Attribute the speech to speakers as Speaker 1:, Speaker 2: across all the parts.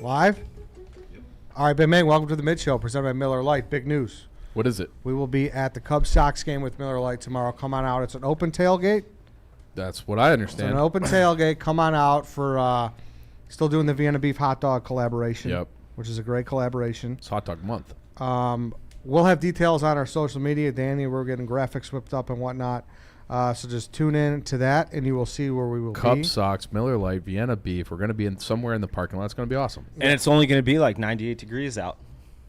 Speaker 1: Live? Yep. All right, Ben May, welcome to the Mid Show, presented by Miller Lite. Big news.
Speaker 2: What is it?
Speaker 1: We will be at the Cubs-Sox game with Miller Lite tomorrow. Come on out. It's an open tailgate.
Speaker 2: That's what I understand.
Speaker 1: It's an open tailgate. Come on out for still doing the Vienna Beef hot dog collaboration.
Speaker 2: Yep.
Speaker 1: Which is a great collaboration.
Speaker 2: It's Hot Dog Month.
Speaker 1: We'll have details on our social media. Danny, we're getting graphics whipped up and whatnot. So just tune in to that, and you will see where we will be.
Speaker 2: Cubs, Sox, Miller Lite, Vienna Beef. We're going to be somewhere in the parking lot. It's going to be awesome.
Speaker 3: And it's only going to be like 98 degrees out.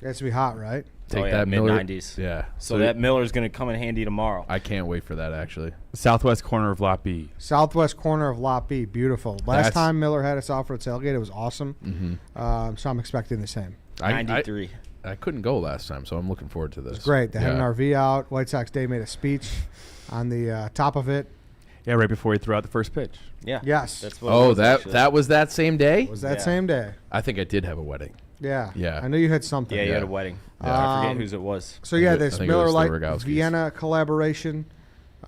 Speaker 1: It has to be hot, right?
Speaker 2: Take that Miller.
Speaker 3: Mid-90s.
Speaker 2: Yeah.
Speaker 3: So that Miller's going to come in handy tomorrow.
Speaker 2: I can't wait for that, actually.
Speaker 4: Southwest corner of Lot B.
Speaker 1: Southwest corner of Lot B. Beautiful. Last time Miller had us out for a tailgate, it was awesome.
Speaker 2: Mm-hmm.
Speaker 1: So I'm expecting the same.
Speaker 3: 93.
Speaker 2: I couldn't go last time, so I'm looking forward to this.
Speaker 1: It's great. They had an RV out. White Sox Dave made a speech on the top of it.
Speaker 4: Yeah, right before he threw out the first pitch.
Speaker 3: Yeah.
Speaker 1: Yes.
Speaker 3: That's what
Speaker 2: that was that same day?
Speaker 1: It was that same day.
Speaker 2: I think I did have a wedding.
Speaker 1: Yeah.
Speaker 2: Yeah.
Speaker 1: I knew you had something.
Speaker 3: Yeah, you had a wedding.
Speaker 2: Yeah.
Speaker 3: I forget whose it was.
Speaker 1: So, this Miller Lite Vienna collaboration.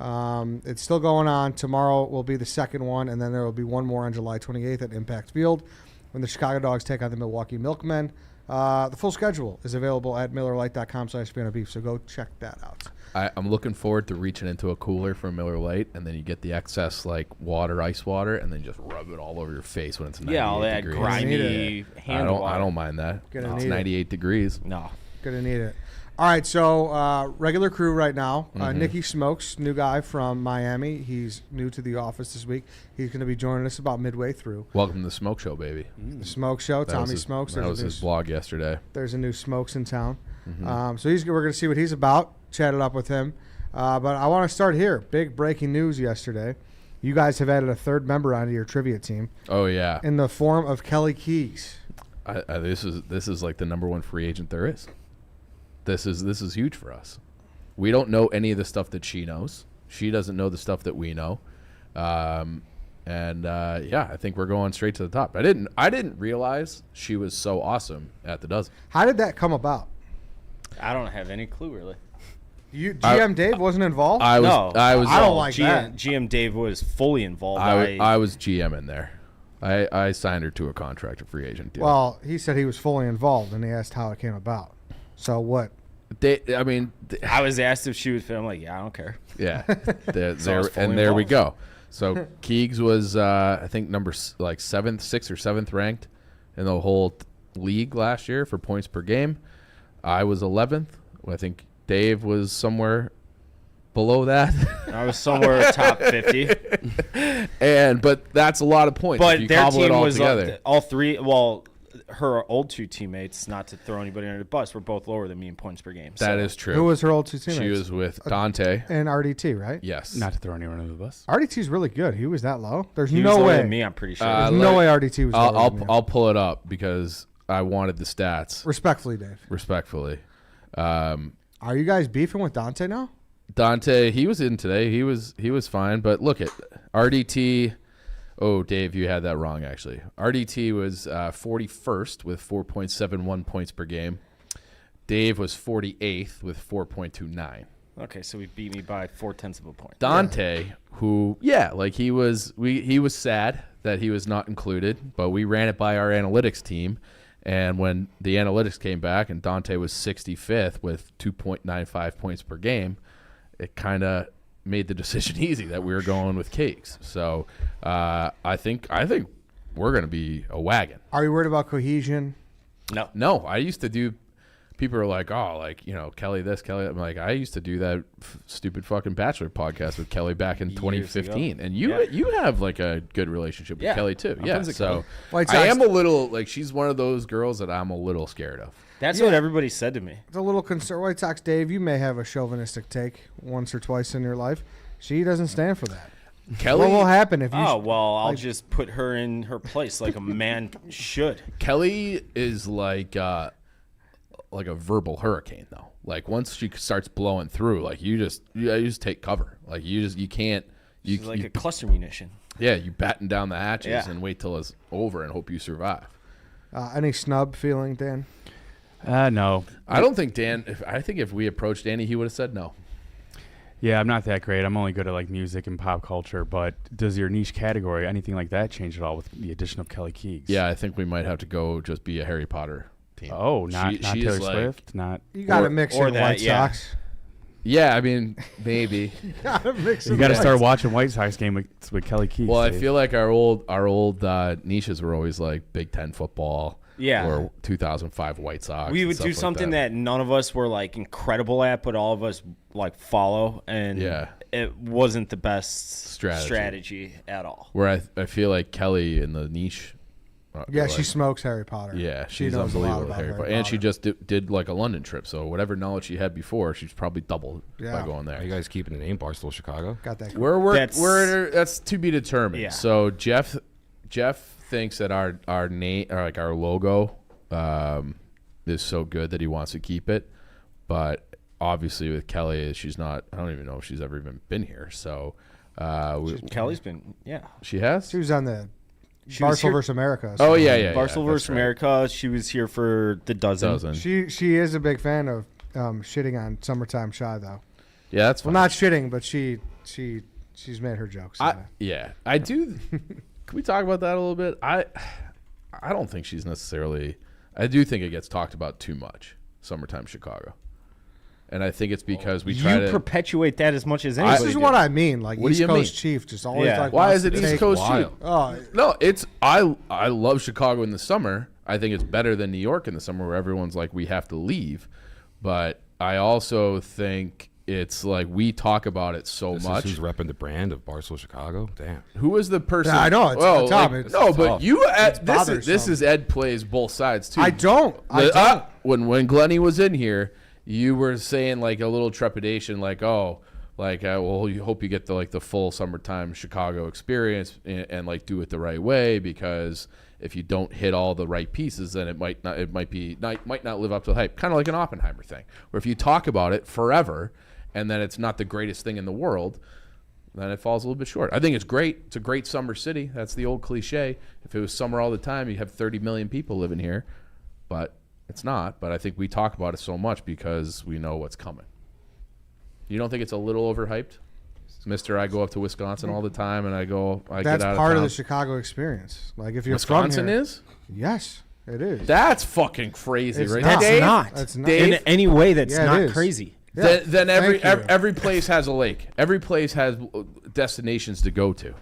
Speaker 1: It's still going on. Tomorrow will be the second one, and then there will be one more on July 28th at Impact Field when the Chicago Dogs take on the Milwaukee Milkmen. The full schedule is available at MillerLite.com/Vienna Beef, so go check that out.
Speaker 2: I'm looking forward to reaching into a cooler from Miller Lite, and then you get the excess ice water, and then just rub it all over your face when it's 98
Speaker 3: all that
Speaker 2: degrees.
Speaker 3: grimy hand water.
Speaker 2: I don't mind that. It's 98 degrees.
Speaker 3: No.
Speaker 1: Gonna need it. All right, so regular crew right now. Nicky Smokes, new guy from Miami. He's new to the office this week. He's going to be joining us about midway through.
Speaker 2: Welcome to the Smoke Show, baby.
Speaker 1: The Smoke Show, Tommy Smokes.
Speaker 2: That was his blog yesterday.
Speaker 1: There's a new Smokes in town. So we're going to see what he's about, chat it up with him. But I want to start here. Big breaking news yesterday. You guys have added a third member onto your trivia team.
Speaker 2: Oh, yeah.
Speaker 1: In the form of Kelly Keys.
Speaker 2: This is like the number one free agent there is. This is huge for us. We don't know any of the stuff that she knows. She doesn't know the stuff that we know. I think we're going straight to the top. I didn't realize she was so awesome at the dozen.
Speaker 1: How did that come about?
Speaker 3: I don't have any clue, really.
Speaker 1: GM Dave wasn't involved?
Speaker 2: I don't
Speaker 1: like that.
Speaker 3: GM Dave was fully involved.
Speaker 2: I was GM in there. I signed her to a contract, a free agent deal.
Speaker 1: Well, he said he was fully involved, and he asked how it came about. So what?
Speaker 3: I was asked if she was. I'm like, yeah, I don't care.
Speaker 2: Yeah, there we go. So Keegs was, I think, number 6th or 7th ranked in the whole league last year for points per game. I was 11th. I think Dave was somewhere below that.
Speaker 3: I was somewhere top 50.
Speaker 2: But that's a lot of points.
Speaker 3: But
Speaker 2: if you
Speaker 3: their
Speaker 2: cobble
Speaker 3: team
Speaker 2: it all
Speaker 3: was
Speaker 2: together.
Speaker 3: all three. Well, her old two teammates, not to throw anybody under the bus, were both lower than me in points per game.
Speaker 2: That is true.
Speaker 1: Who was her old two teammates?
Speaker 2: She was with Dante
Speaker 1: and RDT, right?
Speaker 2: Yes.
Speaker 4: Not to throw anyone under the bus.
Speaker 1: RDT's really good. He was that low. There's
Speaker 3: He
Speaker 1: no
Speaker 3: was lower
Speaker 1: way.
Speaker 3: than me, I'm pretty sure.
Speaker 1: There's no way RDT was lower than you.
Speaker 2: I'll pull it up because I wanted the stats.
Speaker 1: Respectfully, Dave.
Speaker 2: Respectfully.
Speaker 1: Are you guys beefing with Dante now?
Speaker 2: Dante, he was in today. He was fine. But look at RDT. Oh, Dave, you had that wrong, actually. RDT was 41st with 4.71 points per game. Dave was 48th with 4.29.
Speaker 3: Okay, so he beat me by 0.4 of a point.
Speaker 2: Dante, he was sad that he was not included, but we ran it by our analytics team. And when the analytics came back and Dante was 65th with 2.95 points per game, it kind of made the decision easy that we were going with Cakes. So I think we're going to be a wagon.
Speaker 1: Are you worried about cohesion?
Speaker 2: No. I used to do. People are like, Kelly this, Kelly that. I'm like, I used to do that stupid fucking Bachelor podcast with Kelly back in 2015, and you have like a good relationship with Kelly too. Yeah, so I am a little she's one of those girls that I'm a little scared of.
Speaker 3: That's what everybody said to me.
Speaker 1: It's a little concern. White Sox Dave, you may have a chauvinistic take once or twice in your life. She doesn't stand for that.
Speaker 2: Kelly,
Speaker 1: what will happen if you?
Speaker 3: I'll just put her in her place like a man should.
Speaker 2: Kelly is like a verbal hurricane, though. Like once she starts blowing through, you just take cover. You can't.
Speaker 3: She's like a cluster munition.
Speaker 2: Yeah, you batten down the hatches and wait till it's over and hope you survive.
Speaker 1: Any snub feeling, Dan?
Speaker 4: No.
Speaker 2: I don't think Dan. I think if we approached Danny, he would have said no.
Speaker 4: Yeah, I'm not that great. I'm only good at like music and pop culture. But does your niche category, anything like that, change at all with the addition of Kelly Keegs?
Speaker 2: Yeah, I think we might have to go just be a Harry Potter team.
Speaker 4: Oh, not
Speaker 2: she's
Speaker 4: Taylor
Speaker 2: like,
Speaker 4: Swift, not.
Speaker 1: You got to mix
Speaker 3: or
Speaker 1: in
Speaker 3: that,
Speaker 1: White
Speaker 3: yeah.
Speaker 1: Sox.
Speaker 2: Yeah, I mean, maybe.
Speaker 1: You got to mix
Speaker 4: You
Speaker 1: in
Speaker 4: got to
Speaker 1: White
Speaker 4: start
Speaker 1: Sox.
Speaker 4: watching White Sox game with Kelly Keegs.
Speaker 2: Well, I
Speaker 4: Dave.
Speaker 2: feel like our old niches were always like Big Ten football.
Speaker 3: Yeah.
Speaker 2: Or 2005 White Sox.
Speaker 3: We
Speaker 2: and
Speaker 3: would
Speaker 2: stuff
Speaker 3: do
Speaker 2: like
Speaker 3: something that none of us were like incredible at, but all of us like follow, and it wasn't the best strategy at all.
Speaker 2: Where I feel like Kelly in the niche.
Speaker 1: Yeah, she smokes Harry Potter.
Speaker 2: Yeah,
Speaker 1: she
Speaker 2: she's
Speaker 1: knows a lot
Speaker 2: unbelievable with
Speaker 1: about
Speaker 2: Harry Potter. And she just did like a London trip, so whatever knowledge she had before, she's probably doubled by going there.
Speaker 5: Are you guys keeping the name Barstool Chicago?
Speaker 1: Got that.
Speaker 2: That's to be determined.
Speaker 3: Yeah.
Speaker 2: So Jeff thinks that our name or like our logo is so good that he wants to keep it, but obviously with Kelly, she's not. I don't even know if she's ever even been here. So
Speaker 3: Kelly's been
Speaker 2: she has.
Speaker 1: She was on the
Speaker 3: She was
Speaker 1: Barstool
Speaker 3: here-
Speaker 1: versus America.
Speaker 2: Oh yeah.
Speaker 3: Barstool versus
Speaker 2: that's right.
Speaker 3: America. She was here for the dozen.
Speaker 1: She is a big fan of shitting on Summertime Shy though.
Speaker 2: Yeah, that's
Speaker 1: well,
Speaker 2: fine.
Speaker 1: not shitting, but she's made her jokes.
Speaker 2: I do. Can we talk about that a little bit? I don't think she's necessarily. I do think it gets talked about too much. Summertime Chicago, and I think it's because we try to
Speaker 3: perpetuate that as much as anybody.
Speaker 1: This is what I mean. Like
Speaker 2: What do
Speaker 1: East
Speaker 2: you
Speaker 1: Coast
Speaker 2: mean?
Speaker 1: Chief just always
Speaker 3: Yeah.
Speaker 1: like.
Speaker 2: Why
Speaker 1: wants
Speaker 2: is it
Speaker 1: to
Speaker 2: East
Speaker 1: take-
Speaker 2: Coast Chief?
Speaker 1: Oh,
Speaker 2: No, it's I love Chicago in the summer. I think it's better than New York in the summer, where everyone's like we have to leave. But I also think it's like we talk about it so
Speaker 5: This
Speaker 2: much.
Speaker 5: is who's repping the brand of Barstool Chicago? Damn.
Speaker 2: Who was the person?
Speaker 1: Yeah, I know, it's
Speaker 2: well,
Speaker 1: Tom,
Speaker 2: like,
Speaker 1: it's
Speaker 2: no, but
Speaker 1: tough.
Speaker 2: you.
Speaker 1: It's
Speaker 2: This is
Speaker 1: bothersome.
Speaker 2: Ed plays both sides too.
Speaker 1: I don't.
Speaker 2: When Glennie was in here, you were saying like a little trepidation, like well, you hope you get the full summertime Chicago experience and like do it the right way, because if you don't hit all the right pieces, then it might not live up to the hype. Kind of like an Oppenheimer thing, where if you talk about it forever and then it's not the greatest thing in the world, then it falls a little bit short. I think it's great. It's a great summer city. That's the old cliche. If it was summer all the time, you'd have 30 million people living here, but it's not. But I think we talk about it so much because we know what's coming. You don't think it's a little overhyped? Mister, I go up to Wisconsin all the time, and I get out
Speaker 1: That's
Speaker 2: of
Speaker 1: part of
Speaker 2: town.
Speaker 1: the Chicago experience. Like if you're
Speaker 2: Wisconsin
Speaker 1: from here,
Speaker 2: is?
Speaker 1: Yes, it is.
Speaker 2: That's fucking crazy,
Speaker 1: It's
Speaker 2: right?
Speaker 1: not.
Speaker 2: Dave?
Speaker 1: It's not.
Speaker 2: Dave?
Speaker 3: in any way that's
Speaker 1: Yeah, it
Speaker 3: not
Speaker 1: is.
Speaker 3: crazy.
Speaker 1: Yeah,
Speaker 2: Then
Speaker 1: thank you.
Speaker 2: every place has a lake. Every place has destinations to go to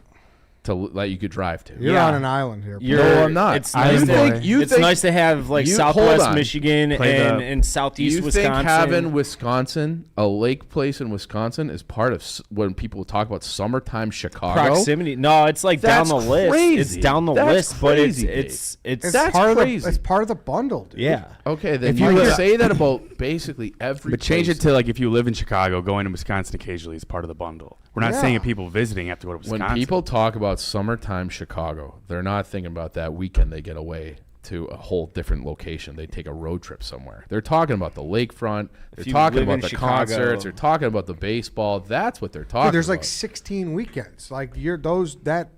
Speaker 2: that you could drive to.
Speaker 1: You're
Speaker 3: Yeah.
Speaker 1: on an island here.
Speaker 2: No, I'm not.
Speaker 3: It's
Speaker 2: You
Speaker 3: nice,
Speaker 2: think- you
Speaker 3: it's
Speaker 2: think-
Speaker 3: nice to have like
Speaker 2: you- hold
Speaker 3: Southwest
Speaker 2: on.
Speaker 3: Michigan and Southeast
Speaker 2: You
Speaker 3: Wisconsin.
Speaker 2: think having Wisconsin, a lake place in Wisconsin, is part of when people talk about summertime Chicago?
Speaker 3: proximity? No, it's like
Speaker 2: That's
Speaker 3: down the list.
Speaker 2: crazy.
Speaker 3: It's down the
Speaker 2: That's
Speaker 3: list, but
Speaker 2: crazy,
Speaker 3: it's
Speaker 1: It's
Speaker 2: That's
Speaker 1: part
Speaker 2: crazy.
Speaker 1: of the. It's part of the bundle, dude.
Speaker 3: yeah.
Speaker 2: Okay, then
Speaker 4: If
Speaker 2: you
Speaker 4: you
Speaker 2: can
Speaker 4: live-
Speaker 2: say that about basically every.
Speaker 4: But change
Speaker 2: place.
Speaker 4: it to like if you live in Chicago, going to Wisconsin occasionally is part of the bundle. We're not
Speaker 1: Yeah.
Speaker 4: saying if people visiting have to go to Wisconsin.
Speaker 2: When people talk about summertime Chicago, they're not thinking about that weekend they get away to a whole different location. They take a road trip somewhere. They're talking about the lakefront. They're
Speaker 3: you
Speaker 2: talking
Speaker 3: live
Speaker 2: about
Speaker 3: in
Speaker 2: the
Speaker 3: Chicago-
Speaker 2: concerts. They're talking about the baseball. That's what they're talking
Speaker 1: Dude, there's
Speaker 2: about.
Speaker 1: like 16 weekends. Like that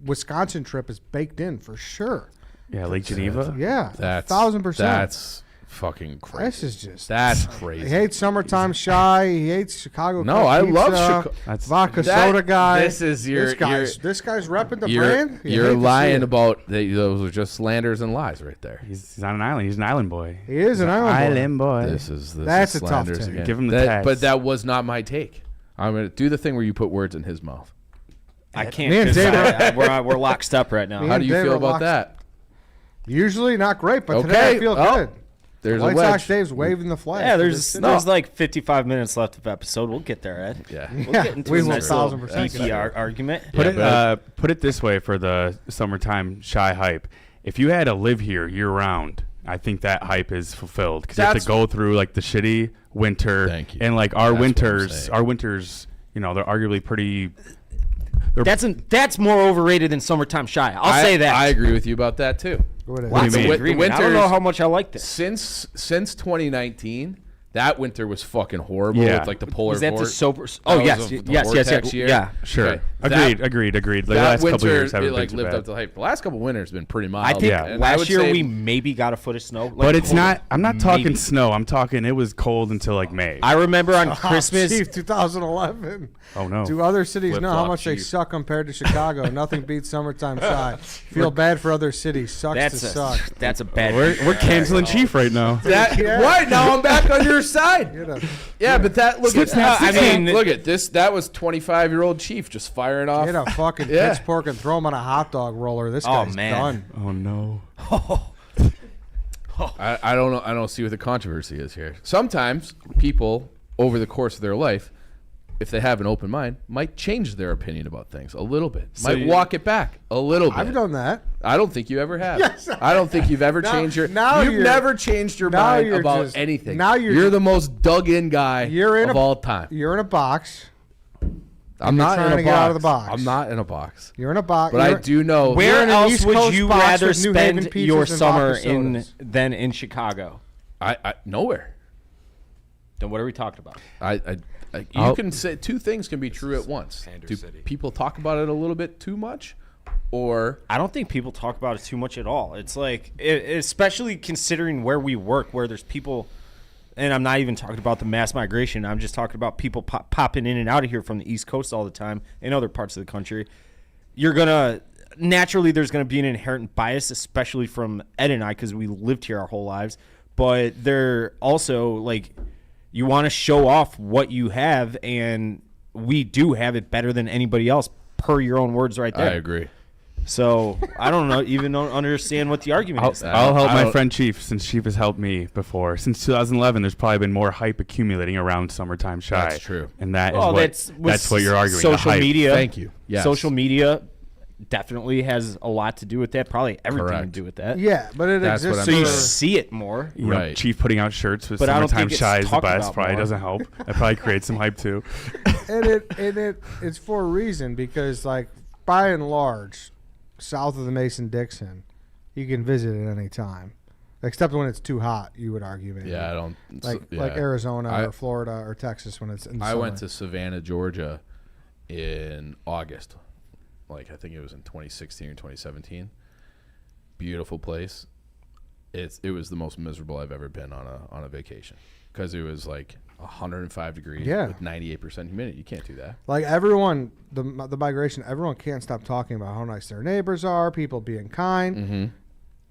Speaker 1: Wisconsin trip is baked in for sure.
Speaker 4: yeah, Lake Geneva.
Speaker 1: Yeah,
Speaker 2: That's
Speaker 1: 1,000%.
Speaker 2: That's fucking crazy.
Speaker 1: This is just.
Speaker 2: That's
Speaker 1: He
Speaker 2: crazy.
Speaker 1: hates Summertime Shy. He hates Chicago.
Speaker 2: No,
Speaker 1: Cut
Speaker 2: I
Speaker 1: Pizza,
Speaker 2: love Chicago.
Speaker 4: That's-
Speaker 1: Vodka
Speaker 2: That-
Speaker 1: soda guy.
Speaker 2: this is your-
Speaker 1: this guy's repping the
Speaker 2: You're,
Speaker 1: brand. You hate
Speaker 2: you're
Speaker 1: to see
Speaker 2: lying
Speaker 1: it.
Speaker 2: about those are just slanders and lies right there.
Speaker 4: He's on an island. He's an island boy.
Speaker 1: He is an island boy.
Speaker 4: boy.
Speaker 2: This is
Speaker 1: That's
Speaker 2: is
Speaker 1: a tough
Speaker 2: slanders
Speaker 1: take.
Speaker 2: again.
Speaker 4: Give him the
Speaker 2: That-
Speaker 4: tags.
Speaker 2: But that was not my take. I'm gonna do the thing where you put words in his mouth.
Speaker 3: I
Speaker 1: Me
Speaker 3: can't.
Speaker 1: and
Speaker 3: 'Cause
Speaker 1: Dave
Speaker 3: we're locked up right now.
Speaker 1: Me
Speaker 2: How
Speaker 1: and
Speaker 2: do you
Speaker 1: Dave
Speaker 2: feel
Speaker 1: are
Speaker 2: about
Speaker 1: locked-
Speaker 2: that?
Speaker 1: Usually not great, but today
Speaker 2: Okay.
Speaker 1: I feel
Speaker 2: Oh,
Speaker 1: good.
Speaker 2: There's
Speaker 1: White
Speaker 2: a wedge.
Speaker 1: Sox Dave's waving the flag.
Speaker 3: Yeah,
Speaker 1: for
Speaker 3: there's
Speaker 1: this city.
Speaker 3: there's like 55 minutes left of episode. We'll get there, Ed.
Speaker 2: Yeah.
Speaker 3: We'll
Speaker 1: Yeah,
Speaker 3: get into
Speaker 1: we
Speaker 3: a
Speaker 1: will
Speaker 3: nice little
Speaker 1: 1,000%
Speaker 3: geeky argument.
Speaker 4: Put it this way for the summertime Shy hype. If you had to live here year round, I think that hype is fulfilled because you have to
Speaker 2: That's-
Speaker 4: go through like the shitty winter
Speaker 2: Thank you.
Speaker 4: and like
Speaker 2: That's what I'm saying.
Speaker 4: our winters, you know, they're arguably pretty.
Speaker 3: That's more overrated than Summertime Shy. I'll say that.
Speaker 2: I agree with you about that too.
Speaker 1: Go ahead.
Speaker 4: What do you
Speaker 3: Lots of
Speaker 4: mean?
Speaker 3: agreement.
Speaker 2: The
Speaker 3: I don't know
Speaker 2: winters-
Speaker 3: how much I liked it.
Speaker 2: Since 2019, That winter was fucking horrible
Speaker 4: Yeah.
Speaker 2: with like the polar
Speaker 3: Was that the
Speaker 2: vortex.
Speaker 3: sober? Oh,
Speaker 2: That
Speaker 3: yes.
Speaker 2: was the
Speaker 3: Yes.
Speaker 2: vortex year?
Speaker 3: Yeah.
Speaker 4: Sure.
Speaker 2: Okay.
Speaker 4: Agreed. Like the
Speaker 2: That
Speaker 4: last
Speaker 2: winter,
Speaker 4: couple years
Speaker 2: it
Speaker 4: haven't
Speaker 2: like
Speaker 4: been too
Speaker 2: lived
Speaker 4: bad.
Speaker 2: up to the hype. The last couple winters have been pretty mild.
Speaker 3: I think
Speaker 4: Yeah.
Speaker 2: And I would
Speaker 3: last year
Speaker 2: say-
Speaker 3: we maybe got a foot of snow.
Speaker 4: But it's not. I'm not talking
Speaker 3: maybe.
Speaker 4: snow. I'm talking. It was cold until like May.
Speaker 3: I remember on Christmas.
Speaker 1: Chief, 2011.
Speaker 4: Oh no.
Speaker 1: Do other cities know how
Speaker 5: Flip-flop,
Speaker 1: much they
Speaker 5: Chief.
Speaker 1: suck compared to Chicago? Nothing beats summertime shy. Feel bad for other cities. Sucks
Speaker 3: That's
Speaker 1: to
Speaker 3: a
Speaker 1: suck.
Speaker 3: that's a bad.
Speaker 4: We're canceling Chief right now.
Speaker 1: Yeah.
Speaker 2: Right now I'm back on your side.
Speaker 1: Get a,
Speaker 2: Yeah, but that look
Speaker 3: Snip,
Speaker 2: at
Speaker 3: snap, I mean,
Speaker 2: look at this. That was 25-year-old Chief just firing off.
Speaker 1: get a fucking
Speaker 2: Yeah.
Speaker 1: pitchfork and throw him on a hot dog roller. This
Speaker 3: Oh,
Speaker 1: guy's
Speaker 3: man.
Speaker 1: done.
Speaker 4: Oh no.
Speaker 2: I don't know. I don't see what the controversy is here. Sometimes people over the course of their life, if they have an open mind, might change their opinion about things a little bit.
Speaker 3: So
Speaker 2: might
Speaker 3: you-
Speaker 2: walk it back a little bit.
Speaker 1: I've done that.
Speaker 2: I don't think you ever have.
Speaker 1: Yes,
Speaker 2: I don't think you've ever
Speaker 1: Now-
Speaker 2: changed your.
Speaker 1: now
Speaker 2: You've
Speaker 1: you're-
Speaker 2: never changed your
Speaker 1: now
Speaker 2: mind
Speaker 1: you're
Speaker 2: about
Speaker 1: just-
Speaker 2: anything.
Speaker 1: now you're
Speaker 2: the most dug-in guy
Speaker 1: You're in
Speaker 2: of
Speaker 1: a,
Speaker 2: all time.
Speaker 1: You're in a box.
Speaker 2: I'm
Speaker 1: you're
Speaker 2: not
Speaker 1: trying
Speaker 2: in a
Speaker 1: to
Speaker 2: box.
Speaker 1: get out of the box.
Speaker 2: I'm not in a box.
Speaker 1: You're in a box.
Speaker 2: But I do know.
Speaker 1: You're
Speaker 3: Where
Speaker 1: in an
Speaker 3: else
Speaker 1: East
Speaker 3: would
Speaker 1: Coast
Speaker 3: you
Speaker 1: box
Speaker 3: rather
Speaker 1: with New Haven
Speaker 3: spend
Speaker 1: pizzas
Speaker 3: your
Speaker 1: and
Speaker 3: summer
Speaker 1: vodka
Speaker 3: in
Speaker 1: sodas.
Speaker 3: than in Chicago?
Speaker 2: I nowhere.
Speaker 3: Then what are we talking about?
Speaker 2: You can say two things can be true at once.
Speaker 5: Pander
Speaker 2: Do
Speaker 5: City.
Speaker 2: people talk about it a little bit too much, or
Speaker 3: I don't think people talk about it too much at all. It's like, especially considering where we work, where there's people, and I'm not even talking about the mass migration. I'm just talking about people popping in and out of here from the East Coast all the time and other parts of the country. You're gonna naturally there's gonna be an inherent bias, especially from Ed and I, because we lived here our whole lives. But they're also like, you want to show off what you have, and we do have it better than anybody else, per your own words right there.
Speaker 2: I agree.
Speaker 3: So I don't know, even don't understand what the argument is.
Speaker 4: I'll help
Speaker 2: I
Speaker 4: my
Speaker 2: don't-
Speaker 4: friend Chief, since Chief has helped me before. Since 2011, there's probably been more hype accumulating around Summertime Shy.
Speaker 2: That's true.
Speaker 4: And that is
Speaker 3: Well,
Speaker 4: that's what you're arguing. the
Speaker 3: Social
Speaker 4: hype.
Speaker 3: media.
Speaker 2: Thank you. Yes.
Speaker 3: Social media definitely has a lot to do with that. Probably everything to
Speaker 2: Correct.
Speaker 3: do with that.
Speaker 1: Yeah, but it
Speaker 2: That's what
Speaker 1: exists.
Speaker 3: So you
Speaker 2: I'm
Speaker 1: for-
Speaker 3: see it more.
Speaker 4: You know,
Speaker 2: Right.
Speaker 4: Chief putting out shirts with
Speaker 3: But I don't
Speaker 4: Summertime
Speaker 3: think it's
Speaker 4: Shy is the
Speaker 3: talked
Speaker 4: best.
Speaker 3: about
Speaker 4: Probably
Speaker 3: more.
Speaker 4: doesn't help. That probably creates some hype too.
Speaker 1: and it's for a reason, because like by and large, south of the Mason-Dixon, you can visit at any time, except when it's too hot. You would argue maybe.
Speaker 2: Yeah, I don't
Speaker 1: Like
Speaker 2: yeah.
Speaker 1: like Arizona
Speaker 2: I-
Speaker 1: or Florida or Texas when it's in the
Speaker 2: I
Speaker 1: summer.
Speaker 2: went to Savannah, Georgia, in August. Like I think it was in 2016 or 2017. Beautiful place. It was the most miserable I've ever been on a vacation, because it was like 105 degrees
Speaker 1: Yeah.
Speaker 2: with 98% humidity. You can't do that.
Speaker 1: Like everyone, the migration, everyone can't stop talking about how nice their neighbors are, people being kind.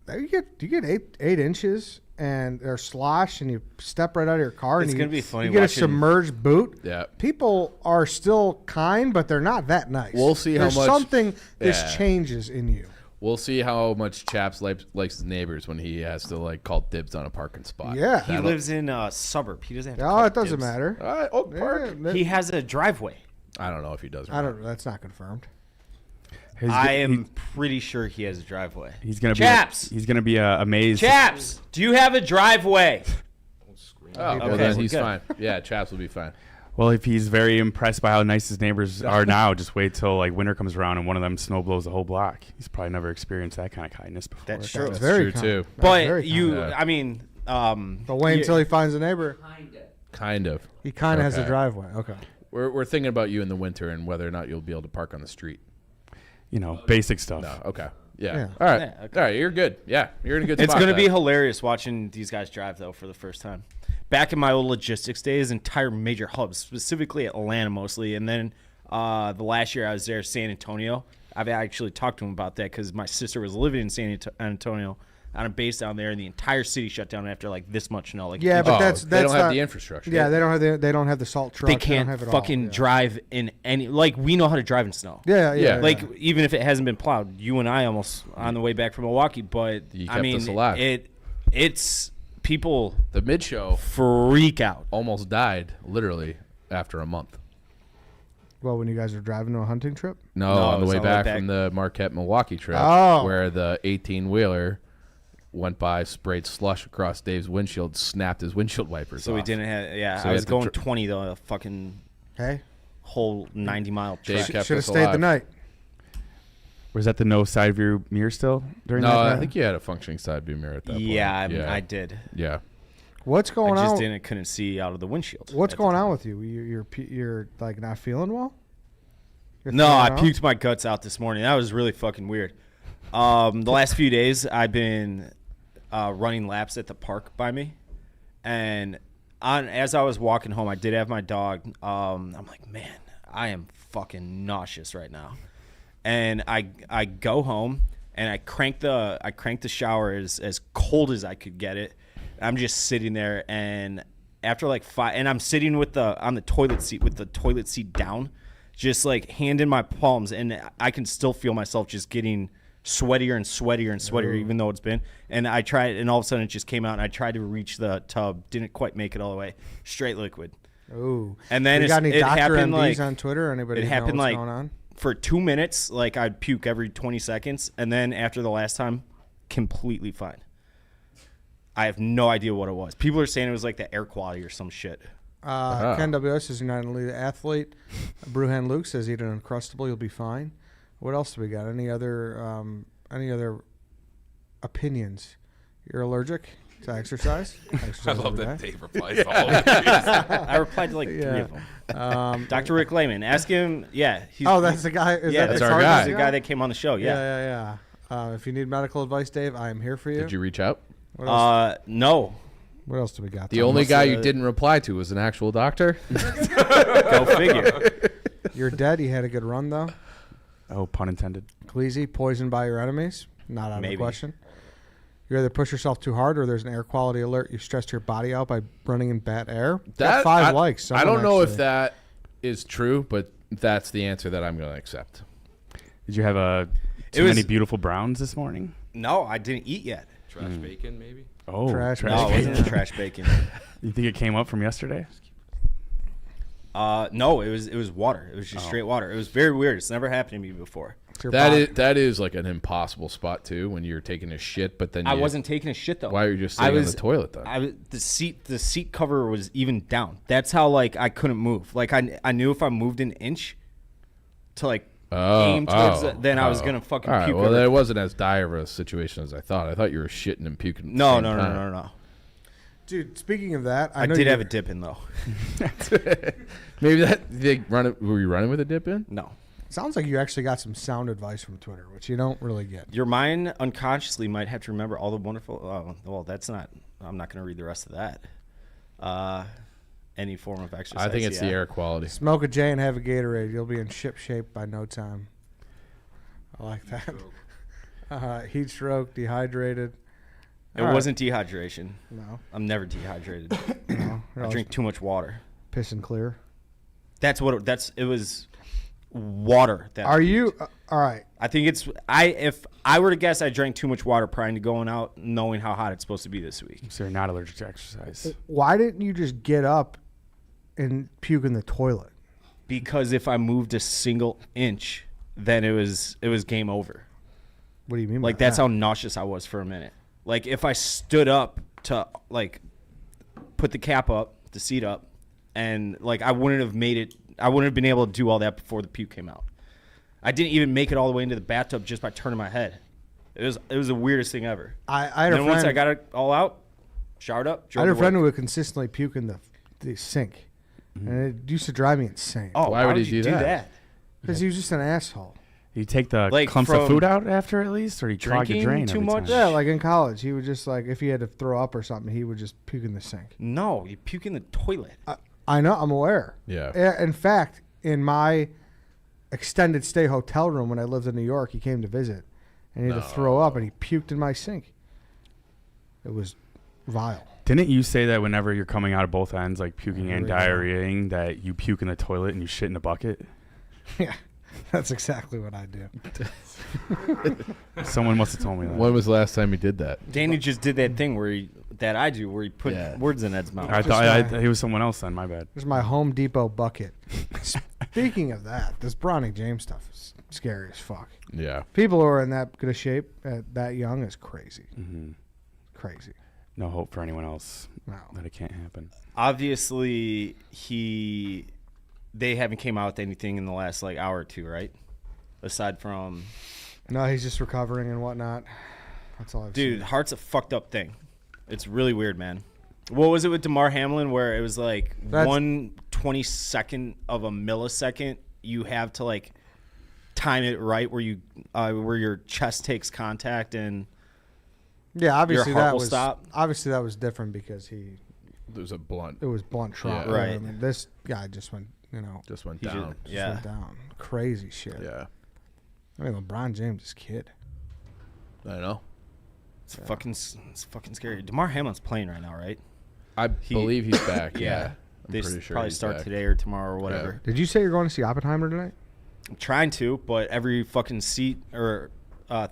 Speaker 2: Mm-hmm.
Speaker 1: You get 8 inches and they're slosh, and you step right out of your car.
Speaker 3: It's
Speaker 1: and
Speaker 3: gonna be funny
Speaker 1: You get
Speaker 3: watching-
Speaker 1: a submerged boot.
Speaker 2: Yeah.
Speaker 1: People are still kind, but they're not that nice.
Speaker 2: We'll see how
Speaker 1: There's
Speaker 2: much-
Speaker 1: something this
Speaker 2: Yeah.
Speaker 1: changes in you.
Speaker 2: We'll see how much Chaps likes his neighbors when he has to like call dibs on a parking spot.
Speaker 1: Yeah.
Speaker 3: He lives in a suburb. He doesn't have to
Speaker 1: Oh,
Speaker 3: call
Speaker 1: it doesn't
Speaker 3: dibs.
Speaker 1: matter.
Speaker 2: All right, Oak Park.
Speaker 1: Yeah,
Speaker 3: He has a driveway.
Speaker 2: I don't know if he does. Or
Speaker 1: I
Speaker 2: not.
Speaker 1: don't. That's not confirmed.
Speaker 3: I am pretty sure he has a driveway.
Speaker 4: He's gonna
Speaker 3: Chaps!
Speaker 4: be. He's gonna be amazed.
Speaker 3: Chaps, do you have a driveway?
Speaker 2: Oh, well
Speaker 3: Okay,
Speaker 2: then
Speaker 3: we're
Speaker 2: he's
Speaker 3: good.
Speaker 2: fine. Yeah, Chaps will be fine.
Speaker 4: Well, if he's very impressed by how nice his neighbors are now, just wait till like winter comes around and one of them snow blows the whole block. He's probably never experienced that kind of kindness before.
Speaker 3: That's true.
Speaker 1: That's
Speaker 2: That's
Speaker 1: very
Speaker 2: true
Speaker 1: kind.
Speaker 2: too.
Speaker 1: That's
Speaker 3: But
Speaker 1: very
Speaker 3: you,
Speaker 2: kind.
Speaker 3: I mean,
Speaker 1: But wait until he finds a neighbor.
Speaker 2: Kind of.
Speaker 1: He kind of has a
Speaker 2: Okay.
Speaker 1: driveway. Okay.
Speaker 2: We're thinking about you in the winter and whether or not you'll be able to park on the street.
Speaker 4: You know, basic stuff.
Speaker 2: No. Okay. Yeah.
Speaker 1: Yeah.
Speaker 2: All right.
Speaker 3: Yeah, okay.
Speaker 2: All right. You're good. Yeah. You're in a good
Speaker 3: It's
Speaker 2: spot.
Speaker 3: going to be
Speaker 2: then.
Speaker 3: hilarious watching these guys drive, though, for the first time. Back in my old logistics days, entire major hubs, specifically Atlanta mostly, and then the last year I was there, San Antonio. I've actually talked to him about that because my sister was living in San Antonio on a base down there, and the entire city shut down after like this much snow. Like
Speaker 1: Yeah, but
Speaker 2: Oh,
Speaker 1: that's
Speaker 2: they don't have
Speaker 1: not-
Speaker 2: the infrastructure.
Speaker 1: Yeah, they don't have the salt truck.
Speaker 3: they
Speaker 1: don't
Speaker 3: can't
Speaker 1: have it all.
Speaker 3: fucking
Speaker 1: Yeah.
Speaker 3: drive in any. Like we know how to drive in snow.
Speaker 1: Yeah,
Speaker 2: Yeah.
Speaker 3: Like even if it hasn't been plowed, you and I almost on the way back from Milwaukee. But
Speaker 2: You
Speaker 3: I
Speaker 2: kept
Speaker 3: mean,
Speaker 2: us alive.
Speaker 3: it's people
Speaker 2: The mid show
Speaker 3: freak out.
Speaker 2: almost died literally after a month.
Speaker 1: Well, when you guys are driving to a hunting trip.
Speaker 2: No,
Speaker 3: No,
Speaker 2: on
Speaker 3: it
Speaker 2: the
Speaker 3: was
Speaker 2: way
Speaker 3: on the way
Speaker 2: back
Speaker 3: back.
Speaker 2: from the Marquette Milwaukee trip,
Speaker 1: Oh.
Speaker 2: where the 18-wheeler went by, sprayed slush across Dave's windshield, snapped his windshield wipers.
Speaker 3: So we
Speaker 2: off.
Speaker 3: didn't have. Yeah,
Speaker 2: So
Speaker 3: I
Speaker 2: we
Speaker 3: was
Speaker 2: had to
Speaker 3: going
Speaker 2: dr-
Speaker 3: 20 though. A fucking
Speaker 1: Hey,
Speaker 3: whole 90-mile
Speaker 2: Dave
Speaker 3: trek.
Speaker 2: kept
Speaker 1: should have
Speaker 2: us
Speaker 1: stayed the
Speaker 2: alive.
Speaker 1: night.
Speaker 4: Was that the no side view mirror still during
Speaker 2: No,
Speaker 4: that?
Speaker 2: I
Speaker 4: night?
Speaker 2: think you had a functioning side view mirror at that point.
Speaker 3: Yeah, I did.
Speaker 2: Yeah.
Speaker 1: What's going
Speaker 3: I
Speaker 1: on?
Speaker 3: just couldn't see out of the windshield.
Speaker 1: What's going on with you? You're like not feeling well?
Speaker 3: No, I puked my guts out this morning. That was really fucking weird. The last few days, I've been running laps at the park by me, and as I was walking home, I did have my dog. I'm like, man, I am fucking nauseous right now, and I go home and I crank the shower as cold as I could get it. I'm just sitting there, and after like 5, and I'm sitting on the toilet seat with the toilet seat down, just like hand in my palms, and I can still feel myself just getting sweatier and sweatier and sweatier, even though it's been. And I tried, and all of a sudden it just came out, and I tried to reach the tub, didn't quite make it all the way, straight liquid.
Speaker 1: Ooh.
Speaker 3: And then
Speaker 1: you got any
Speaker 3: it
Speaker 1: Dr.
Speaker 3: happened
Speaker 1: MDs
Speaker 3: like
Speaker 1: on Twitter? Or anybody
Speaker 3: it
Speaker 1: know
Speaker 3: happened
Speaker 1: what's
Speaker 3: like
Speaker 1: going on?
Speaker 3: for 2 minutes, like I'd puke every 20 seconds, and then after the last time, completely fine. I have no idea what it was. People are saying it was like the air quality or some shit.
Speaker 1: Ken WS says you're not an elite athlete. Brewhan Luke says eat an Uncrustable, you'll be fine. What else do we got? Any other opinions? You're allergic to exercise?
Speaker 5: I love that
Speaker 1: day.
Speaker 5: Dave replies to all of these.
Speaker 3: I replied to like 3 of them. Dr. Rick Lehman, ask him. Yeah.
Speaker 1: That's the guy.
Speaker 3: That's
Speaker 2: our guy.
Speaker 3: That's the guy that came on the show.
Speaker 1: Yeah. If you need medical advice, Dave, I am here for you.
Speaker 2: Did you reach out?
Speaker 1: What else,
Speaker 3: no.
Speaker 1: what else do we got?
Speaker 2: The only guy you didn't reply to was an actual doctor.
Speaker 3: Go figure.
Speaker 1: You're dead. You had a good run, though.
Speaker 4: Oh, pun intended.
Speaker 1: Cleasy, poisoned by your enemies. Not out of the
Speaker 3: Maybe.
Speaker 1: question. You either push yourself too hard or there's an air quality alert. You stressed your body out by running in bad air. Got 5 likes.
Speaker 2: I don't know if
Speaker 1: actually-
Speaker 2: that is true, but that's the answer that I'm going to accept.
Speaker 4: Did you have too many beautiful browns this morning?
Speaker 3: No, I didn't eat yet.
Speaker 5: Trash bacon, maybe?
Speaker 4: Oh,
Speaker 1: Trash
Speaker 3: No, it wasn't
Speaker 1: bacon.
Speaker 3: the trash bacon.
Speaker 4: You think it came up from yesterday?
Speaker 3: No, it was water. It was just straight water. It was very weird. It's never happened to me before.
Speaker 1: It's your
Speaker 2: That
Speaker 1: body.
Speaker 2: is that is like an impossible spot too when you're taking a shit, but then
Speaker 3: I wasn't taking a shit though.
Speaker 2: Why are you just sitting on the toilet then?
Speaker 3: The seat cover was even down. That's how like I couldn't move. Like I knew if I moved an inch to like aim towards then I was gonna fucking
Speaker 2: All right,
Speaker 3: puke.
Speaker 2: well, it wasn't as dire of a situation as I thought. I thought you were shitting and puking. At the
Speaker 3: No,
Speaker 2: same
Speaker 3: no, no,
Speaker 2: time.
Speaker 3: no, no.
Speaker 1: Dude, speaking of that,
Speaker 3: I
Speaker 1: know
Speaker 3: did
Speaker 1: you-
Speaker 3: have a dip in though.
Speaker 2: Maybe were you running with a dip in?
Speaker 3: No.
Speaker 1: Sounds like you actually got some sound advice from Twitter, which you don't really get.
Speaker 3: Your mind unconsciously might have to remember all the wonderful. Oh, well, that's not. I'm not going to read the rest of that. Any form of exercise.
Speaker 2: I think it's the air quality.
Speaker 1: Smoke a J and have a Gatorade. You'll be in ship shape by no time. I like that. Heat stroke, dehydrated.
Speaker 3: It wasn't dehydration.
Speaker 1: No.
Speaker 3: I'm never dehydrated.
Speaker 1: No.
Speaker 3: I drink too much water.
Speaker 1: Piss and clear.
Speaker 3: That's what. It was water.
Speaker 1: Are you all right?
Speaker 3: I think it's. If I were to guess, I drank too much water prior to going out, knowing how hot it's supposed to be this week.
Speaker 4: So you're not allergic to exercise.
Speaker 1: Why didn't you just get up and puke in the toilet?
Speaker 3: Because if I moved a single inch, then it was game over.
Speaker 1: What do you mean?
Speaker 3: Like
Speaker 1: by
Speaker 3: that's
Speaker 1: that?
Speaker 3: how nauseous I was for a minute. Like if I stood up to like put the cap up, the seat up, and like I wouldn't have made it. I wouldn't have been able to do all that before the puke came out. I didn't even make it all the way into the bathtub just by turning my head. It was the weirdest thing ever.
Speaker 1: I had
Speaker 3: And
Speaker 1: a
Speaker 3: then
Speaker 1: friend.
Speaker 3: once I got it all out, showered up,
Speaker 1: I
Speaker 3: drove
Speaker 1: had a
Speaker 3: to
Speaker 1: friend
Speaker 3: work.
Speaker 1: who would consistently puke in the sink, and it used to drive me insane.
Speaker 3: Oh,
Speaker 2: Why would he
Speaker 3: you
Speaker 2: do that?
Speaker 3: that?
Speaker 1: Because he was just an asshole.
Speaker 4: You take the
Speaker 3: Like
Speaker 4: clumps of
Speaker 3: from
Speaker 4: food out after at least, or you clog your
Speaker 3: drinking
Speaker 4: drain
Speaker 3: too
Speaker 4: every
Speaker 3: much?
Speaker 4: time?
Speaker 1: Yeah, like in college, he would just like if he had to throw up or something, he would just puke in the sink.
Speaker 3: No, you puke in the toilet.
Speaker 1: I know, I'm aware.
Speaker 2: Yeah.
Speaker 1: In fact, in my extended stay hotel room when I lived in New York, he came to visit, and he had to throw up, and he puked in my sink. It was vile.
Speaker 4: Didn't you say that whenever you're coming out of both ends, like puking
Speaker 1: Here
Speaker 4: and
Speaker 1: we go.
Speaker 4: diarrheaing, that you puke in the toilet and you shit in a bucket?
Speaker 1: Yeah, that's exactly what I do.
Speaker 4: Someone must have told me that.
Speaker 2: When was the last time you did that?
Speaker 3: Danny just did that thing where he put
Speaker 2: Yeah.
Speaker 3: words in Ed's mouth.
Speaker 4: I thought it was someone else then. My bad.
Speaker 1: There's my Home Depot bucket. Speaking of that, this Bronny James stuff is scary as fuck.
Speaker 2: Yeah.
Speaker 1: People who are in that good a shape at that young is crazy.
Speaker 4: Mm-hmm.
Speaker 1: Crazy.
Speaker 4: No hope for anyone else
Speaker 1: No.
Speaker 4: that it can't happen.
Speaker 3: Obviously, they haven't came out with anything in the last like hour or two, right? Aside from,
Speaker 1: No, he's just recovering and whatnot. That's all I've
Speaker 3: dude,
Speaker 1: seen.
Speaker 3: heart's a fucked up thing. It's really weird, man. What was it with DeMar Hamlin where it was like
Speaker 1: That's-
Speaker 3: 1/22nd of a millisecond you have to like time it right where you where your chest takes contact and
Speaker 1: Yeah, obviously
Speaker 3: heart
Speaker 1: that
Speaker 3: will
Speaker 1: was
Speaker 3: stop?
Speaker 1: obviously that was different because it
Speaker 2: There's a blunt.
Speaker 1: was blunt trauma.
Speaker 2: Yeah.
Speaker 3: Right.
Speaker 1: I mean, this guy just went,
Speaker 2: Just went
Speaker 3: He just-
Speaker 2: down.
Speaker 1: just
Speaker 3: Yeah.
Speaker 1: went down. Crazy shit.
Speaker 2: Yeah.
Speaker 1: I mean, LeBron James is kid.
Speaker 2: I know.
Speaker 3: it's fucking scary. DeMar Hamlin's playing right now, right?
Speaker 2: I believe he's back.
Speaker 3: Yeah.
Speaker 2: I'm
Speaker 3: They
Speaker 2: pretty sure
Speaker 3: probably
Speaker 2: he's
Speaker 3: start
Speaker 2: back.
Speaker 3: today or tomorrow or whatever.
Speaker 1: Did you say you're going to see Oppenheimer tonight?
Speaker 3: I'm trying to, but every fucking seat or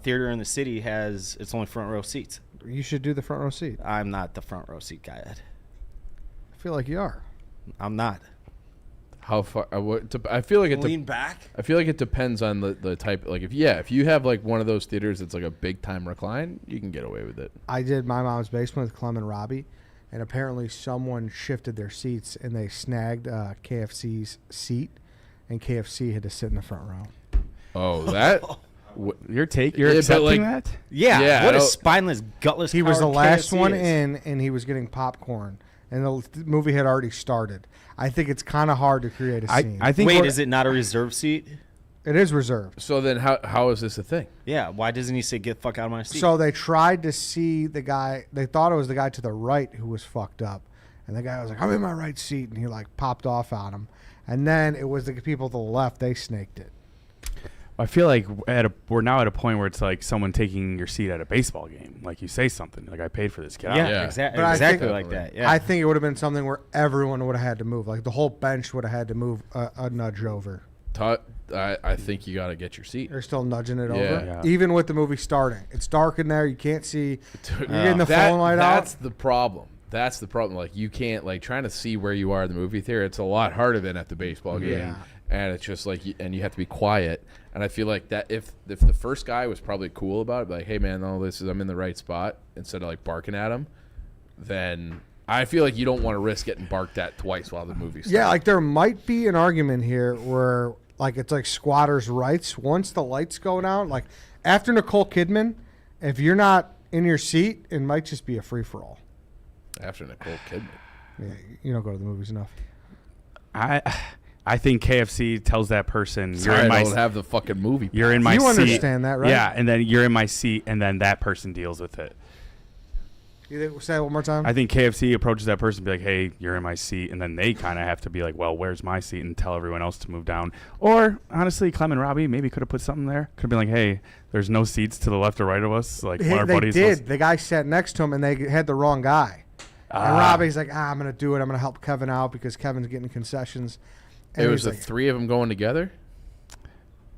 Speaker 3: theater in the city has its only front row seats.
Speaker 1: You should do the front row seat.
Speaker 3: I'm not the front row seat guy, Ed.
Speaker 1: I feel like you are.
Speaker 3: I'm not.
Speaker 2: How far? I feel like it.
Speaker 3: Lean back.
Speaker 2: I feel like it depends on the type. Like if you have like one of those theaters that's like a big time recline, you can get away with it.
Speaker 1: I did My Mom's Basement with Clem and Robbie, and apparently someone shifted their seats and they snagged KFC's seat, and KFC had to sit in the front row.
Speaker 2: Oh, that.
Speaker 4: You're
Speaker 2: Yeah, but,
Speaker 4: accepting
Speaker 2: like-
Speaker 4: that?
Speaker 3: Yeah.
Speaker 2: Yeah,
Speaker 3: What
Speaker 2: I
Speaker 3: a
Speaker 2: don't-
Speaker 3: spineless, gutless.
Speaker 1: He was the
Speaker 3: coward
Speaker 1: last
Speaker 3: KFC
Speaker 1: one
Speaker 3: is.
Speaker 1: in, and he was getting popcorn, and the movie had already started. I think it's kind of hard to create a scene.
Speaker 4: I think
Speaker 3: Wait,
Speaker 4: what-
Speaker 3: is it not a reserved seat?
Speaker 1: It is reserved.
Speaker 2: So then, how is this a thing?
Speaker 3: Yeah. Why doesn't he say get the fuck out of my seat?
Speaker 1: So they tried to see the guy. They thought it was the guy to the right who was fucked up, and the guy was like, "I'm in my right seat," and he like popped off on him. And then it was the people to the left. They snaked it.
Speaker 4: I feel like we're now at a point where it's like someone taking your seat at a baseball game. Like you say something like, "I paid for this. Get out."
Speaker 3: yeah,
Speaker 2: Yeah.
Speaker 3: exactly.
Speaker 1: But I
Speaker 3: Exactly
Speaker 1: think-
Speaker 3: like that. Yeah.
Speaker 1: I think it would have been something where everyone would have had to move. Like the whole bench would have had to move a nudge over.
Speaker 2: I think you got to get your seat.
Speaker 1: They're still nudging it
Speaker 2: Yeah.
Speaker 1: over,
Speaker 4: Yeah.
Speaker 1: even with the movie starting. It's dark in there. You can't see.
Speaker 2: Dude,
Speaker 1: You're getting the phone light
Speaker 2: that's
Speaker 1: out.
Speaker 2: the problem. That's the problem. Like you can't trying to see where you are in the movie theater. It's a lot harder than at the baseball game.
Speaker 1: Yeah.
Speaker 2: And it's just like, and you have to be quiet. And I feel like that if the first guy was probably cool about it, like, hey man, all this is I'm in the right spot, instead of like barking at him, then I feel like you don't want to risk getting barked at twice while the movie's starting.
Speaker 1: Yeah, like there might be an argument here where like it's like squatters' rights. Once the lights go down, like after Nicole Kidman, if you're not in your seat, it might just be a free for all.
Speaker 2: After Nicole Kidman.
Speaker 1: Yeah, you don't go to the movies enough.
Speaker 4: I think KFC tells that person,
Speaker 2: Sorry,
Speaker 4: "You're in
Speaker 2: I
Speaker 4: my
Speaker 2: don't have the fucking movie.
Speaker 4: you're in my
Speaker 1: You
Speaker 4: seat."
Speaker 1: understand that, right?
Speaker 4: Yeah, and then you're in my seat, and then that person deals with it.
Speaker 1: You think, say it one more time.
Speaker 4: I think KFC approaches that person, and be like, "Hey, you're in my seat," and then they kind of have to be like, "Well, where's my seat?" and tell everyone else to move down. Or honestly, Clem and Robbie maybe could have put something there. Could have been like, "Hey, there's no seats to the left or right of us." Like one of our
Speaker 1: They
Speaker 4: buddies.
Speaker 1: did. The guy sat next to him, and they had the wrong guy. And Robbie's like, I'm going to do it. I'm going to help Kevin out because Kevin's getting concessions. And
Speaker 2: It was
Speaker 1: he's
Speaker 2: the
Speaker 1: like,
Speaker 2: three of them going together.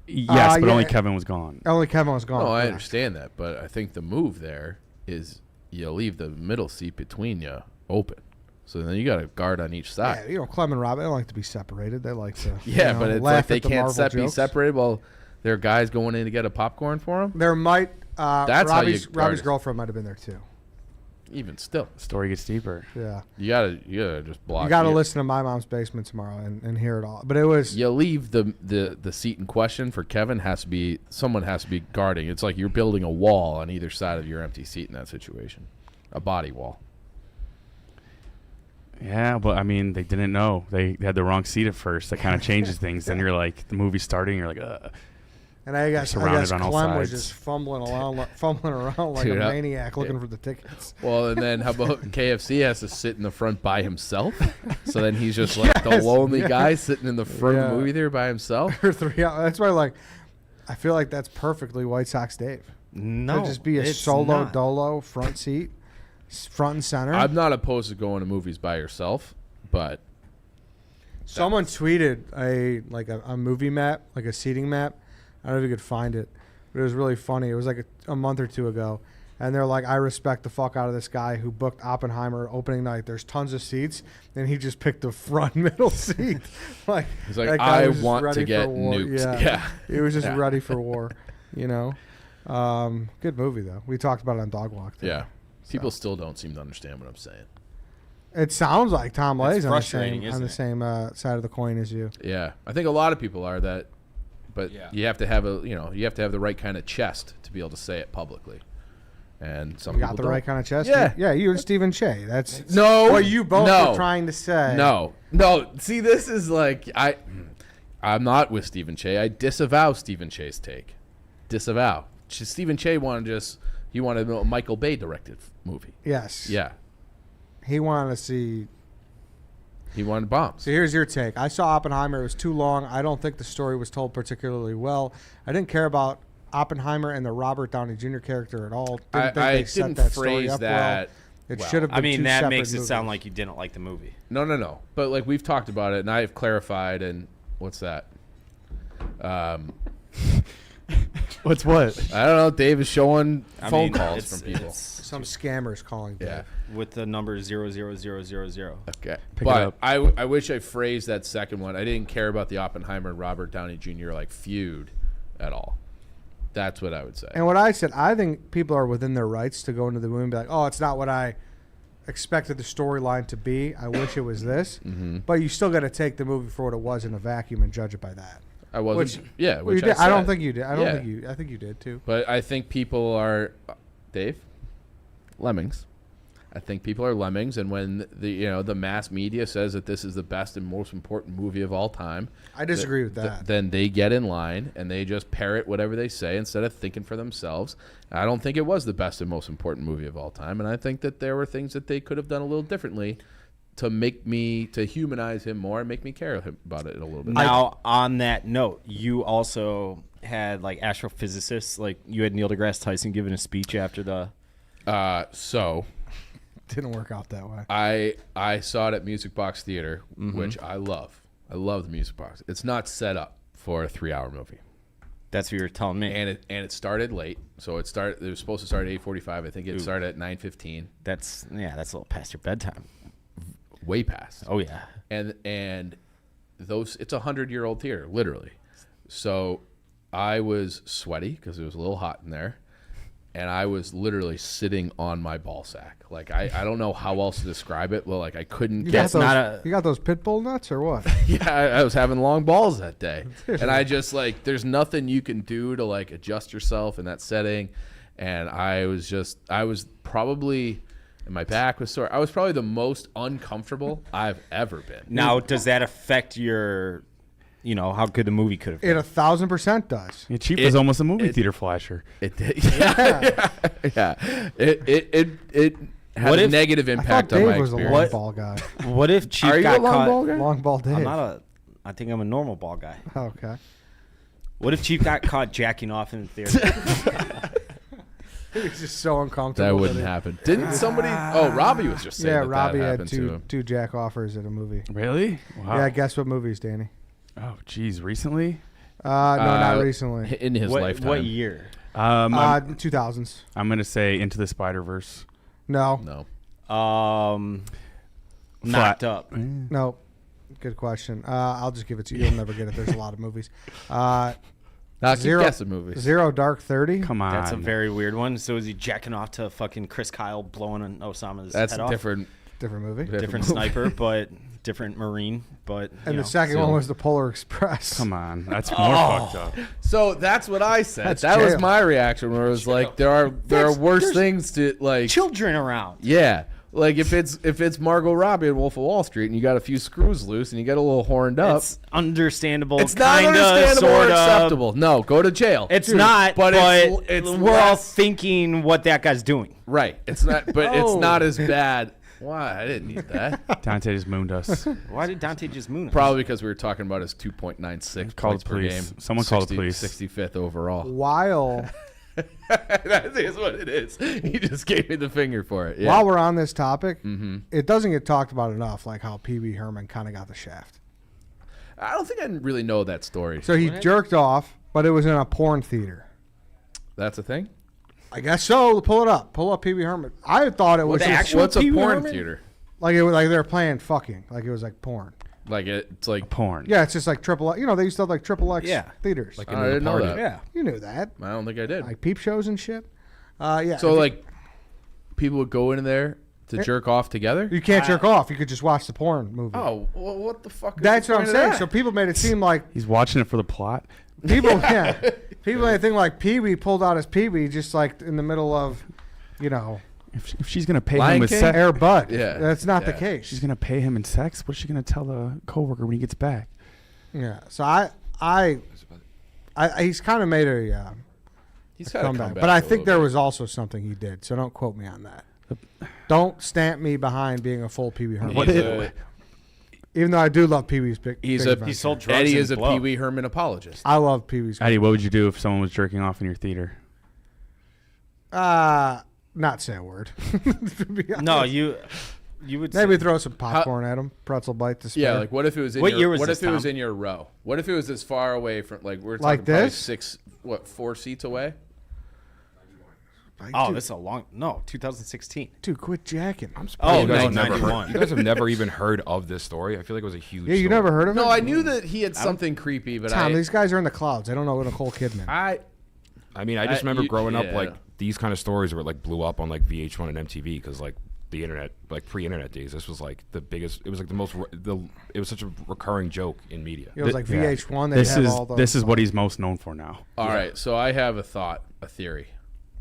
Speaker 4: Yes, but
Speaker 1: yeah.
Speaker 4: only Kevin was gone.
Speaker 1: only Kevin was gone.
Speaker 2: No, I
Speaker 1: correct.
Speaker 2: understand that, but I think the move there is you leave the middle seat between you open, so then you got a guard on each side.
Speaker 1: Yeah, Clem and Robbie, they don't like to be separated. They like to
Speaker 2: Yeah, but it's
Speaker 1: laugh
Speaker 2: like they
Speaker 1: at the
Speaker 2: can't
Speaker 1: Marvel
Speaker 2: be
Speaker 1: jokes.
Speaker 2: separated while there are guys going in to get a popcorn for them.
Speaker 1: There might
Speaker 2: That's how you guard
Speaker 1: Robbie's
Speaker 2: it.
Speaker 1: girlfriend might have been there too.
Speaker 2: Even still,
Speaker 4: Story gets deeper.
Speaker 1: Yeah,
Speaker 2: you gotta just block.
Speaker 1: you got to
Speaker 2: it.
Speaker 1: listen to My Mom's Basement tomorrow and hear it all. But it was
Speaker 2: You leave the seat in question for Kevin someone has to be guarding. It's like you're building a wall on either side of your empty seat in that situation, a body wall.
Speaker 4: Yeah, but I mean, they didn't know. They had the wrong seat at first. That kind of changes things. Then you're like, the movie's starting. You're like,
Speaker 1: and I guess
Speaker 4: surrounded on all
Speaker 1: Clem was
Speaker 4: sides.
Speaker 1: just fumbling around like
Speaker 2: Dude,
Speaker 1: a maniac looking for the tickets.
Speaker 2: Well, and then how about KFC has to sit in the front by himself? So then he's just like the
Speaker 1: Yes,
Speaker 2: lonely
Speaker 1: yeah.
Speaker 2: guy sitting in the front of
Speaker 1: Yeah.
Speaker 2: the movie theater by himself.
Speaker 1: For 3 hours. That's why, I feel like that's perfectly White Sox Dave.
Speaker 3: no,
Speaker 1: It'd just be a
Speaker 3: it's
Speaker 1: solo
Speaker 3: not.
Speaker 1: dolo front seat, front and center.
Speaker 2: I'm not opposed to going to movies by yourself, but
Speaker 1: Someone tweeted a movie map, like a seating map. I don't know if you could find it, but it was really funny. It was like a month or two ago, and they're like, I respect the fuck out of this guy who booked Oppenheimer opening night. There's tons of seats, and he just picked the front middle seat.
Speaker 2: he's like,
Speaker 1: that guy
Speaker 2: I
Speaker 1: was just
Speaker 2: want
Speaker 1: ready
Speaker 2: to
Speaker 1: for
Speaker 2: get
Speaker 1: war.
Speaker 2: nuked.
Speaker 1: Yeah. He was just
Speaker 2: Yeah.
Speaker 1: ready for war, Good movie though. We talked about it on Dog Walk. Today.
Speaker 2: Yeah. People still don't seem to understand what I'm saying.
Speaker 1: It sounds like Tom
Speaker 3: That's
Speaker 1: Lay's on the
Speaker 3: frustrating,
Speaker 1: same
Speaker 3: isn't it?
Speaker 1: side of the coin as you.
Speaker 2: Yeah, I think a lot of people are that, but
Speaker 5: Yeah.
Speaker 2: you have to have the right kind of chest to be able to say it publicly. and some
Speaker 1: You
Speaker 2: people
Speaker 1: got the
Speaker 2: don't.
Speaker 1: right kind of chest.
Speaker 2: Yeah.
Speaker 1: Yeah, you and Stephen Che. That's
Speaker 2: No,
Speaker 1: what you both
Speaker 2: no,
Speaker 1: were trying to say.
Speaker 2: No. See, this is like I'm not with Stephen Che. I disavow Stephen Che's take. Disavow. Stephen Che he wanted a Michael Bay directed movie.
Speaker 1: Yes.
Speaker 2: Yeah,
Speaker 1: He wanted to see.
Speaker 2: he wanted bombs.
Speaker 1: So here's your take. I saw Oppenheimer. It was too long. I don't think the story was told particularly well. I didn't care about Oppenheimer and the Robert Downey Jr. character at all. Didn't think
Speaker 2: I
Speaker 1: they set
Speaker 2: didn't
Speaker 1: that story
Speaker 2: phrase
Speaker 1: up
Speaker 2: that.
Speaker 1: well. It
Speaker 2: well.
Speaker 1: should have been
Speaker 3: I mean,
Speaker 1: two
Speaker 3: that
Speaker 1: separate
Speaker 3: makes it
Speaker 1: movies.
Speaker 3: sound like you didn't like the movie.
Speaker 2: No. But like we've talked about it, and I've clarified. And what's that?
Speaker 4: What's what?
Speaker 2: I don't know. Dave is showing phone
Speaker 3: mean,
Speaker 2: calls
Speaker 3: it's-
Speaker 2: from people.
Speaker 3: it's
Speaker 1: Some scammers calling.
Speaker 2: Yeah.
Speaker 1: Dave.
Speaker 3: with the number 00000.
Speaker 2: Okay.
Speaker 4: Pick it
Speaker 2: But
Speaker 4: up.
Speaker 2: I wish I phrased that second one. I didn't care about the Oppenheimer and Robert Downey Jr. like feud at all. That's what I would say.
Speaker 1: And what I said, I think people are within their rights to go into the movie and be like, oh, it's not what I expected the storyline to be. I wish it was this.
Speaker 2: Mm-hmm.
Speaker 1: But you still got to take the movie for what it was in a vacuum and judge it by that.
Speaker 2: I wasn't.
Speaker 1: Well,
Speaker 2: Yeah,
Speaker 1: you
Speaker 2: which
Speaker 1: did.
Speaker 2: I
Speaker 1: I don't
Speaker 2: said.
Speaker 1: think you did. I think you did too.
Speaker 2: But I think people are, Dave, lemmings. I think people are lemmings, and when the mass media says that this is the best and most important movie of all time,
Speaker 1: I disagree with that.
Speaker 2: then they get in line and they just parrot whatever they say instead of thinking for themselves. I don't think it was the best and most important movie of all time, and I think that there were things that they could have done a little differently to humanize him more and make me care about it a little bit.
Speaker 3: Now, on that note, you also had like astrophysicists, like you had Neil deGrasse Tyson giving a speech after the.
Speaker 2: So
Speaker 1: Didn't work out that way.
Speaker 2: I saw it at Music Box Theater, which I love. I love the Music Box. It's not set up for a 3-hour movie,
Speaker 3: That's what you were telling me.
Speaker 2: and it started late. So it was supposed to start at 8:45. I think it started at 9:15.
Speaker 3: That's a little past your bedtime.
Speaker 2: Way past.
Speaker 3: Oh yeah.
Speaker 2: And those it's 100-year-old theater, literally. So I was sweaty because it was a little hot in there. And I was literally sitting on my ball sack. Like, I don't know how else to describe it. Well, like, I couldn't
Speaker 1: You
Speaker 2: get...
Speaker 1: got those pit bull nuts or what?
Speaker 2: Yeah, I was having long balls that day. And I just, like, there's nothing you can do to, like, adjust yourself in that setting. And I was probably... And my back was sore. I was probably the most uncomfortable I've ever been.
Speaker 3: Now, does that affect your, how good the movie could have been?
Speaker 1: It 1,000% does.
Speaker 4: Yeah, Chief was almost a movie theater flasher.
Speaker 2: It did. Yeah. It had a negative
Speaker 1: I thought
Speaker 2: impact on
Speaker 1: Dave
Speaker 2: my
Speaker 1: was a long
Speaker 2: experience.
Speaker 1: ball guy.
Speaker 3: What if Chief
Speaker 2: Are you
Speaker 3: got
Speaker 2: a long
Speaker 3: caught?
Speaker 2: ball guy?
Speaker 1: Long ball Dave.
Speaker 3: I think I'm a normal ball guy.
Speaker 1: Okay.
Speaker 3: What if Chief got caught jacking off in the theater?
Speaker 1: He was just so uncomfortable.
Speaker 2: That wouldn't happen. Didn't somebody... Oh, Robbie was just saying
Speaker 1: Yeah,
Speaker 2: that
Speaker 1: Robbie
Speaker 2: that
Speaker 1: had
Speaker 2: happened to him.
Speaker 1: two jack offers at a movie.
Speaker 4: Really? Wow.
Speaker 1: Yeah, guess what movies, Danny?
Speaker 4: Oh, geez. Recently?
Speaker 1: No, not recently.
Speaker 2: In his lifetime.
Speaker 3: What year?
Speaker 1: 2000s.
Speaker 4: I'm going to say Into the Spider-Verse.
Speaker 1: No.
Speaker 2: No.
Speaker 3: Knocked Up.
Speaker 1: No. Good question. I'll just give it to you. You'll never get it. There's a lot of movies.
Speaker 2: Keep
Speaker 1: Zero-
Speaker 2: guessing movies.
Speaker 1: Zero Dark 30.
Speaker 4: Come on.
Speaker 3: That's a very weird one. So is he jacking off to fucking Chris Kyle blowing on Osama's
Speaker 2: That's
Speaker 3: head
Speaker 2: a
Speaker 3: off?
Speaker 2: different...
Speaker 1: Different movie.
Speaker 3: Different
Speaker 2: movie.
Speaker 3: sniper, but different Marine. But
Speaker 1: And
Speaker 3: you
Speaker 1: the
Speaker 3: know.
Speaker 1: second
Speaker 2: so-
Speaker 1: one was the Polar Express.
Speaker 4: Come on. That's more fucked up.
Speaker 2: So that's what I said.
Speaker 1: That's
Speaker 2: that was
Speaker 1: jail.
Speaker 2: my reaction, where it was like, there are worse things to, like...
Speaker 3: children around.
Speaker 2: Yeah. Like, if it's Margot Robbie in Wolf of Wall Street and you got a few screws loose and you get a little horned up...
Speaker 3: It's understandable.
Speaker 2: It's not
Speaker 3: kinda,
Speaker 2: understandable or
Speaker 3: sorta.
Speaker 2: acceptable. No, go to jail.
Speaker 3: It's not, but
Speaker 2: it's
Speaker 3: we're all
Speaker 2: less-
Speaker 3: thinking what that guy's doing.
Speaker 2: right. It's not, but it's
Speaker 1: Oh.
Speaker 2: not as bad. Why? I didn't need that.
Speaker 4: Dante just mooned us.
Speaker 3: Why did Dante just moon us?
Speaker 2: Probably because we were talking about his 2.96
Speaker 4: Call
Speaker 2: points
Speaker 4: the
Speaker 2: per
Speaker 4: police.
Speaker 2: game.
Speaker 4: Someone call the police.
Speaker 2: 65th overall.
Speaker 1: While
Speaker 2: That is what it is. He just gave me the finger for it. Yeah.
Speaker 1: while we're on this topic,
Speaker 2: Mm-hmm.
Speaker 1: it doesn't get talked about enough, like how Peewee Herman kind of got the shaft.
Speaker 2: I don't think I really know that story.
Speaker 1: So he jerked off, but it was in a porn theater.
Speaker 2: That's a thing?
Speaker 1: I guess so. Pull it up. Pull up Peewee Herman. I thought it was
Speaker 3: the
Speaker 1: just-
Speaker 3: actual
Speaker 2: What's a
Speaker 3: Pee Wee
Speaker 2: porn
Speaker 3: Herman?
Speaker 2: theater?
Speaker 1: like it was like they were playing fucking. Like it was like porn.
Speaker 2: Like it's like
Speaker 4: Porn.
Speaker 1: Yeah, it's just like triple. You know, they used to have like triple X
Speaker 3: Yeah.
Speaker 1: theaters.
Speaker 2: Like
Speaker 1: Like
Speaker 2: I didn't know
Speaker 4: party.
Speaker 2: that.
Speaker 3: Yeah.
Speaker 1: you knew that.
Speaker 2: I don't think I did.
Speaker 1: Like peep shows and shit. Yeah.
Speaker 2: So like people would go in there to jerk off together?
Speaker 1: you can't jerk off. You could just watch the porn movie.
Speaker 2: Oh, well, what the fuck? is
Speaker 1: That's
Speaker 2: the
Speaker 1: what I'm
Speaker 2: point of
Speaker 1: saying.
Speaker 2: that?
Speaker 1: So people made it seem like
Speaker 4: He's watching it for the plot.
Speaker 1: people. Yeah. People made it think like Pee Wee pulled out his Pee Wee just like in the middle of
Speaker 4: If she's gonna pay
Speaker 2: Lion
Speaker 4: him with
Speaker 2: King?
Speaker 4: sex,
Speaker 1: Air Bud.
Speaker 2: Yeah.
Speaker 1: That's not the
Speaker 2: Yeah.
Speaker 1: case.
Speaker 4: she's gonna pay him in sex. What's she gonna tell the coworker when he gets back?
Speaker 1: Yeah. So he's kind of made a
Speaker 2: He's got to come
Speaker 1: comeback,
Speaker 2: back.
Speaker 1: but I
Speaker 2: a
Speaker 1: think
Speaker 2: little
Speaker 1: there
Speaker 2: bit.
Speaker 1: was also something he did. So don't quote me on that. Don't stamp me behind being a full Pee Wee Herman.
Speaker 2: He's a-
Speaker 1: Even though I do love Pee Wee's big.
Speaker 2: He's
Speaker 1: big
Speaker 2: a
Speaker 1: adventure.
Speaker 3: He sold drugs.
Speaker 2: Eddie
Speaker 3: and
Speaker 2: is a
Speaker 3: blow.
Speaker 2: Pee Wee Herman apologist.
Speaker 1: I love Pee Wee's.
Speaker 4: Eddie, what would you do if someone was jerking off in your theater?
Speaker 1: Not say a word. To be
Speaker 3: No,
Speaker 1: honest.
Speaker 3: you would
Speaker 1: Maybe
Speaker 3: say,
Speaker 1: throw some popcorn at him, pretzel bite to spare.
Speaker 2: Yeah, like what if it was in
Speaker 3: What
Speaker 2: your,
Speaker 3: year was
Speaker 2: what
Speaker 3: this,
Speaker 2: if it was
Speaker 3: Tom?
Speaker 2: in your row? What if it was as far away from we're talking
Speaker 1: Like
Speaker 2: probably
Speaker 1: this?
Speaker 2: 4 seats away?
Speaker 3: oh,
Speaker 1: dude,
Speaker 3: this is 2016.
Speaker 1: dude, quit jacking.
Speaker 6: I'm surprised
Speaker 3: Oh,
Speaker 6: you guys have
Speaker 3: no,
Speaker 6: never
Speaker 3: 91.
Speaker 6: heard. You guys have never even heard of this story. I feel like it was a huge.
Speaker 1: Yeah, you
Speaker 6: story.
Speaker 1: never heard of it?
Speaker 2: No, I knew that he had something creepy, but
Speaker 1: Tom, these guys are in the clouds. They don't know Nicole Kidman.
Speaker 6: I mean, I just remember growing up
Speaker 2: yeah.
Speaker 6: like these kind of stories were like blew up on like VH1 and MTV because like the internet, like pre-internet days, this was like the biggest. It was like the most. It was such a recurring joke in media.
Speaker 1: It was like
Speaker 4: Yeah.
Speaker 1: VH1. They
Speaker 4: This
Speaker 1: have
Speaker 4: is
Speaker 1: all the,
Speaker 4: this is what he's most known for now.
Speaker 2: All right, so I have a theory.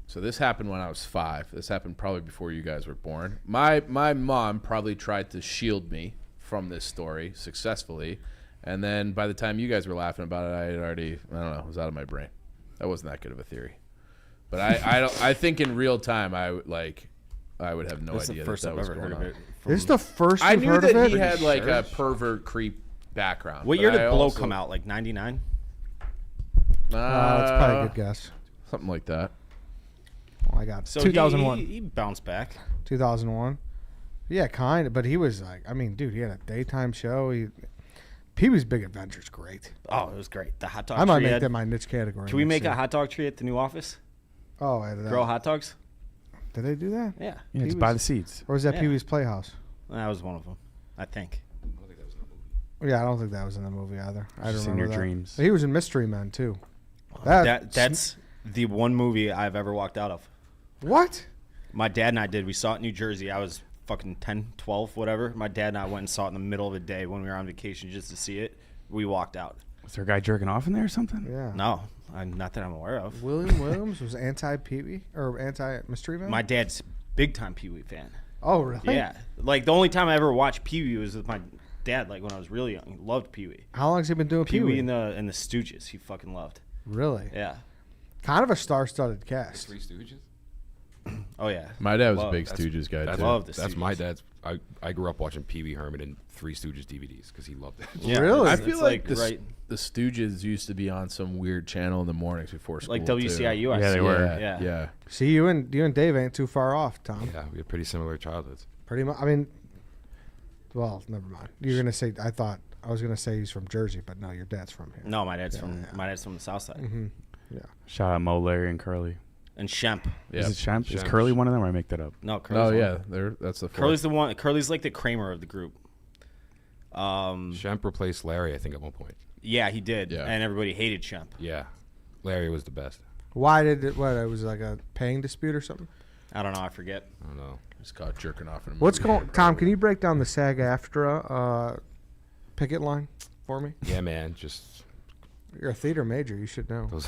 Speaker 2: So this happened when I was 5. This happened probably before you guys were born. My mom probably tried to shield me from this story successfully, and then by the time you guys were laughing about it, I had already, I don't know, it was out of my brain. That wasn't that good of a theory. But I think in real time I would have no
Speaker 3: This is
Speaker 2: idea
Speaker 3: the first
Speaker 2: that
Speaker 3: I've
Speaker 2: was
Speaker 3: ever
Speaker 2: going
Speaker 3: heard
Speaker 2: on.
Speaker 3: of it.
Speaker 1: This is the first
Speaker 2: I
Speaker 1: you've
Speaker 2: knew
Speaker 1: heard
Speaker 2: that
Speaker 1: of it?
Speaker 2: he had like a pervert creep background.
Speaker 3: What
Speaker 2: but
Speaker 3: year did
Speaker 2: I
Speaker 3: Blow
Speaker 2: also-
Speaker 3: come out? Like 99?
Speaker 1: That's probably a good guess.
Speaker 2: Something like that.
Speaker 1: Well, I got
Speaker 3: So
Speaker 1: 2001.
Speaker 3: He bounced back.
Speaker 1: 2001. Yeah, kind of. But he was like, I mean, dude, he had a daytime show. Pee Wee's Big Adventure's great.
Speaker 3: Oh, it was great. The hot dog
Speaker 1: I might
Speaker 3: tree
Speaker 1: make
Speaker 3: had-
Speaker 1: that my niche category.
Speaker 3: Can we
Speaker 1: next
Speaker 3: make
Speaker 1: year.
Speaker 3: a hot dog tree at the new office?
Speaker 1: Oh,
Speaker 3: Grow hot dogs?
Speaker 1: did they do that?
Speaker 3: Yeah.
Speaker 4: Yeah, just
Speaker 1: Pee
Speaker 4: buy
Speaker 1: Wee's-
Speaker 4: the seeds.
Speaker 1: Or was that
Speaker 3: Yeah.
Speaker 1: Pee Wee's Playhouse?
Speaker 3: That was one of them, I think.
Speaker 1: Yeah, I don't think that was in the movie either. I don't
Speaker 4: Just in
Speaker 1: remember
Speaker 4: your
Speaker 1: that.
Speaker 4: dreams.
Speaker 1: He was in Mystery Men too.
Speaker 3: That's the one movie I've ever walked out of.
Speaker 1: What?
Speaker 3: My dad and I did. We saw it in New Jersey. I was fucking 10, 12, whatever. My dad and I went and saw it in the middle of the day when we were on vacation just to see it. We walked out.
Speaker 4: Was there a guy jerking off in there or something?
Speaker 1: Yeah.
Speaker 3: No, not that I'm aware of.
Speaker 1: William Williams was anti Pee Wee or anti Mystery Men.
Speaker 3: My dad's big time Pee Wee fan.
Speaker 1: Oh really?
Speaker 3: Yeah, like the only time I ever watched Pee Wee was with my dad. Like when I was really young, he loved Pee Wee.
Speaker 1: How long has he been doing
Speaker 3: Pee Wee and the Stooges, he fucking loved.
Speaker 1: Really?
Speaker 3: Yeah.
Speaker 1: Kind of a star-studded cast.
Speaker 6: Three Stooges.
Speaker 3: Oh yeah.
Speaker 2: My dad was a
Speaker 3: Love-
Speaker 2: big
Speaker 6: that's-
Speaker 2: Stooges guy
Speaker 6: That's,
Speaker 2: too.
Speaker 3: Love the
Speaker 6: that's my
Speaker 3: Stooges.
Speaker 6: dad's. I grew up watching Pee Wee Herman and Three Stooges DVDs because he loved it.
Speaker 3: Yeah,
Speaker 1: Really?
Speaker 2: I
Speaker 3: it's-
Speaker 2: feel
Speaker 3: it's
Speaker 2: like
Speaker 3: right,
Speaker 2: the Stooges used to be on some weird channel in the mornings before school.
Speaker 3: like
Speaker 2: too.
Speaker 3: WCIU. I
Speaker 4: Yeah, they
Speaker 3: see.
Speaker 4: were.
Speaker 2: Yeah,
Speaker 3: Yeah.
Speaker 2: yeah.
Speaker 1: See, you and Dave ain't too far off, Tom.
Speaker 6: Yeah, we had pretty similar childhoods.
Speaker 1: Pretty much. I mean, well, never mind. You're gonna say. I was gonna say he's from Jersey, but no, your dad's from here.
Speaker 3: No, my dad's from the south side.
Speaker 1: Mm-hmm. Yeah.
Speaker 3: Mm.
Speaker 4: Shout out Mo, Larry, and Curly.
Speaker 3: And Shemp.
Speaker 2: Yeah.
Speaker 4: Is it Shemp? Is
Speaker 6: Shemp.
Speaker 4: Curly one of them, or I make that up?
Speaker 3: No, Curly's
Speaker 2: Oh
Speaker 3: the
Speaker 2: yeah,
Speaker 3: one.
Speaker 2: that's the fourth.
Speaker 3: Curly's the one. Curly's like the Kramer of the group.
Speaker 6: Shemp replaced Larry, I think, at one point.
Speaker 3: Yeah, he did.
Speaker 2: Yeah.
Speaker 3: And everybody hated Shemp.
Speaker 6: Yeah, Larry was the best.
Speaker 1: Why did it? What? It was like a paying dispute or something.
Speaker 3: I don't know. I forget.
Speaker 6: I don't know.
Speaker 2: Just caught jerking off in a
Speaker 1: What's
Speaker 2: movie.
Speaker 1: going? Tom, can you break down the SAG-AFTRA picket line for me?
Speaker 6: Yeah, man, just
Speaker 1: You're a theater major. You should know.
Speaker 6: those.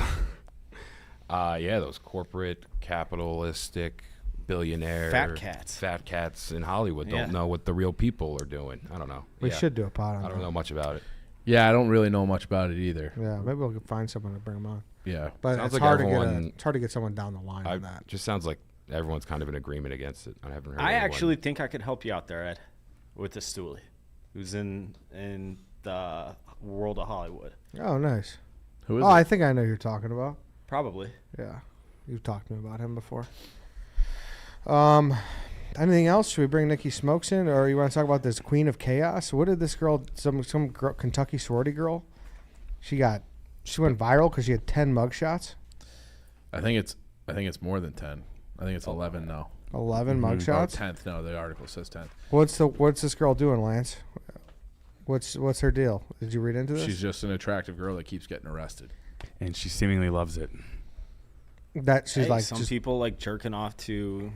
Speaker 6: Those corporate, capitalistic, billionaire
Speaker 3: Fat cats.
Speaker 6: in Hollywood
Speaker 3: Yeah.
Speaker 6: don't know what the real people are doing. I don't know.
Speaker 1: We
Speaker 6: Yeah.
Speaker 1: should do a pod on
Speaker 6: I don't
Speaker 1: that.
Speaker 6: know much about it.
Speaker 2: Yeah, I don't really know much about it either.
Speaker 1: Yeah, maybe we'll find someone to bring them on.
Speaker 2: Yeah.
Speaker 1: But
Speaker 6: Sounds
Speaker 1: it's
Speaker 6: like
Speaker 1: hard to
Speaker 6: everyone-
Speaker 1: it's hard to get someone down the line
Speaker 6: I
Speaker 1: on that.
Speaker 6: just sounds like everyone's kind of in agreement against it. I haven't heard.
Speaker 3: I
Speaker 6: anyone-
Speaker 3: actually think I could help you out there, Ed, with the Stoolie, who's in the world of Hollywood.
Speaker 1: Oh, nice.
Speaker 2: Who is
Speaker 1: Oh,
Speaker 2: it?
Speaker 1: I think I know who you're talking about.
Speaker 3: Probably.
Speaker 1: Yeah, you've talked to me about him before. Anything else? Should we bring Nicky Smokes in, or you want to talk about this Queen of Chaos? What did this girl, some girl, Kentucky sorority girl? She went viral because she had 10 mugshots.
Speaker 2: I think it's more than 10. I think it's 11 now.
Speaker 1: 11
Speaker 2: Or
Speaker 1: mugshots.
Speaker 2: 10th. No, the article says 10th.
Speaker 1: What's this girl doing, Lance? What's her deal? Did you read into this?
Speaker 2: She's just an attractive girl that keeps getting arrested.
Speaker 4: And she seemingly loves it.
Speaker 1: That she's
Speaker 3: Hey,
Speaker 1: like
Speaker 3: some
Speaker 1: just,
Speaker 3: people like jerking off to,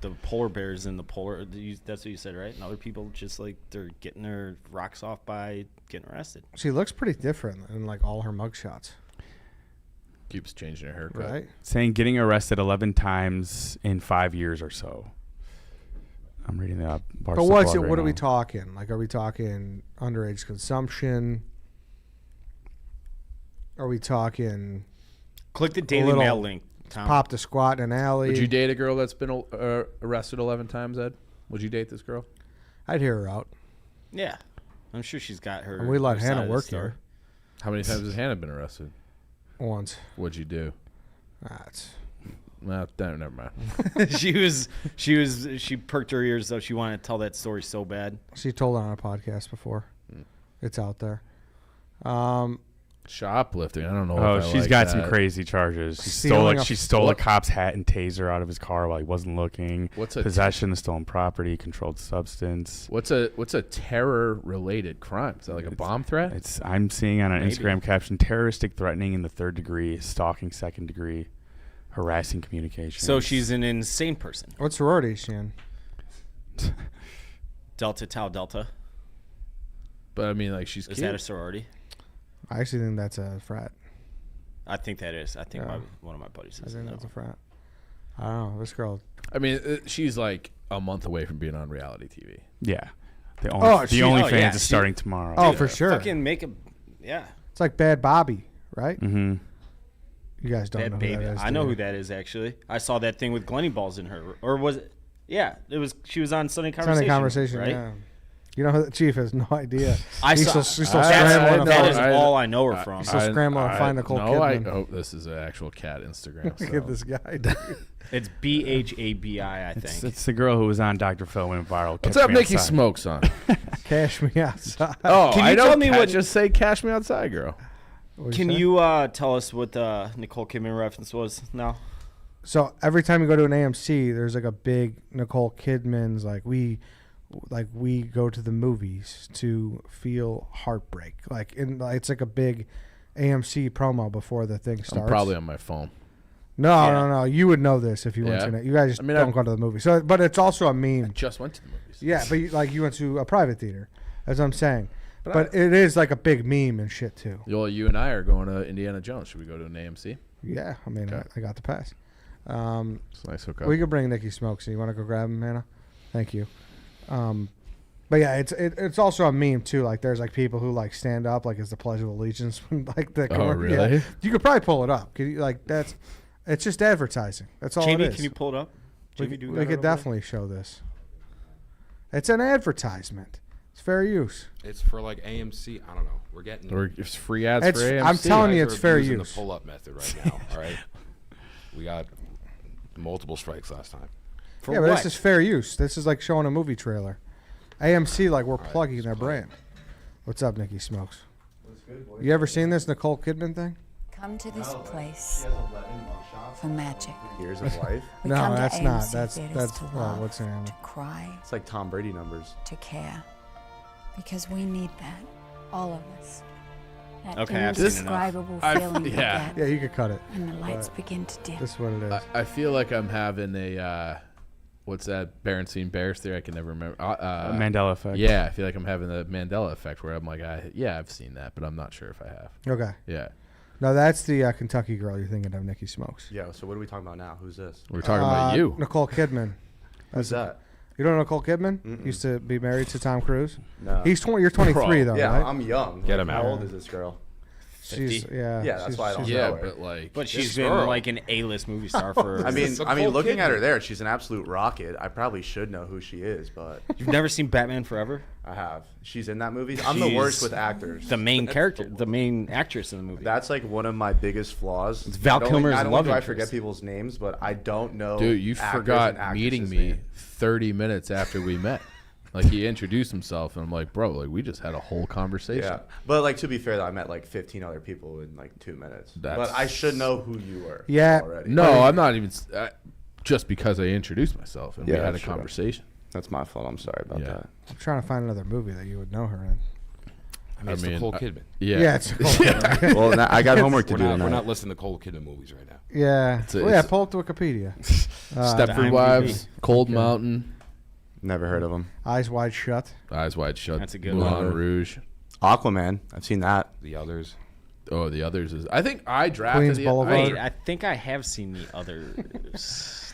Speaker 3: the polar bears in the polar. That's what you said, right? And other people just like they're getting their rocks off by getting arrested.
Speaker 1: she looks pretty different in like all her mugshots.
Speaker 2: Keeps changing her haircut.
Speaker 1: Right.
Speaker 4: Saying getting arrested 11 times in 5 years or so. I'm reading that.
Speaker 1: But what's it? What are we talking? Like, are we talking underage consumption? Are we talking
Speaker 3: Click the Daily
Speaker 1: little
Speaker 3: Mail link, Tom.
Speaker 1: popped a squat in an alley?
Speaker 2: Would you date a girl that's been arrested 11 times, Ed? Would you date this girl?
Speaker 1: I'd hear her out.
Speaker 3: Yeah. I'm sure she's got her.
Speaker 1: And we let
Speaker 3: her side
Speaker 1: Hannah
Speaker 3: of the
Speaker 1: work
Speaker 3: story.
Speaker 1: here
Speaker 2: How many times has Hannah been arrested?
Speaker 1: once.
Speaker 2: What'd you do?
Speaker 1: That's
Speaker 2: Well, never mind.
Speaker 3: she perked her ears though. She wanted to tell that story so bad.
Speaker 1: she told it on a podcast before. It's out there.
Speaker 2: Shoplifting. I don't know.
Speaker 4: Oh,
Speaker 2: if I
Speaker 4: she's
Speaker 2: like
Speaker 4: got
Speaker 2: that.
Speaker 4: some crazy charges.
Speaker 1: Stealing
Speaker 4: She
Speaker 1: a-
Speaker 4: stole a
Speaker 2: what?
Speaker 4: cop's hat and taser out of his car while he wasn't looking.
Speaker 2: What's a
Speaker 4: Possession of stolen property, controlled substance.
Speaker 2: What's a terror related crime? Is that like a bomb threat?
Speaker 4: I'm seeing on an
Speaker 3: Maybe.
Speaker 4: Instagram caption: terroristic threatening in the 3rd degree, stalking 2nd degree, harassing communication.
Speaker 3: So she's an insane person.
Speaker 1: What sorority is she in?
Speaker 3: Delta Tau Delta.
Speaker 2: But I mean, like she's
Speaker 3: Is
Speaker 2: cute.
Speaker 3: that a sorority?
Speaker 1: I actually think that's a frat.
Speaker 3: I think that is. I think
Speaker 1: Yeah.
Speaker 3: one of my buddies
Speaker 1: I
Speaker 3: is.
Speaker 1: think
Speaker 3: in
Speaker 1: that's
Speaker 3: that
Speaker 1: a frat. I don't know. This girl.
Speaker 2: I mean, she's like a month away from being on reality TV.
Speaker 4: yeah, the
Speaker 1: she-
Speaker 4: OnlyFans
Speaker 3: yeah,
Speaker 4: is
Speaker 3: she-
Speaker 4: starting tomorrow.
Speaker 1: Oh, for sure.
Speaker 3: Fucking make a. Yeah.
Speaker 1: It's like Bad Bobby, right?
Speaker 4: Mm-hmm.
Speaker 1: You guys don't
Speaker 3: That
Speaker 1: know
Speaker 3: baby.
Speaker 1: who that is.
Speaker 3: I
Speaker 1: do
Speaker 3: know
Speaker 1: you?
Speaker 3: who that is actually. I saw that thing with Glenny Balls in her, or was it? Yeah, it was. She was on Sunday Conversation.
Speaker 1: Sunday Conversation,
Speaker 3: right?
Speaker 1: yeah. You know who the chief has no idea.
Speaker 3: I
Speaker 1: He's
Speaker 3: saw.
Speaker 1: still
Speaker 3: that's-
Speaker 1: scrambling.
Speaker 3: that is
Speaker 2: I-
Speaker 3: all I know her from.
Speaker 1: He's still scrambling to find Nicole
Speaker 2: No, I
Speaker 1: Kidman.
Speaker 2: hope this is an actual cat Instagram.
Speaker 1: Look
Speaker 2: so.
Speaker 1: at this guy. Dude.
Speaker 3: It's BHABI, I
Speaker 4: It's,
Speaker 3: think.
Speaker 4: it's the girl who was on Dr. Phil went viral.
Speaker 2: What's
Speaker 4: Catch
Speaker 2: up,
Speaker 4: Me
Speaker 2: Nicky
Speaker 4: Outside.
Speaker 2: Smokes on?
Speaker 1: Cash me outside.
Speaker 2: Oh,
Speaker 3: Can you
Speaker 2: I
Speaker 3: tell
Speaker 2: don't
Speaker 3: me what-
Speaker 2: just say "Cash Me Outside," girl.
Speaker 1: What'd
Speaker 3: Can
Speaker 1: say?
Speaker 3: you tell us what the Nicole Kidman reference was now?
Speaker 1: So every time you go to an AMC, there's like a big Nicole Kidman's we go to the movies to feel heartbreak. It's like a big AMC promo before the thing starts.
Speaker 2: I'm probably on my phone.
Speaker 1: No. You would know this if you went
Speaker 2: Yeah.
Speaker 1: to it. You guys just
Speaker 2: I mean,
Speaker 1: don't go to the movie. So, but it's also a meme.
Speaker 2: Just went to the movies.
Speaker 1: Yeah, but you went to a private theater. That's what I'm saying.
Speaker 2: But
Speaker 1: But it is like a big meme and shit too.
Speaker 2: Well, you and I are going to Indiana Jones. Should we go to an AMC?
Speaker 1: Yeah, I mean,
Speaker 2: Okay.
Speaker 1: I got the pass.
Speaker 2: It's a nice hookup.
Speaker 1: We could bring Nicky Smokes. You want to go grab him, Hannah? Thank you. But yeah, it's also a meme too. Like there's like people who like stand up like it's the Pledge of Allegiance. Like the
Speaker 2: Oh, really?
Speaker 1: Yeah. You could probably pull it up. Could you, like that's it's just advertising. That's all
Speaker 3: Jamie,
Speaker 1: it is.
Speaker 3: can you pull it up?
Speaker 1: we
Speaker 3: Jamie, do
Speaker 1: we
Speaker 3: that
Speaker 1: could
Speaker 3: over there?
Speaker 1: definitely show this. It's an advertisement. It's fair use.
Speaker 6: It's for like AMC. I don't know. We're getting.
Speaker 2: Or it's free ads
Speaker 1: It's-
Speaker 2: for AMC.
Speaker 1: I'm telling you,
Speaker 6: guys
Speaker 1: it's
Speaker 6: are
Speaker 1: fair
Speaker 6: abusing
Speaker 1: use.
Speaker 6: the pull-up method right now. All right. We got multiple strikes last time.
Speaker 3: For
Speaker 1: Yeah, but
Speaker 3: what?
Speaker 1: this is fair use. This is like showing a movie trailer. AMC, like we're
Speaker 6: right,
Speaker 1: plugging
Speaker 6: let's
Speaker 1: their
Speaker 6: play.
Speaker 1: brand. What's up, Nicky Smokes? You ever seen this Nicole Kidman thing?
Speaker 7: Come to this place for magic.
Speaker 8: Years of life.
Speaker 7: We
Speaker 1: No,
Speaker 7: come
Speaker 1: that's
Speaker 7: to
Speaker 1: not.
Speaker 7: AMC
Speaker 1: That's
Speaker 7: theaters to love,
Speaker 1: what's her name?
Speaker 7: to cry,
Speaker 8: It's like Tom Brady numbers.
Speaker 7: to care, because we need that, all of us. That
Speaker 3: Okay, I've seen enough.
Speaker 7: indescribable
Speaker 2: I've-
Speaker 7: feeling you
Speaker 2: yeah.
Speaker 7: get
Speaker 1: Yeah, you could cut it.
Speaker 7: when the lights begin to dim.
Speaker 1: This is what it is.
Speaker 2: I feel like I'm having a what's that Berenstein Bears theory? I can never remember.
Speaker 4: Mandela effect.
Speaker 2: Yeah, I feel like I'm having the Mandela effect where I'm like, I've seen that, but I'm not sure if I have.
Speaker 1: Okay.
Speaker 2: Yeah,
Speaker 1: No, that's the Kentucky girl you're thinking of, Nicky Smokes.
Speaker 8: Yeah. So what are we talking about now? Who's this?
Speaker 2: we're talking about you.
Speaker 1: Nicole Kidman.
Speaker 8: Who's that?
Speaker 1: You don't know Nicole Kidman?
Speaker 8: Mm-mm.
Speaker 1: Used to be married to Tom Cruise.
Speaker 8: No.
Speaker 1: He's 20. You're 23 though,
Speaker 8: yeah,
Speaker 1: right?
Speaker 8: I'm young.
Speaker 6: Get him
Speaker 8: How
Speaker 6: out.
Speaker 8: old is this girl?
Speaker 1: She's
Speaker 3: 50?
Speaker 1: yeah.
Speaker 8: Yeah, that's
Speaker 1: she's-
Speaker 8: why I don't
Speaker 1: she's-
Speaker 8: know.
Speaker 2: Yeah,
Speaker 8: her.
Speaker 2: but like,
Speaker 3: But she's
Speaker 6: This
Speaker 3: been
Speaker 6: girl.
Speaker 3: like an A-list movie star for.
Speaker 8: I mean,
Speaker 6: Nicole
Speaker 8: looking at
Speaker 6: Kidman.
Speaker 8: her there, she's an absolute rocket. I probably should know who she is, but
Speaker 3: You've never seen Batman Forever?
Speaker 8: I have. She's in that movie. I'm the worst
Speaker 3: She's
Speaker 8: with actors.
Speaker 3: The main character, the main actress in the movie.
Speaker 8: That's like one of my biggest flaws.
Speaker 3: It's Val
Speaker 8: Not only-
Speaker 3: Kilmer's
Speaker 8: not only
Speaker 3: love
Speaker 8: do I
Speaker 3: interest.
Speaker 8: forget people's names, but I don't know.
Speaker 2: dude, you
Speaker 8: actors
Speaker 2: forgot
Speaker 8: and
Speaker 2: meeting
Speaker 8: actresses'
Speaker 2: me
Speaker 8: names.
Speaker 2: 30 minutes after we met. Like he introduced himself, and I'm like, bro, like we just had a whole conversation.
Speaker 8: Yeah, but like to be fair, though, I met like 15 other people in like 2 minutes.
Speaker 2: That's-
Speaker 8: But I should know who you were.
Speaker 1: Yeah.
Speaker 8: already.
Speaker 2: No, I'm not even. Just because I introduced myself and we
Speaker 8: Yeah,
Speaker 2: had a
Speaker 8: sure.
Speaker 2: conversation.
Speaker 8: That's my fault. I'm sorry about
Speaker 2: Yeah.
Speaker 8: that.
Speaker 1: I'm trying to find another movie that you would know her in.
Speaker 6: I mean, it's Nicole Kidman.
Speaker 2: Yeah,
Speaker 1: it's Nicole Kidman.
Speaker 8: Well, I got homework to
Speaker 6: We're
Speaker 8: do
Speaker 6: not,
Speaker 8: tonight.
Speaker 6: we're not listening to Nicole Kidman movies right now.
Speaker 1: Yeah.
Speaker 2: a-
Speaker 1: Well, yeah,
Speaker 2: it's-
Speaker 1: pull up to Wikipedia.
Speaker 2: Stepford
Speaker 3: IMDb.
Speaker 2: Wives, Cold Mountain,
Speaker 8: Never heard of him.
Speaker 1: Eyes Wide Shut.
Speaker 2: Eyes Wide Shut.
Speaker 3: That's a good
Speaker 2: Moulin
Speaker 8: one.
Speaker 2: Rouge.
Speaker 8: Aquaman. I've seen that.
Speaker 6: The others.
Speaker 2: Oh, the others is. I think I drafted
Speaker 1: Queens
Speaker 2: the
Speaker 1: Boulevard.
Speaker 3: Wait, I think I have seen the others.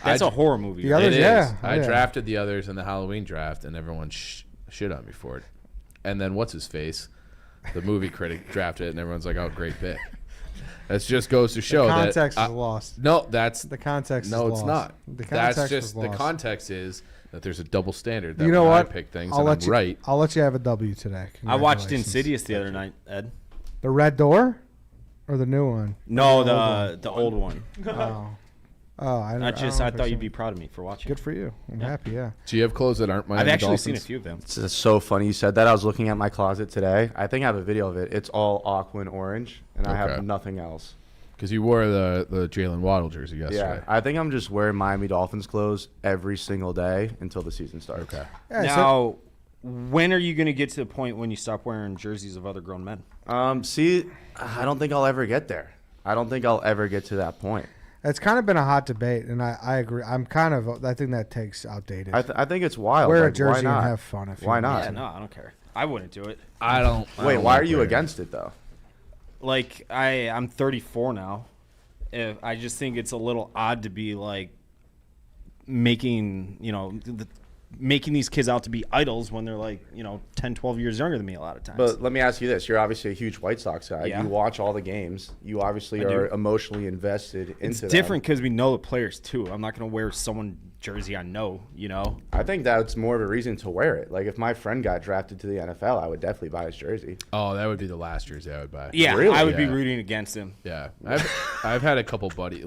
Speaker 3: That's a horror movie.
Speaker 1: The
Speaker 3: right?
Speaker 1: others,
Speaker 2: It is.
Speaker 1: yeah.
Speaker 2: I
Speaker 1: Yeah.
Speaker 2: drafted the others in the Halloween draft, and everyone shit on me for it. And then what's his face, the movie critic, drafted it, and everyone's like, "Oh, great pick." That just goes to show
Speaker 1: The context
Speaker 2: that
Speaker 1: is lost.
Speaker 2: No, that's
Speaker 1: The context
Speaker 2: no,
Speaker 1: is
Speaker 2: it's
Speaker 1: lost.
Speaker 2: not.
Speaker 1: The
Speaker 2: That's
Speaker 1: context
Speaker 2: just
Speaker 1: is
Speaker 2: the
Speaker 1: lost.
Speaker 2: context is that there's a double standard. That
Speaker 1: You know
Speaker 2: when
Speaker 1: what?
Speaker 2: I pick things
Speaker 1: I'll
Speaker 2: and
Speaker 1: let
Speaker 2: I'm
Speaker 1: you.
Speaker 2: right.
Speaker 1: I'll let you have a W today.
Speaker 3: I watched
Speaker 1: Congratulations.
Speaker 3: Insidious the other night, Ed.
Speaker 1: The Red Door, or the new one?
Speaker 3: No,
Speaker 1: The
Speaker 3: the old one.
Speaker 1: Oh, I
Speaker 3: I thought you'd be proud of me for watching.
Speaker 1: good for you. I'm happy. Yeah.
Speaker 2: Do you have clothes that aren't Miami
Speaker 3: I've actually
Speaker 2: Dolphins?
Speaker 3: seen a few of them.
Speaker 8: It's so funny you said that. I was looking at my closet today. I think I have a video of it. It's all aqua and orange, and I
Speaker 2: Okay.
Speaker 8: have nothing else.
Speaker 2: Because you wore the Jalen Waddle jersey yesterday.
Speaker 8: Yeah, I think I'm just wearing Miami Dolphins clothes every single day until the season starts.
Speaker 2: Okay.
Speaker 1: Yeah,
Speaker 3: Now, when are you going to get to the point when you stop wearing jerseys of other grown men?
Speaker 8: See, I don't think I'll ever get there. I don't think I'll ever get to that point.
Speaker 1: It's kind of been a hot debate, and I agree. I think that takes outdated.
Speaker 8: I think it's wild.
Speaker 1: Wear a
Speaker 8: Like,
Speaker 1: jersey
Speaker 8: why
Speaker 1: and
Speaker 8: not?
Speaker 1: have fun. If you
Speaker 8: Why
Speaker 1: want
Speaker 8: not?
Speaker 3: Yeah, no, I don't care. I wouldn't do it.
Speaker 2: I don't.
Speaker 8: Wait, why are you against it though?
Speaker 3: Like, I'm 34 now. I just think it's a little odd to be like making, making these kids out to be idols when they're like, 10, 12 years younger than me a lot of times.
Speaker 8: But let me ask you this: you're obviously a huge White Sox guy.
Speaker 3: Yeah.
Speaker 8: You watch all the games. You obviously
Speaker 3: I do.
Speaker 8: are emotionally invested into
Speaker 3: it's
Speaker 8: them.
Speaker 3: different because we know the players too. I'm not going to wear someone jersey I know,
Speaker 8: I think that's more of a reason to wear it. Like if my friend got drafted to the NFL, I would definitely buy his jersey.
Speaker 2: Oh, that would be the last jersey I would buy.
Speaker 3: Yeah,
Speaker 8: Really?
Speaker 3: I would be
Speaker 2: Yeah.
Speaker 3: rooting against him.
Speaker 2: Yeah. I've had a couple buddy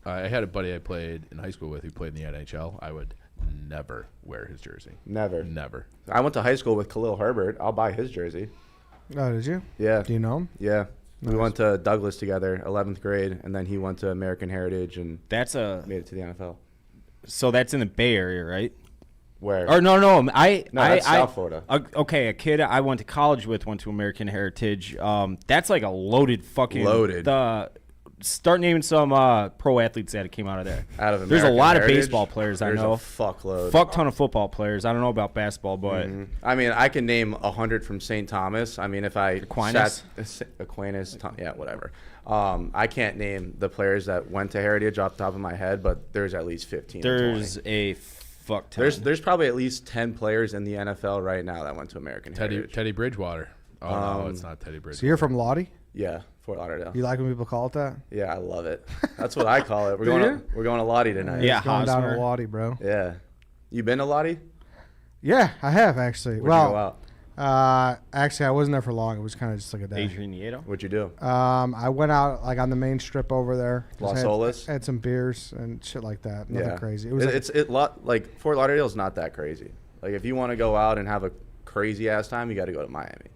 Speaker 2: I had a buddy I played in high school with who played in the NHL. I would never wear his jersey.
Speaker 8: Never.
Speaker 2: Never.
Speaker 8: I went to high school with Khalil Herbert. I'll buy his jersey.
Speaker 1: Oh, did you?
Speaker 8: Yeah.
Speaker 1: Do you know him?
Speaker 8: Yeah. We
Speaker 1: Nice.
Speaker 8: went to Douglas together, 11th grade, and then he went to American Heritage and
Speaker 3: That's
Speaker 8: made it to the NFL.
Speaker 3: so that's in the Bay Area, right?
Speaker 8: Where?
Speaker 3: Or no,
Speaker 8: that's South Florida.
Speaker 3: Okay, a kid I went to college with went to American Heritage. That's like a loaded fucking
Speaker 8: Loaded.
Speaker 3: Start naming some pro athletes that came out of there.
Speaker 8: Out of
Speaker 3: There's a
Speaker 8: American
Speaker 3: lot of
Speaker 8: Heritage,
Speaker 3: baseball players I
Speaker 8: there's
Speaker 3: know.
Speaker 8: a fuckload.
Speaker 3: Fuck ton of football players. I don't know about basketball, but
Speaker 8: I mean, I can name 100 from St. Thomas. I mean, if I
Speaker 3: Aquinas?
Speaker 8: yeah, whatever. I can't name the players that went to Heritage off the top of my head, but there's at least 15. or 20.
Speaker 3: there's a fuck ton.
Speaker 8: There's probably at least 10 players in the NFL right now that went to American Heritage.
Speaker 2: Teddy Bridgewater. Oh, no, it's not Teddy Bridgewater.
Speaker 1: So you're from Lottie?
Speaker 8: Yeah, Fort Lauderdale.
Speaker 1: You like when people call it that?
Speaker 8: Yeah, I love it. That's what I call it. We're
Speaker 1: Do
Speaker 8: going.
Speaker 1: you?
Speaker 8: We're going to Lottie tonight.
Speaker 3: Yeah.
Speaker 1: It's going down to
Speaker 3: Hosmer.
Speaker 1: Lottie, bro.
Speaker 8: Yeah. You been to Lottie?
Speaker 1: Yeah, I have actually.
Speaker 8: Where'd you go out?
Speaker 1: Actually, I wasn't there for long. It was kind of just like a day.
Speaker 3: Adrian Nieto.
Speaker 8: What'd you do?
Speaker 1: I went out like on the main strip over there. Just
Speaker 8: Las
Speaker 1: had-
Speaker 8: Olas?
Speaker 1: Had some beers and shit like that. Nothing crazy. It was
Speaker 8: like Fort Lauderdale's not that crazy. Like if you want to go out and have a crazy ass time, you got to go to Miami.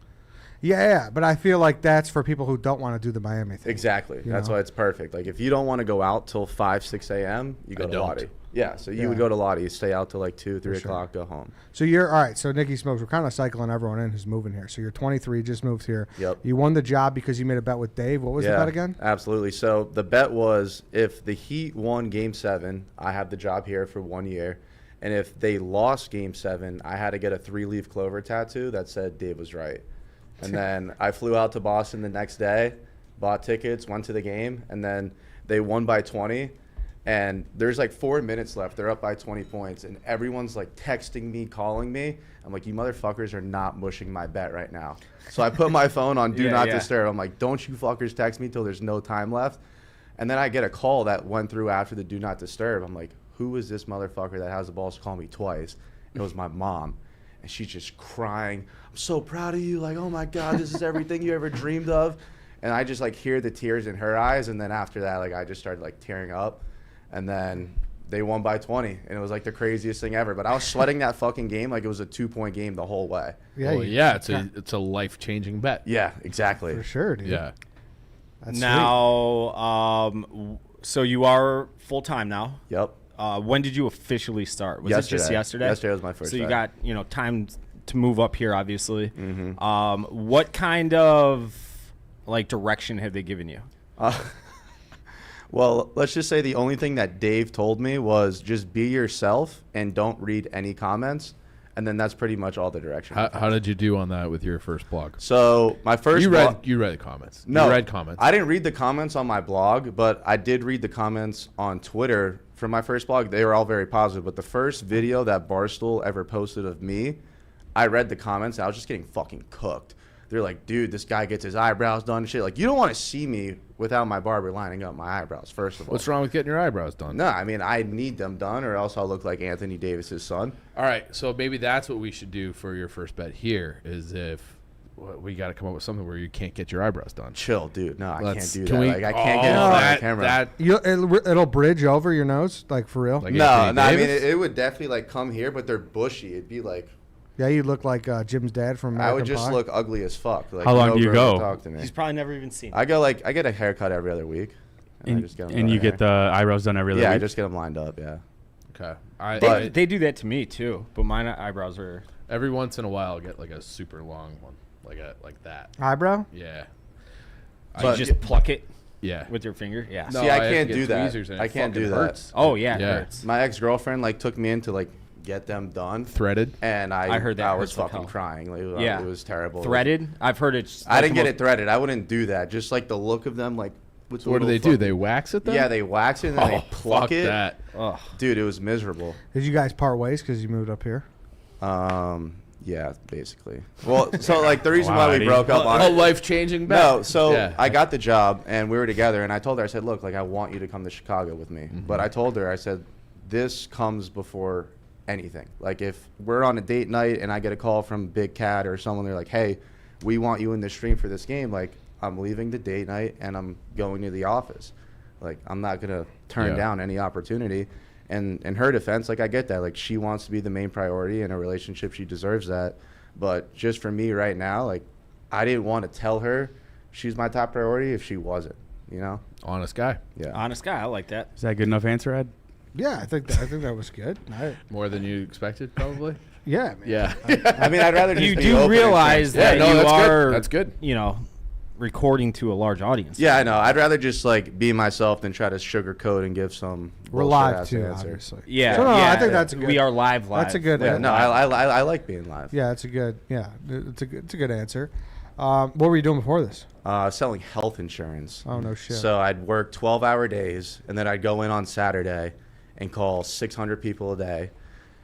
Speaker 1: yeah, but I feel like that's for people who don't want to do the Miami thing.
Speaker 8: Exactly.
Speaker 1: You
Speaker 8: That's
Speaker 1: know?
Speaker 8: why it's perfect. Like if you don't want to go out till 5, 6 a.m., you go
Speaker 2: I
Speaker 8: to
Speaker 2: don't.
Speaker 8: Lottie. Yeah, so you
Speaker 1: Yeah.
Speaker 8: would go to Lottie, stay out till like 2, 3
Speaker 1: sure.
Speaker 8: o'clock, go home.
Speaker 1: So you're all right. So Nicky Smokes, we're kind of cycling everyone in who's moving here. So you're 23, just moved here.
Speaker 8: Yep.
Speaker 1: You won the job because you made a bet with Dave. What was the bet again?
Speaker 8: Absolutely. So the bet was if the Heat won Game 7, I have the job here for 1 year. And if they lost Game 7, I had to get a 3-leaf clover tattoo that said Dave was right. And then I flew out to Boston the next day, bought tickets, went to the game, and then they won by 20. And there's like 4 minutes left. They're up by 20 points. And everyone's like texting me, calling me. I'm like, you motherfuckers are not mushing my bet right now. So I put my phone on Do Not Disturb. I'm like, don't you fuckers text me till there's no time left. And then I get a call that went through after the Do Not Disturb. I'm like, who is this motherfucker that has the balls to call me twice? It was my mom. And she's just crying. I'm so proud of you. Like, oh my God, this is everything you ever dreamed of. And I just like hear the tears in her eyes. And then after that, like I just started like tearing up. And then they won by 20. And it was like the craziest thing ever. But I was sweating that fucking game like it was a 2-point game the whole way.
Speaker 1: Yeah,
Speaker 2: Well, yeah, it's a life-changing bet.
Speaker 8: Yeah, exactly.
Speaker 1: for sure, dude.
Speaker 2: Yeah.
Speaker 1: That's
Speaker 3: Now, so you are full time now.
Speaker 8: Yep.
Speaker 3: When did you officially start? Was it just
Speaker 8: Yesterday.
Speaker 3: yesterday?
Speaker 8: Yesterday was my first
Speaker 3: So you
Speaker 8: day.
Speaker 3: got time to move up here, obviously.
Speaker 8: Mm-hmm.
Speaker 3: What kind of like direction have they given you?
Speaker 8: Well, let's just say the only thing that Dave told me was just be yourself and don't read any comments. And then that's pretty much all the direction.
Speaker 2: How did you do on that with your first blog?
Speaker 8: So my first
Speaker 2: You
Speaker 8: blog,
Speaker 2: read the comments.
Speaker 8: No,
Speaker 2: you read comments.
Speaker 8: I didn't read the comments on my blog, but I did read the comments on Twitter from my first blog. They were all very positive. But the first video that Barstool ever posted of me, I read the comments and I was just getting fucking cooked. They're like, dude, this guy gets his eyebrows done and shit. Like, you don't want to see me without my barber lining up my eyebrows, first of all.
Speaker 2: What's wrong with getting your eyebrows done?
Speaker 8: No, I mean, I need them done or else I'll look like Anthony Davis's son.
Speaker 2: All right, so maybe that's what we should do for your first bet here is if we got to come up with something where you can't get your eyebrows done.
Speaker 8: Chill, dude. No, I can't do
Speaker 2: can
Speaker 8: that.
Speaker 2: we-
Speaker 8: Like, I can't get it on
Speaker 2: that-
Speaker 8: camera.
Speaker 2: that-
Speaker 1: It'll bridge over your nose, like for real.
Speaker 2: Like
Speaker 8: no,
Speaker 2: Anthony
Speaker 8: I mean,
Speaker 2: Davis?
Speaker 8: it would definitely, like, come here, but they're bushy. It'd be like,
Speaker 1: Yeah, you look like Jim's dad from American
Speaker 8: I would just
Speaker 1: Pie.
Speaker 8: look ugly as fuck. Like,
Speaker 4: How long
Speaker 8: no
Speaker 4: do you
Speaker 8: girl would
Speaker 4: go?
Speaker 8: Talk to me.
Speaker 3: He's probably never even seen it.
Speaker 8: I get a haircut every other week. I
Speaker 4: And,
Speaker 8: just get 'em
Speaker 4: and
Speaker 8: done
Speaker 4: you get the
Speaker 8: hair.
Speaker 4: eyebrows done every other
Speaker 8: Yeah, I
Speaker 4: week?
Speaker 8: just get them lined up, yeah.
Speaker 2: Okay.
Speaker 3: They do that to me too, but my eyebrows are.
Speaker 2: Every once in a while, I'll get like a super long one, like that.
Speaker 1: Eyebrow?
Speaker 2: Yeah.
Speaker 3: So you just pluck it
Speaker 2: Yeah.
Speaker 3: with your finger. Yeah.
Speaker 2: No,
Speaker 8: See, I
Speaker 2: have to
Speaker 8: can't
Speaker 2: get
Speaker 8: do that.
Speaker 2: tweezers and
Speaker 8: I
Speaker 2: it
Speaker 8: can't
Speaker 2: fucking
Speaker 8: do that.
Speaker 2: hurts.
Speaker 3: Oh yeah,
Speaker 2: Yeah.
Speaker 3: it hurts.
Speaker 8: My ex-girlfriend, like, took me in to, like, get them done.
Speaker 2: Threaded.
Speaker 8: And
Speaker 3: I heard that
Speaker 8: I was
Speaker 3: hurts like
Speaker 8: fucking
Speaker 3: hell.
Speaker 8: crying. Like,
Speaker 3: Yeah.
Speaker 8: It was terrible.
Speaker 3: Threaded. I've heard it's.
Speaker 8: I didn't get it threaded. I wouldn't do that. Just, like, the look of them, like, with the
Speaker 2: What do
Speaker 8: little
Speaker 2: they do?
Speaker 8: fucking-
Speaker 2: They wax it then?
Speaker 8: Yeah, they wax it and then they pluck
Speaker 2: fuck
Speaker 8: it.
Speaker 2: that.
Speaker 3: Ugh.
Speaker 8: Dude, it was miserable.
Speaker 1: Did you guys part ways because you moved up here?
Speaker 8: Yeah, basically. Well, so, like, the reason
Speaker 4: Wow,
Speaker 8: why we
Speaker 4: Eddie.
Speaker 8: broke up on
Speaker 2: A
Speaker 8: it.
Speaker 2: life-changing bet.
Speaker 8: No, so
Speaker 2: Yeah.
Speaker 8: I got the job and we were together and I told her, I said, look, like, I want you to come to Chicago with me. But I told her, I said, this comes before anything. Like, if we're on a date night and I get a call from Big Cat or someone, they're like, hey, we want you in the stream for this game. Like, I'm leaving the date night and I'm going to the office. Like, I'm not going to turn
Speaker 2: Yeah.
Speaker 8: down any opportunity. And in her defense, like, I get that. Like, she wants to be the main priority in a relationship. She deserves that. But just for me right now, like, I didn't want to tell her she's my top priority if she wasn't, you know?
Speaker 2: Honest guy.
Speaker 8: Yeah.
Speaker 3: Honest guy. I like that.
Speaker 4: Is that a good enough answer, Ed?
Speaker 1: Yeah, I think that was good.
Speaker 2: More than you expected, probably.
Speaker 1: Yeah, man.
Speaker 2: Yeah.
Speaker 8: I mean, I'd rather just
Speaker 3: You
Speaker 8: be
Speaker 3: do
Speaker 8: open and
Speaker 3: realize that
Speaker 2: Yeah, no,
Speaker 3: you
Speaker 2: that's good.
Speaker 3: are.
Speaker 2: That's good.
Speaker 3: You know, recording to a large audience.
Speaker 8: Yeah, I know. I'd rather just, like, be myself than try to sugarcoat and give some
Speaker 1: We're live
Speaker 8: bullshit-ass
Speaker 1: too,
Speaker 8: answer.
Speaker 1: obviously.
Speaker 3: Yeah.
Speaker 1: So, no,
Speaker 3: yeah.
Speaker 1: I think that's a good.
Speaker 3: We are live.
Speaker 1: That's a good.
Speaker 8: Yeah, no, I like being live.
Speaker 1: Yeah, it's a good. Yeah, it's a good answer. What were you doing before this?
Speaker 8: Selling health insurance.
Speaker 1: Oh no shit.
Speaker 8: So I'd work 12-hour days, and then I'd go in on Saturday and call 600 people a day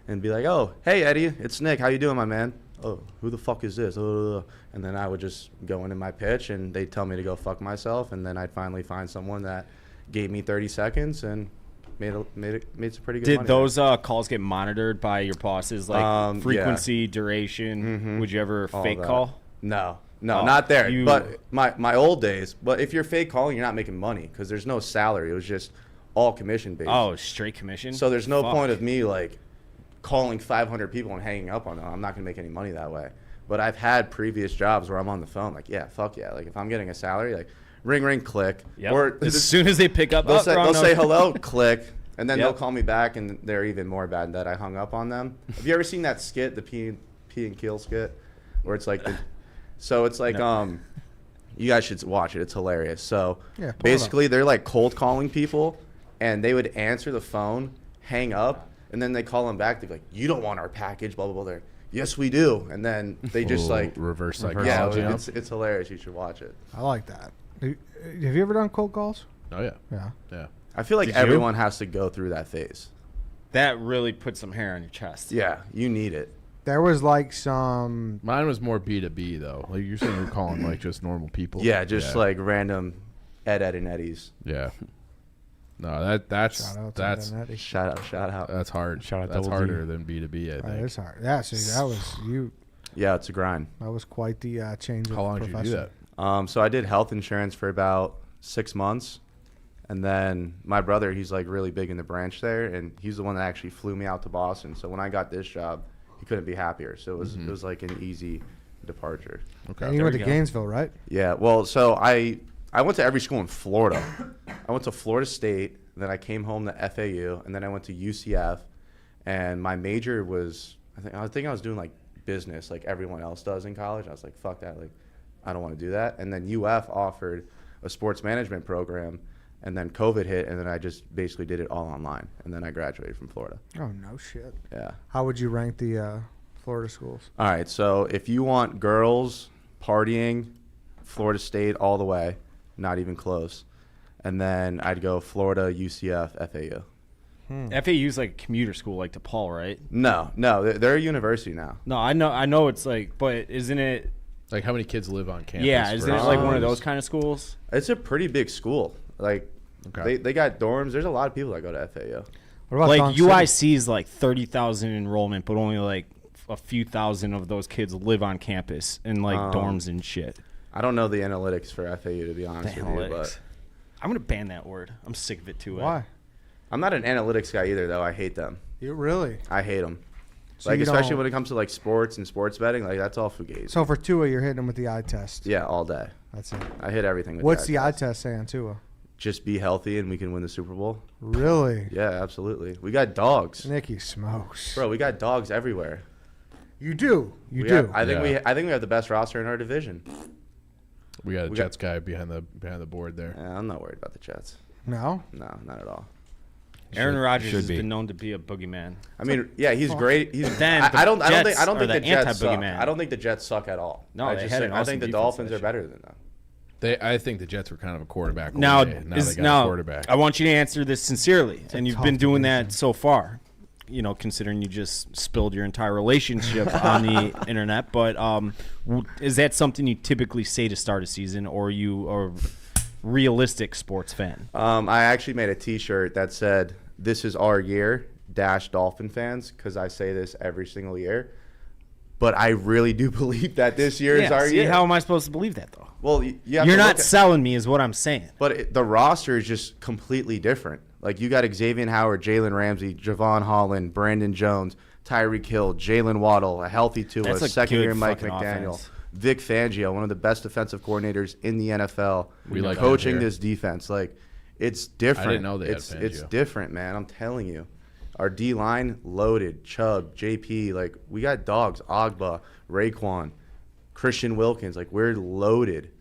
Speaker 8: and be like, oh, hey, Eddie, it's Nick. How you doing, my man? Oh, who the fuck is this? And then I would just go into my pitch, and they'd tell me to go fuck myself, and then I'd finally find someone that gave me 30 seconds and made some pretty good money.
Speaker 3: Did those calls get monitored by your bosses, like
Speaker 8: Yeah.
Speaker 3: frequency, duration? Would you ever
Speaker 8: All
Speaker 3: fake
Speaker 8: that.
Speaker 3: call?
Speaker 8: No,
Speaker 3: Oh,
Speaker 8: not there.
Speaker 3: you-
Speaker 8: But my old days. But if you're fake calling, you're not making money because there's no salary. It was just all commission based.
Speaker 3: Oh, straight commission.
Speaker 8: So there's no
Speaker 3: Fuck.
Speaker 8: point of me like calling 500 people and hanging up on them. I'm not gonna make any money that way. But I've had previous jobs where I'm on the phone, like, yeah, fuck yeah. Like if I'm getting a salary, like ring ring click.
Speaker 3: Yep.
Speaker 8: Or
Speaker 3: As soon as they pick up,
Speaker 8: they'll
Speaker 3: oh,
Speaker 8: say
Speaker 3: wrong
Speaker 8: they'll say
Speaker 3: number.
Speaker 8: hello, click, and then
Speaker 3: Yep.
Speaker 8: they'll call me back, and they're even more bad that I hung up on them. Have you ever seen that skit, the pee and kill skit, where it's like, you guys should watch it. It's hilarious. So
Speaker 1: Yeah, pull it up.
Speaker 8: basically, they're like cold calling people, and they would answer the phone, hang up, and then they call them back. They're like, "You don't want our package," blah blah blah. They're, "Yes, we do," and then they just like,
Speaker 2: reverse
Speaker 8: yeah,
Speaker 2: psychology.
Speaker 8: it's hilarious. You should watch it.
Speaker 1: I like that. Have you ever done cold calls?
Speaker 2: Oh yeah.
Speaker 1: Yeah.
Speaker 2: Yeah.
Speaker 8: I feel like
Speaker 3: Did you?
Speaker 8: everyone has to go through that phase.
Speaker 3: That really puts some hair on your chest.
Speaker 8: Yeah, you need it.
Speaker 1: There was like some.
Speaker 2: Mine was more B2B though. Like you're saying, you're calling like just normal people.
Speaker 8: Yeah, just like random Ed and Eddie's.
Speaker 2: Yeah. No, that's
Speaker 1: Shout out to
Speaker 2: that's
Speaker 1: Ed and Eddie.
Speaker 8: Shout out.
Speaker 2: that's hard.
Speaker 4: Shout out
Speaker 2: That's
Speaker 4: Double D.
Speaker 2: harder than B2B. I
Speaker 1: That
Speaker 2: think.
Speaker 1: is hard. Yeah, see, that was you.
Speaker 8: Yeah, it's a grind.
Speaker 1: That was quite the change.
Speaker 2: How
Speaker 1: of
Speaker 2: long did you do
Speaker 1: profession.
Speaker 2: that?
Speaker 8: So I did health insurance for about 6 months. And then my brother, he's like really big in the branch there, and he's the one that actually flew me out to Boston. So when I got this job, he couldn't be happier. So it was like an easy departure.
Speaker 2: Okay.
Speaker 1: And you
Speaker 3: There
Speaker 1: went
Speaker 3: we
Speaker 1: to
Speaker 3: go.
Speaker 1: Gainesville, right?
Speaker 8: Yeah, well, so I went to every school in Florida. I went to Florida State, then I came home to FAU, and then I went to UCF. And my major was, I think I was doing like business, like everyone else does in college. I was like, fuck that, like I don't want to do that. And then UF offered a sports management program, and then COVID hit, and then I just basically did it all online, and then I graduated from Florida.
Speaker 1: Oh no shit.
Speaker 8: Yeah.
Speaker 1: How would you rank the Florida schools.
Speaker 8: All right, so if you want girls partying, Florida State all the way, not even close. And then I'd go Florida, UCF, FAU.
Speaker 3: FAU's like a commuter school, like DePaul, right?
Speaker 8: No, they're a university now.
Speaker 3: No, I know it's like, but isn't it?
Speaker 2: Like how many kids live on campus?
Speaker 3: Yeah, isn't it like one of those kind of schools?
Speaker 8: It's a pretty big school. Like, they got dorms. There's a lot of people that go to FAU.
Speaker 1: What about
Speaker 3: Like
Speaker 1: Dunk City?
Speaker 3: UIC is like 30,000 enrollment, but only like a few thousand of those kids live on campus in like dorms and shit.
Speaker 8: I don't know the analytics for FAU, to be honest with you, but
Speaker 3: I'm gonna ban that word. I'm sick of it too.
Speaker 1: Why?
Speaker 8: I'm not an analytics guy either, though. I hate them.
Speaker 1: You really?
Speaker 8: I hate them.
Speaker 1: So
Speaker 8: Like,
Speaker 1: you
Speaker 8: especially
Speaker 1: don't-
Speaker 8: when it comes to like sports and sports betting, like that's all fugazi.
Speaker 1: So for Tua, you're hitting him with the eye test.
Speaker 8: Yeah, all day.
Speaker 1: That's it.
Speaker 8: I hit everything with
Speaker 1: What's
Speaker 8: the
Speaker 1: the eye test say on Tua?
Speaker 8: Just be healthy and we can win the Super Bowl.
Speaker 1: Really?
Speaker 8: Yeah, absolutely. We got dogs.
Speaker 1: Nicky Smokes.
Speaker 8: Bro, we got dogs everywhere.
Speaker 1: You do. You
Speaker 8: We
Speaker 1: do.
Speaker 8: have- I think
Speaker 2: Yeah.
Speaker 8: we have the best roster in our division.
Speaker 2: We got a
Speaker 8: We got-
Speaker 2: Jets guy behind the board there.
Speaker 8: I'm not worried about the Jets.
Speaker 1: No?
Speaker 8: No, not at all.
Speaker 3: Aaron Rodgers
Speaker 6: should
Speaker 3: has
Speaker 6: be.
Speaker 3: been known to be a boogeyman.
Speaker 8: I mean, yeah, he's great. He's.
Speaker 3: then
Speaker 8: I
Speaker 3: the
Speaker 8: don't think.
Speaker 3: Jets
Speaker 8: I don't
Speaker 3: are
Speaker 8: think
Speaker 3: the
Speaker 8: the Jets suck.
Speaker 3: anti-boogeyman.
Speaker 8: I don't think the Jets suck at all.
Speaker 3: No,
Speaker 8: I
Speaker 3: they
Speaker 8: just
Speaker 3: had
Speaker 8: think,
Speaker 3: an
Speaker 8: I
Speaker 3: awesome
Speaker 8: think the
Speaker 3: defense
Speaker 8: Dolphins
Speaker 3: last
Speaker 8: are
Speaker 3: year.
Speaker 8: better than them.
Speaker 2: I think the Jets were kind of a quarterback.
Speaker 3: Now,
Speaker 2: away. Now they got a quarterback.
Speaker 3: I want you to answer this sincerely, and you've
Speaker 1: tough
Speaker 3: been doing
Speaker 1: division.
Speaker 3: that so far. You know, considering you just spilled your entire relationship on the internet, but is that something you typically say to start a season, or you are a realistic sports fan?
Speaker 8: I actually made a T-shirt that said, "This is our year." Dolphin fans, because I say this every single year. But I really do believe that this year is our
Speaker 3: see,
Speaker 8: year.
Speaker 3: how am I supposed to believe that though?
Speaker 8: Well, you have
Speaker 3: You're
Speaker 8: to
Speaker 3: not
Speaker 8: look at-
Speaker 3: selling me, is what I'm saying.
Speaker 8: But the roster is just completely different. Like, you got Xavier Howard, Jalen Ramsey, Javon Holland, Brandon Jones, Tyreek Hill, Jalen Waddle, a healthy Tua,
Speaker 3: That's a
Speaker 8: second-year
Speaker 3: good
Speaker 8: Mike
Speaker 3: fucking
Speaker 8: McDaniel,
Speaker 3: offense.
Speaker 8: Vic Fangio, one of the best defensive coordinators in the NFL,
Speaker 2: We like
Speaker 8: coaching
Speaker 2: him here.
Speaker 8: this defense. Like, it's different.
Speaker 2: I didn't know they had
Speaker 8: it's
Speaker 2: Fangio.
Speaker 8: different, man. I'm telling you. Our D-line, loaded. Chubb, JP, like, we got dogs. Agba, Raekwon, Christian Wilkins. Like, we're loaded.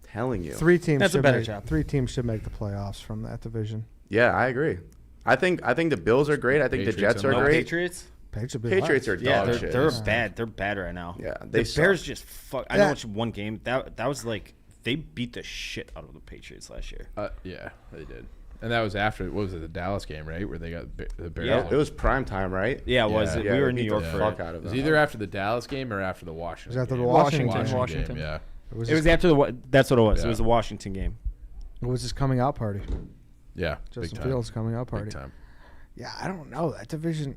Speaker 8: Telling you.
Speaker 1: Three teams
Speaker 3: That's a
Speaker 1: should
Speaker 3: better
Speaker 1: make,
Speaker 3: job.
Speaker 1: 3 teams should make the playoffs from that division.
Speaker 8: Yeah, I agree. I think the Bills are great. I think the
Speaker 2: Patriots
Speaker 8: Jets
Speaker 2: are
Speaker 8: are
Speaker 2: no
Speaker 8: great.
Speaker 3: Patriots?
Speaker 1: Patriots
Speaker 8: are
Speaker 3: Yeah,
Speaker 8: dog shit.
Speaker 3: they're bad. They're bad right now.
Speaker 8: Yeah,
Speaker 3: the
Speaker 8: they
Speaker 3: Bears
Speaker 8: suck.
Speaker 3: just fuck. I
Speaker 1: Yeah.
Speaker 3: know it's one game. That was like they beat the shit out of the Patriots last year.
Speaker 2: Yeah, they did. And that was after, what was it, the Dallas game, right? Where they got the Bears.
Speaker 3: Yeah.
Speaker 8: It was prime time, right?
Speaker 3: Yeah, was
Speaker 2: Yeah.
Speaker 3: it?
Speaker 8: Yeah,
Speaker 3: We were
Speaker 8: they
Speaker 3: in New
Speaker 8: beat
Speaker 3: York
Speaker 8: the
Speaker 3: for
Speaker 8: fuck
Speaker 3: it.
Speaker 8: out of
Speaker 2: It was
Speaker 8: them.
Speaker 2: either after the Dallas game or after the Washington.
Speaker 1: It was after the
Speaker 2: game.
Speaker 1: Washington
Speaker 2: game. Yeah.
Speaker 1: It was,
Speaker 3: It was
Speaker 1: just,
Speaker 3: after the. That's what it was.
Speaker 2: Yeah.
Speaker 3: It was the Washington game.
Speaker 1: it was his coming out party.
Speaker 2: Yeah.
Speaker 1: Justin
Speaker 2: big time.
Speaker 1: Fields' coming out party.
Speaker 2: Big time.
Speaker 1: Yeah, I don't know. That division.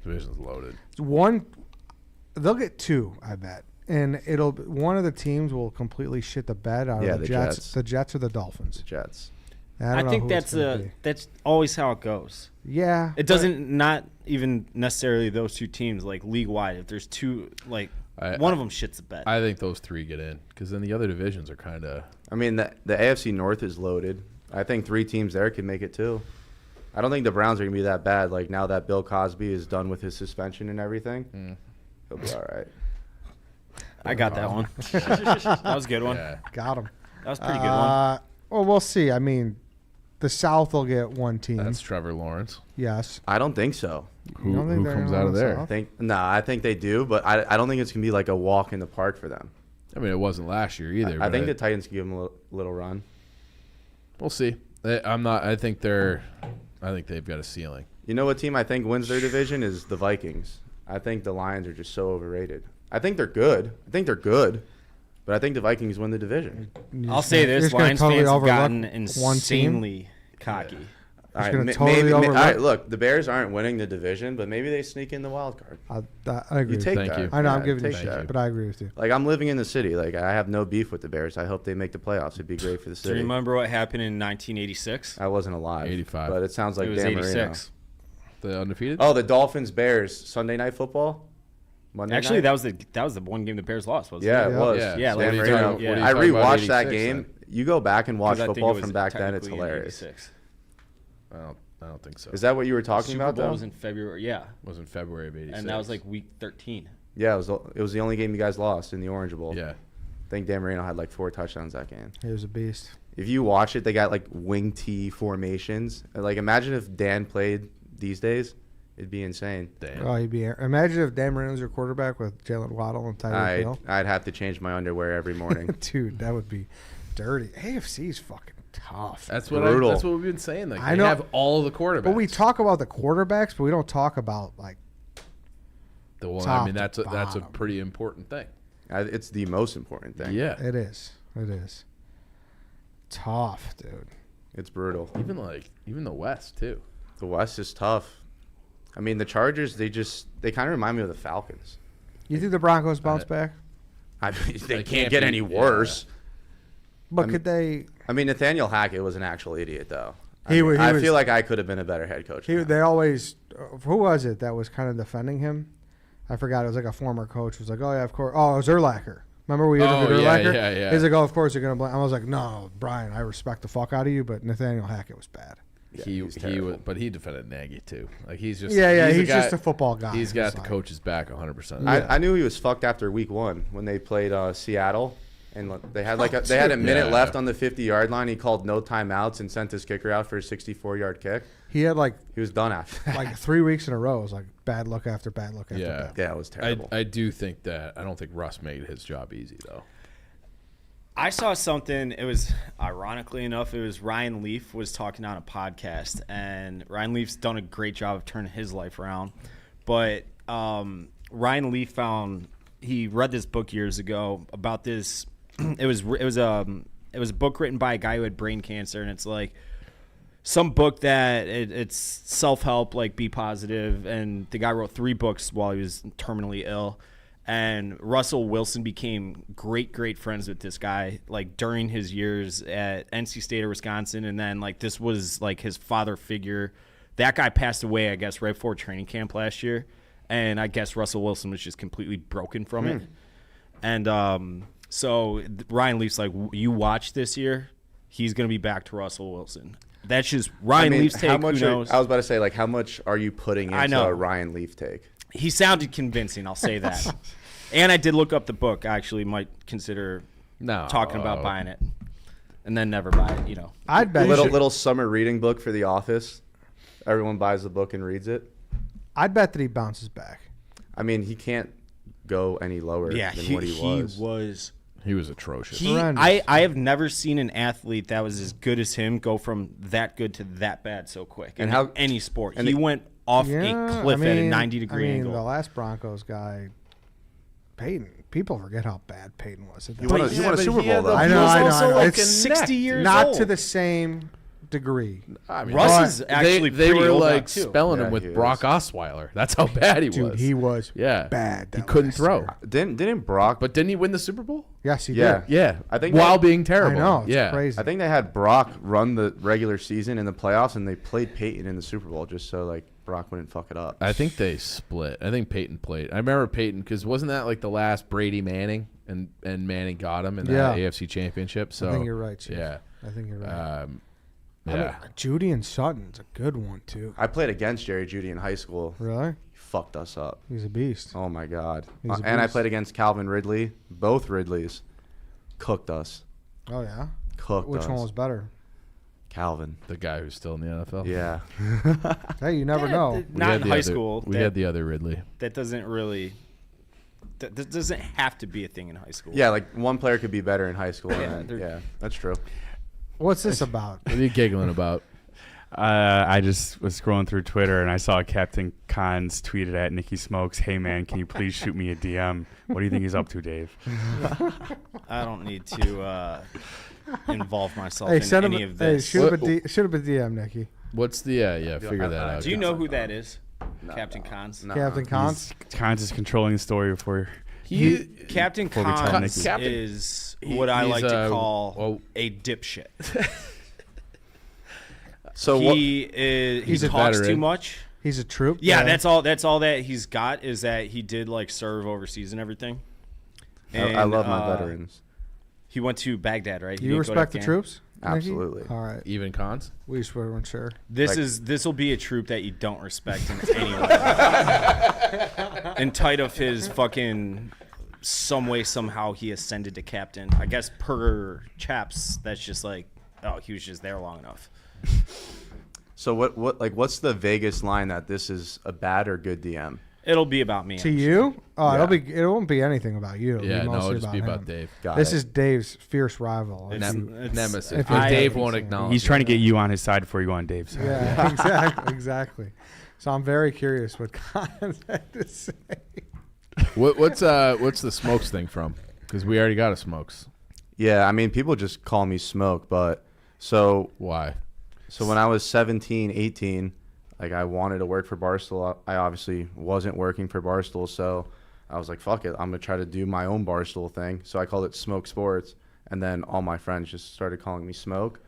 Speaker 2: Division's loaded.
Speaker 1: One, they'll get 2, I bet. And one of the teams will completely shit the bed out
Speaker 8: Yeah,
Speaker 1: of the
Speaker 8: the
Speaker 1: Jets.
Speaker 8: Jets.
Speaker 1: The Jets or the Dolphins.
Speaker 8: Jets.
Speaker 1: I, don't
Speaker 3: I
Speaker 1: know
Speaker 3: think
Speaker 1: who it's gonna be.
Speaker 3: that's always how it goes.
Speaker 1: Yeah.
Speaker 3: It doesn't not even necessarily those two teams like league wide. If there's two like one of them shits the bed.
Speaker 2: I think those 3 get in because then the other divisions are kind of.
Speaker 8: I mean, the AFC North is loaded. I think 3 teams there can make it too. I don't think the Browns are gonna be that bad. Like, now that Bill Cosby is done with his suspension and everything, he'll be all right.
Speaker 3: I got that one. That was a good one.
Speaker 2: Yeah.
Speaker 1: Got him.
Speaker 3: That was a pretty good one.
Speaker 1: Well, we'll see. I mean, the South will get 1 team.
Speaker 2: That's Trevor Lawrence.
Speaker 1: Yes.
Speaker 8: I don't think so.
Speaker 2: Who,
Speaker 1: You don't think
Speaker 2: who
Speaker 1: they're
Speaker 2: comes
Speaker 1: gonna
Speaker 2: out of
Speaker 1: win the
Speaker 2: there?
Speaker 1: South?
Speaker 8: I think they do, but I don't think it's gonna be like a walk in the park for them.
Speaker 2: I mean, it wasn't last year either.
Speaker 8: I
Speaker 2: but
Speaker 8: think the Titans can give them a little run.
Speaker 2: we'll see. I'm not. I think they're. I think they've got a ceiling.
Speaker 8: You know what team I think wins their division is the Vikings. I think the Lions are just so overrated. I think they're good. But I think the Vikings win the division.
Speaker 3: I'll say
Speaker 1: You're
Speaker 3: this:
Speaker 1: just gonna
Speaker 3: Lions
Speaker 1: totally
Speaker 3: fans have
Speaker 1: overlook
Speaker 3: gotten
Speaker 1: one team?
Speaker 3: insanely cocky.
Speaker 8: All right,
Speaker 1: gonna totally
Speaker 8: all
Speaker 1: overlook-
Speaker 8: right, look, the Bears aren't winning the division, but maybe they sneak in the wild card.
Speaker 1: I agree.
Speaker 8: You
Speaker 1: with
Speaker 8: take
Speaker 2: Thank
Speaker 8: that.
Speaker 2: you.
Speaker 1: I know I'm
Speaker 8: Yeah,
Speaker 1: giving you
Speaker 8: take
Speaker 1: shit,
Speaker 8: that.
Speaker 1: but I agree with you.
Speaker 8: Like, I'm living in the city. Like, I have no beef with the Bears. I hope they make the playoffs. It'd be great for the
Speaker 3: Do you
Speaker 8: city.
Speaker 3: remember what happened in 1986?
Speaker 8: I wasn't alive.
Speaker 2: 85.
Speaker 8: But it sounds like
Speaker 3: It was
Speaker 8: Dan Marino.
Speaker 3: 86.
Speaker 2: The undefeated.
Speaker 8: Oh, the Dolphins Bears Sunday night football. Monday
Speaker 3: Actually,
Speaker 8: night?
Speaker 3: that was the one game the Bears lost. Wasn't
Speaker 8: Yeah,
Speaker 3: it?
Speaker 8: it was.
Speaker 2: Yeah.
Speaker 3: Yeah,
Speaker 8: Dan
Speaker 3: like,
Speaker 8: Marino.
Speaker 3: yeah.
Speaker 2: what are you
Speaker 8: I
Speaker 2: talking about
Speaker 8: rewatched that
Speaker 2: 86
Speaker 8: game.
Speaker 2: then?
Speaker 8: You go back and watch
Speaker 3: 'Cause I think
Speaker 8: football
Speaker 3: it was
Speaker 8: from back then. It's
Speaker 3: technically in
Speaker 8: hilarious.
Speaker 3: 86.
Speaker 2: I don't think so.
Speaker 8: Is that what you were talking
Speaker 3: Super
Speaker 8: about,
Speaker 3: Bowl
Speaker 8: though?
Speaker 3: was in February. Yeah,
Speaker 2: It was in February of '86.
Speaker 3: and that was like week 13.
Speaker 8: Yeah, it was the only game you guys lost in the Orange Bowl.
Speaker 2: Yeah.
Speaker 8: I think Dan Marino had like 4 touchdowns that game.
Speaker 1: He was a beast.
Speaker 8: If you watch it, they got like wing T formations. Like, imagine if Dan played these days, It'd be insane.
Speaker 2: Damn.
Speaker 1: Oh, he'd be. Imagine if Dan Marino was your quarterback with Jalen Waddle and Tyreek Hill.
Speaker 8: I'd have to change my underwear every morning.
Speaker 1: Dude, that would be dirty. AFC's fucking tough.
Speaker 2: That's what
Speaker 8: Brutal.
Speaker 2: that's what we've been saying. Like
Speaker 1: I
Speaker 2: they
Speaker 1: know.
Speaker 2: have all the quarterbacks.
Speaker 1: But we talk about the quarterbacks, but we don't talk about like.
Speaker 2: the one.
Speaker 1: top
Speaker 2: I mean,
Speaker 1: to
Speaker 2: that's a
Speaker 1: bottom.
Speaker 2: pretty important thing.
Speaker 8: It's the most important thing.
Speaker 2: Yeah.
Speaker 1: It is. It is. Tough, dude.
Speaker 8: It's brutal.
Speaker 2: Even the West too.
Speaker 8: The West is tough. I mean, the Chargers, they kind of remind me of the Falcons.
Speaker 1: You think the Broncos bounce back?
Speaker 8: I mean, they
Speaker 2: They
Speaker 8: can't
Speaker 2: can't
Speaker 8: get
Speaker 2: be-
Speaker 8: any worse.
Speaker 1: But could they?
Speaker 8: I mean, Nathaniel Hackett was an actual idiot, though.
Speaker 1: He was-
Speaker 8: I feel like I could have been a better head coach. than him.
Speaker 1: They always. Who was it that was kind of defending him? I forgot. It was like a former coach who was like, "Oh yeah, of course." Oh, it was Urlacher. Remember we interviewed
Speaker 2: yeah,
Speaker 1: Urlacher?
Speaker 2: yeah.
Speaker 1: He's like, "Oh, of course you're gonna blame." I was like, "No, Brian, I respect the fuck out of you, but Nathaniel Hackett was bad."
Speaker 2: he
Speaker 8: he's
Speaker 2: was,
Speaker 8: terrible.
Speaker 2: but he defended Nagy too. Like he's just
Speaker 1: He's
Speaker 2: a guy-
Speaker 1: just a football guy.
Speaker 2: He's got
Speaker 1: It's
Speaker 2: the
Speaker 1: like-
Speaker 2: coach's back 100%.
Speaker 8: I knew he was fucked after week 1 when they played Seattle, and they had they had a minute
Speaker 2: Yeah.
Speaker 8: left on the 50-yard line. He called no timeouts and sent his kicker out for a 64-yard kick.
Speaker 1: He had like
Speaker 8: He was done after.
Speaker 1: like 3 weeks in a row. It was like bad luck after bad luck after
Speaker 2: Yeah.
Speaker 1: bad.
Speaker 8: Yeah, it was terrible.
Speaker 2: I do think that I don't think Russ made his job easy though.
Speaker 3: I saw something. It was ironically enough, it was Ryan Leaf was talking on a podcast, and Ryan Leaf's done a great job of turning his life around. But Ryan Leaf he read this book years ago about this. It was a book written by a guy who had brain cancer, and it's like some book that it's self-help, like be positive. And the guy wrote 3 books while he was terminally ill. And Russell Wilson became great friends with this guy, like during his years at NC State or Wisconsin. And then like this was like his father figure. That guy passed away, I guess, right before training camp last year. And I guess Russell Wilson was just completely broken from it. And so Ryan Leaf's like, you watch this year, he's going to be back to Russell Wilson. That's just Ryan Leaf's take.
Speaker 8: How much
Speaker 3: who knows?
Speaker 8: I was about to say, like, how much are you putting
Speaker 3: I
Speaker 8: into
Speaker 3: know.
Speaker 8: a Ryan Leaf take?
Speaker 3: He sounded convincing, I'll say that. And I did look up the book. I actually might consider talking about buying it. And then never buy it, you know.
Speaker 1: I'd bet.
Speaker 8: Little summer reading book for the office. Everyone buys the book and reads it.
Speaker 1: I'd bet that he bounces back.
Speaker 8: I mean, he can't go any lower than what he was.
Speaker 2: He was atrocious.
Speaker 1: Horrendous.
Speaker 3: I have never seen an athlete that was as good as him go from that good to that bad so quick.
Speaker 8: And
Speaker 3: in
Speaker 8: how-
Speaker 3: any sport.
Speaker 8: and
Speaker 3: He
Speaker 8: the-
Speaker 3: went off a cliff at a 90-degree
Speaker 1: I mean,
Speaker 3: angle.
Speaker 1: the last Broncos guy, Peyton. People forget how bad Peyton was.
Speaker 8: He won a Super Bowl, though.
Speaker 1: I know.
Speaker 3: like
Speaker 1: It's
Speaker 3: 60 years
Speaker 1: not
Speaker 3: old.
Speaker 1: to the same degree.
Speaker 2: I mean,
Speaker 3: Russ is
Speaker 1: but
Speaker 3: actually
Speaker 2: they
Speaker 3: pretty
Speaker 2: were
Speaker 3: old now,
Speaker 2: like
Speaker 3: too.
Speaker 2: spelling
Speaker 8: Yeah,
Speaker 2: him
Speaker 8: he
Speaker 2: with Brock
Speaker 8: is.
Speaker 2: Osweiler. That's how bad he
Speaker 1: Dude,
Speaker 2: was.
Speaker 1: he was
Speaker 2: Yeah.
Speaker 1: bad.
Speaker 2: He
Speaker 1: that
Speaker 2: couldn't
Speaker 1: last
Speaker 2: throw.
Speaker 1: year.
Speaker 8: Didn't Brock?
Speaker 2: But didn't he win the Super Bowl?
Speaker 1: Yes, he
Speaker 8: Yeah.
Speaker 1: did.
Speaker 2: Yeah.
Speaker 8: I think
Speaker 2: while
Speaker 8: they-
Speaker 2: being terrible.
Speaker 1: I know. It's
Speaker 2: yeah.
Speaker 1: crazy.
Speaker 8: I think they had Brock run the regular season in the playoffs, and they played Peyton in the Super Bowl just so like Brock wouldn't fuck it up.
Speaker 2: I think they split. I think Peyton played. I remember Peyton because wasn't that like the last Brady Manning and Manning got him in that
Speaker 1: Yeah.
Speaker 2: AFC Championship? So
Speaker 1: I think you're right, Chief.
Speaker 2: Yeah.
Speaker 1: I think you're right.
Speaker 2: Yeah.
Speaker 1: I mean, Judy and Sutton's a good one too.
Speaker 8: I played against Jerry Jeudy in high school.
Speaker 1: Really?
Speaker 8: He fucked us up.
Speaker 1: He's a beast.
Speaker 8: Oh my god!
Speaker 1: He's a
Speaker 8: And I
Speaker 1: beast.
Speaker 8: played against Calvin Ridley. Both Ridleys cooked us.
Speaker 1: Oh yeah.
Speaker 8: Cooked
Speaker 1: Which
Speaker 8: us.
Speaker 1: one was better?
Speaker 8: Calvin?
Speaker 2: The guy who's still in the NFL.
Speaker 8: Yeah.
Speaker 1: Hey, you never know.
Speaker 2: We
Speaker 3: Not
Speaker 2: had
Speaker 3: in
Speaker 2: the
Speaker 3: high
Speaker 2: other-
Speaker 3: school.
Speaker 2: We had the other Ridley.
Speaker 3: That doesn't really. That doesn't have to be a thing in high school.
Speaker 8: Yeah, like one player could be better in high school.
Speaker 3: Yeah,
Speaker 8: and
Speaker 3: they're-
Speaker 8: yeah, that's true.
Speaker 1: What's this about?
Speaker 2: What are you giggling about?
Speaker 4: I just was scrolling through Twitter and I saw Captain Cons tweeted at Nicky Smokes, "Hey man, can you please shoot me a DM? What do you think he's up to, Dave?"
Speaker 3: I don't need to involve myself
Speaker 1: Hey,
Speaker 3: in
Speaker 1: send him.
Speaker 3: any of
Speaker 1: Hey,
Speaker 3: this.
Speaker 1: shoot him a DM, Nicky.
Speaker 2: What's the figure that out.
Speaker 3: Do you know who that is? Captain Cons?
Speaker 8: No.
Speaker 1: Captain Cons.
Speaker 4: Cons is controlling the story for
Speaker 3: Captain
Speaker 4: Before we tell
Speaker 3: Cons
Speaker 4: Nikki.
Speaker 3: is what I
Speaker 2: he's,
Speaker 3: like to call a dipshit.
Speaker 8: So what?
Speaker 3: He
Speaker 1: He's a
Speaker 3: talks too
Speaker 2: veteran.
Speaker 3: much.
Speaker 1: He's a troop.
Speaker 3: Yeah,
Speaker 1: guy.
Speaker 3: that's all that he's got is that he did like serve overseas and everything.
Speaker 8: I love my veterans.
Speaker 3: He went to Baghdad, right? He
Speaker 1: You
Speaker 3: didn't go to
Speaker 1: respect the
Speaker 3: Afghan-
Speaker 1: troops? Nicky?
Speaker 8: Absolutely.
Speaker 1: All right.
Speaker 2: Even cons?
Speaker 1: We just weren't sure.
Speaker 3: This will be a troop that you don't respect in any way. In tight of his fucking some way somehow he ascended to captain. I guess per chaps that's just like he was just there long enough.
Speaker 8: So what's the Vegas line that this is a bad or good DM?
Speaker 3: It'll be about me.
Speaker 1: To you? Oh,
Speaker 8: Yeah.
Speaker 1: it won't be anything about you. It'll
Speaker 2: Yeah,
Speaker 1: be
Speaker 2: no,
Speaker 1: mostly
Speaker 2: it'll just be about
Speaker 1: him.
Speaker 2: Dave.
Speaker 1: This is Dave's fierce rival.
Speaker 3: It's-
Speaker 2: Nemesis.
Speaker 1: if
Speaker 2: But
Speaker 1: you-
Speaker 2: Dave
Speaker 1: I-
Speaker 2: won't acknowledge.
Speaker 4: He's trying to get you on his side before you go on Dave's side.
Speaker 1: Yeah, exactly. So I'm very curious what Collins had to say.
Speaker 2: What's the Smokes thing from? Because we already got a Smokes.
Speaker 8: Yeah, I mean, people just call me Smoke, but
Speaker 2: Why?
Speaker 8: So when I was 17, 18, like I wanted to work for Barstool. I obviously wasn't working for Barstool, so I was like, fuck it, I'm going to try to do my own Barstool thing. So I called it Smoke Sports, and then all my friends just started calling me Smoke.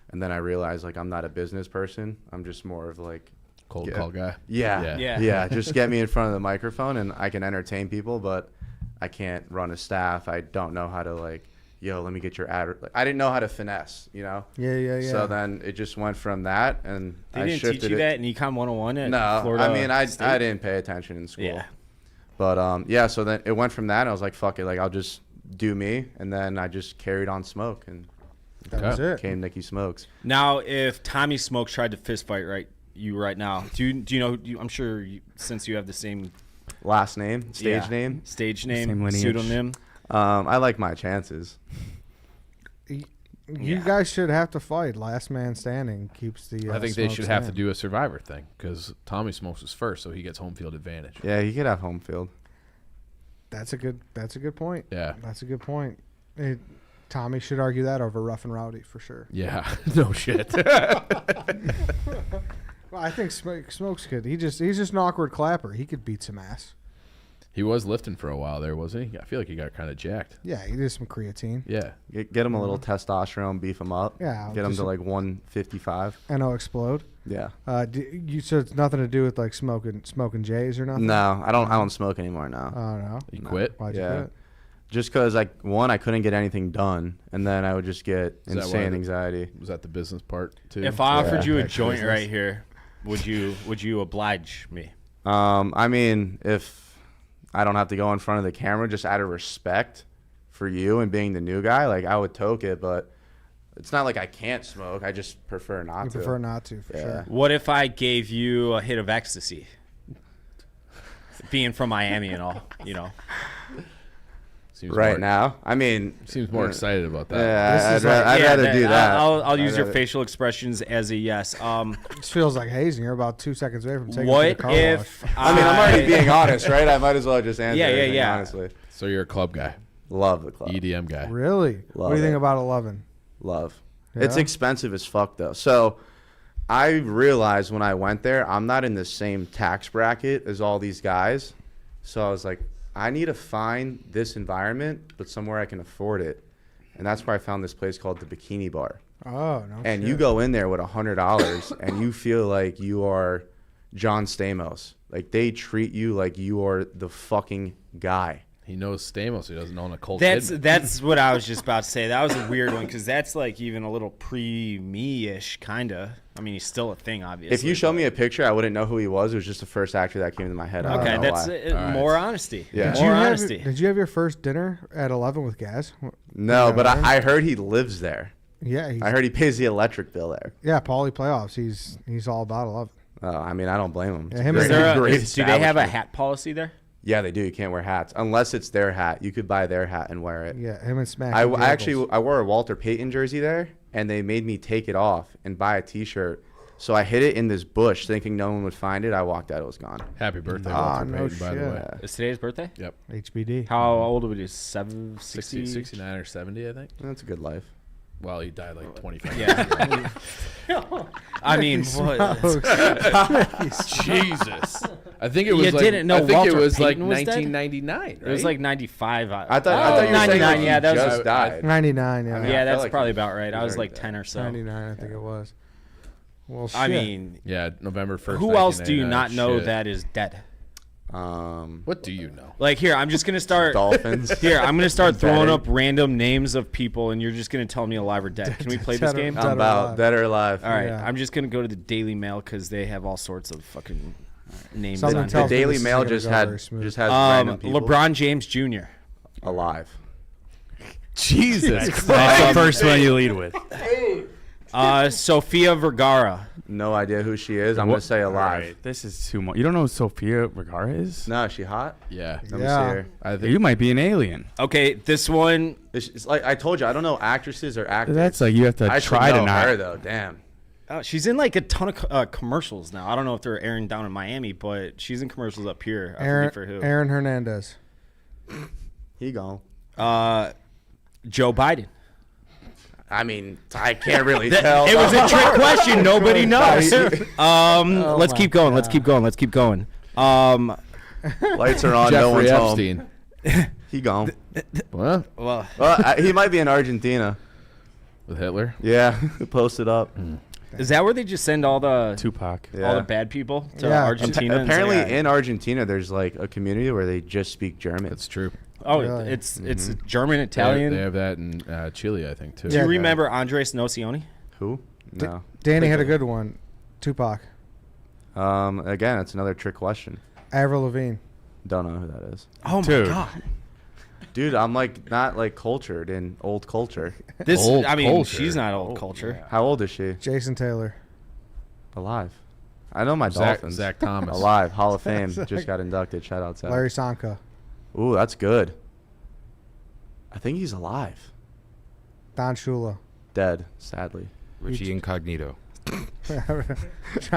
Speaker 8: And then I realized, like, I'm not a business person. I'm just more of like
Speaker 2: Cold call guy.
Speaker 8: Yeah. Just get me in front of the microphone, and I can entertain people, but I can't run a staff. I don't know how to, like, yo, let me get your ad. Like, I didn't know how to finesse, you know?
Speaker 1: Yeah.
Speaker 8: So then it just went from that, and
Speaker 3: They
Speaker 8: I
Speaker 3: didn't
Speaker 8: shifted
Speaker 3: teach you
Speaker 8: it.
Speaker 3: that in Econ 101 at
Speaker 8: No,
Speaker 3: Florida
Speaker 8: I mean, I
Speaker 3: State?
Speaker 8: didn't pay attention in school.
Speaker 3: Yeah.
Speaker 8: But, yeah, so then it went from that, and I was like, fuck it, like, I'll just do me, and then I just carried on Smoke, and
Speaker 1: That was it.
Speaker 8: became Nicky Smokes.
Speaker 3: Now, if Tommy Smokes tried to fist fight you right now, do you know? I'm sure since you have the same
Speaker 8: Last name, stage name.
Speaker 3: stage name,
Speaker 4: Same lineage.
Speaker 3: pseudonym.
Speaker 8: I like my chances.
Speaker 1: You guys should have to fight. Last man standing keeps the.
Speaker 2: I think they
Speaker 1: Smokes
Speaker 2: should have to
Speaker 1: in.
Speaker 2: do a Survivor thing because Tommy Smokes was first, so he gets home field advantage.
Speaker 8: Yeah, he could have home field.
Speaker 1: That's a good point.
Speaker 2: Yeah.
Speaker 1: That's a good point. Tommy should argue that over Rough and Rowdy for sure.
Speaker 2: Yeah. No shit.
Speaker 1: Well, I think Smokes could. He's just an awkward clapper. He could beat some ass.
Speaker 2: He was lifting for a while there, wasn't he? I feel like he got kind of jacked.
Speaker 1: Yeah, he did some creatine.
Speaker 2: Yeah.
Speaker 8: Get him a little testosterone, beef him up.
Speaker 1: Yeah,
Speaker 8: Get him
Speaker 1: just-
Speaker 8: to like 155.
Speaker 1: NO explode.
Speaker 8: Yeah.
Speaker 1: So it's nothing to do with like smoking J's or nothing.
Speaker 8: No, I don't smoke anymore now.
Speaker 1: Oh no.
Speaker 2: He quit.
Speaker 1: Why'd you
Speaker 8: Yeah.
Speaker 1: quit?
Speaker 8: Just because I couldn't get anything done, and then I would just get
Speaker 2: Is that why
Speaker 8: insane
Speaker 2: the-
Speaker 8: anxiety.
Speaker 2: Was that the business part too?
Speaker 3: If I offered
Speaker 8: Yeah.
Speaker 3: you a
Speaker 1: That's
Speaker 3: joint
Speaker 1: business.
Speaker 3: right here, would you oblige me?
Speaker 8: I mean, if I don't have to go in front of the camera, just out of respect for you and being the new guy, like I would toke it, but it's not like I can't smoke. I just prefer not
Speaker 1: You
Speaker 8: to.
Speaker 1: prefer not to, for
Speaker 8: Yeah.
Speaker 1: sure.
Speaker 3: What if I gave you a hit of ecstasy? Being from Miami and all, you know.
Speaker 2: Seems
Speaker 8: Right
Speaker 2: more,
Speaker 8: now, I mean,
Speaker 2: Seems more excited about that.
Speaker 8: yeah,
Speaker 1: This is
Speaker 8: I'd
Speaker 3: Yeah,
Speaker 8: rather do that.
Speaker 3: I'll use
Speaker 8: I'd
Speaker 3: your
Speaker 8: rather-
Speaker 3: facial expressions as a yes.
Speaker 1: This feels like hazing. You're about 2 seconds away from taking it to
Speaker 3: What
Speaker 1: the car wash.
Speaker 3: if
Speaker 8: I mean, I'm already being honest, right? I might as well just answer
Speaker 3: Yeah, yeah,
Speaker 8: everything
Speaker 3: yeah.
Speaker 8: honestly.
Speaker 2: So you're a club guy,
Speaker 8: Love the club.
Speaker 2: EDM guy.
Speaker 1: Really? What do you
Speaker 8: Love
Speaker 1: think
Speaker 8: it.
Speaker 1: about 11?
Speaker 8: Love. It's
Speaker 1: Yeah?
Speaker 8: expensive as fuck though. So I realized when I went there, I'm not in the same tax bracket as all these guys. So I was like, I need to find this environment, but somewhere I can afford it. And that's where I found this place called the Bikini Bar.
Speaker 1: Oh, no
Speaker 8: And
Speaker 1: shit.
Speaker 8: you go in there with $100 and you feel like you are John Stamos. Like they treat you like you are the fucking guy.
Speaker 2: He knows Stamos. He doesn't own a Colt.
Speaker 3: that's what I was just about to say. That was a weird one because that's like even a little pre-me-ish kind of. I mean, he's still a thing, obviously.
Speaker 8: If you show me a picture, I wouldn't know who he was. It was just the first actor that came to my head. I don't
Speaker 3: okay,
Speaker 8: know
Speaker 3: that's
Speaker 8: why.
Speaker 2: All right.
Speaker 3: more honesty.
Speaker 8: Yeah.
Speaker 1: Did you,
Speaker 3: More
Speaker 1: have,
Speaker 3: honesty.
Speaker 1: did you have your first dinner at 11 with Gaz?
Speaker 8: No,
Speaker 1: Yeah,
Speaker 8: but
Speaker 1: right.
Speaker 8: I heard he lives there.
Speaker 1: Yeah,
Speaker 8: I heard he pays the electric bill there.
Speaker 1: yeah, Paulie playoffs. He's all about 11.
Speaker 8: I mean, I don't blame him.
Speaker 1: Yeah, him
Speaker 3: Is
Speaker 1: and-
Speaker 3: there
Speaker 8: Great
Speaker 3: do they have a
Speaker 8: establishment.
Speaker 3: hat policy there?
Speaker 8: Yeah, they do. You can't wear hats unless it's their hat. You could buy their hat and wear it.
Speaker 1: Yeah, him and Smack.
Speaker 8: I
Speaker 1: and
Speaker 8: actually
Speaker 1: Jaggles.
Speaker 8: I wore a Walter Payton jersey there, and they made me take it off and buy a T-shirt. So I hid it in this bush, thinking no one would find it. I walked out, it was gone.
Speaker 2: Happy birthday,
Speaker 1: Ah,
Speaker 2: Walter
Speaker 1: no
Speaker 2: Payton, by the
Speaker 1: shit.
Speaker 2: way.
Speaker 3: Is today's birthday?
Speaker 2: Yep.
Speaker 1: HBD.
Speaker 3: How old would he? 7,
Speaker 2: 60, 69 or 70, I think.
Speaker 8: That's a good life.
Speaker 2: Well, he died like 25
Speaker 3: Yeah. I mean, what?
Speaker 2: Jesus. I think it was
Speaker 3: You
Speaker 2: like
Speaker 3: didn't know
Speaker 2: I think
Speaker 3: Walter
Speaker 2: it was like
Speaker 3: Payton was dead?
Speaker 2: 1999, right?
Speaker 3: It was like 95.
Speaker 8: I thought you were saying
Speaker 3: 99.
Speaker 8: like he
Speaker 3: Yeah, that was
Speaker 8: just died.
Speaker 1: 99, yeah.
Speaker 8: I mean,
Speaker 3: yeah,
Speaker 8: I felt
Speaker 3: that's
Speaker 8: like
Speaker 3: probably
Speaker 8: he-
Speaker 3: about right. I was like
Speaker 8: deserved
Speaker 3: 10 or so.
Speaker 1: 99, I think it was. Well, shit.
Speaker 3: I mean,
Speaker 2: Yeah, November 1st.
Speaker 3: who else do you
Speaker 2: 1999.
Speaker 3: not know
Speaker 2: Shit.
Speaker 3: that is dead?
Speaker 2: What do you know?
Speaker 3: Like here, I'm just gonna start.
Speaker 8: Dolphins.
Speaker 3: Here, I'm gonna start throwing
Speaker 8: Betting.
Speaker 3: up random names of people, and you're just gonna tell me alive or dead. Can we play this
Speaker 1: Dead or-
Speaker 3: game?
Speaker 1: dead
Speaker 3: All
Speaker 8: I'm
Speaker 1: or
Speaker 8: about
Speaker 1: alive.
Speaker 8: dead or alive.
Speaker 3: right,
Speaker 1: Yeah.
Speaker 3: I'm just gonna go to the Daily Mail because they have all sorts of fucking names
Speaker 1: Something
Speaker 3: on
Speaker 8: The
Speaker 1: tells
Speaker 3: here.
Speaker 1: me
Speaker 8: Daily
Speaker 1: this
Speaker 8: Mail
Speaker 1: isn't
Speaker 8: just
Speaker 1: gonna go
Speaker 8: had
Speaker 1: very smooth.
Speaker 8: just has random people
Speaker 3: LeBron James Jr.
Speaker 8: alive.
Speaker 2: Jesus.
Speaker 4: That's the first one you lead with.
Speaker 3: Sofia Vergara.
Speaker 8: No idea who she is. I'm going to say
Speaker 4: All
Speaker 8: alive.
Speaker 4: right, this is too much. You don't know who Sofia Vergara is?
Speaker 8: No, is she hot?
Speaker 2: Yeah.
Speaker 8: Let me see her.
Speaker 2: I think
Speaker 4: You might be an alien.
Speaker 3: Okay, this one.
Speaker 8: It's like I told you, I don't know actresses or actors.
Speaker 4: That's like you have to
Speaker 8: I should
Speaker 4: try
Speaker 8: know
Speaker 4: to not.
Speaker 8: her though. Damn.
Speaker 3: She's in like a ton of commercials now. I don't know if they're airing down in Miami, but she's in commercials up here. I forget for who.
Speaker 1: Aaron Hernandez.
Speaker 8: He gone.
Speaker 3: Joe Biden.
Speaker 8: I mean, I can't really tell.
Speaker 3: It was a trick question. Nobody knows.
Speaker 1: Oh
Speaker 3: Let's
Speaker 1: my
Speaker 3: keep going. Let's
Speaker 1: God.
Speaker 3: keep going. Let's keep going.
Speaker 8: Lights are on. No
Speaker 2: Jeffrey
Speaker 8: one's
Speaker 2: Epstein.
Speaker 8: home. He gone.
Speaker 2: What?
Speaker 3: Well,
Speaker 8: Well, he might be in Argentina.
Speaker 2: With Hitler?
Speaker 8: Yeah, posted up.
Speaker 3: is that where they just send all the
Speaker 4: Tupac.
Speaker 8: Yeah.
Speaker 3: all the bad people to
Speaker 1: Yeah.
Speaker 3: Argentina? and
Speaker 8: Apparently,
Speaker 3: say,
Speaker 8: in Argentina, there's like a community where they just speak German.
Speaker 2: That's true.
Speaker 3: oh,
Speaker 1: Really?
Speaker 3: it's German, Italian.
Speaker 2: They have that in Chile, I think, too.
Speaker 3: Do you
Speaker 1: Yeah.
Speaker 3: remember Andres Nocioni?
Speaker 8: Who? No.
Speaker 1: Danny had a good one. Tupac.
Speaker 8: Again, it's another trick question.
Speaker 1: Avril Lavigne.
Speaker 8: Don't know who that is.
Speaker 3: Oh my
Speaker 4: Dude.
Speaker 3: god!
Speaker 8: Dude, I'm like not like cultured in old culture.
Speaker 3: This,
Speaker 2: Old
Speaker 3: I mean,
Speaker 2: culture.
Speaker 3: she's not old culture.
Speaker 8: How old is she?
Speaker 1: Jason Taylor.
Speaker 8: Alive. I know my Dolphins.
Speaker 2: Zach Thomas.
Speaker 8: Alive. Hall of Fame.
Speaker 1: Zach.
Speaker 8: Just got inducted. Shout out to
Speaker 1: Larry Sanka.
Speaker 8: Ooh, that's good. I think he's alive.
Speaker 1: Don Shula.
Speaker 8: Dead, sadly.
Speaker 6: Richie Incognito.
Speaker 1: Jonathan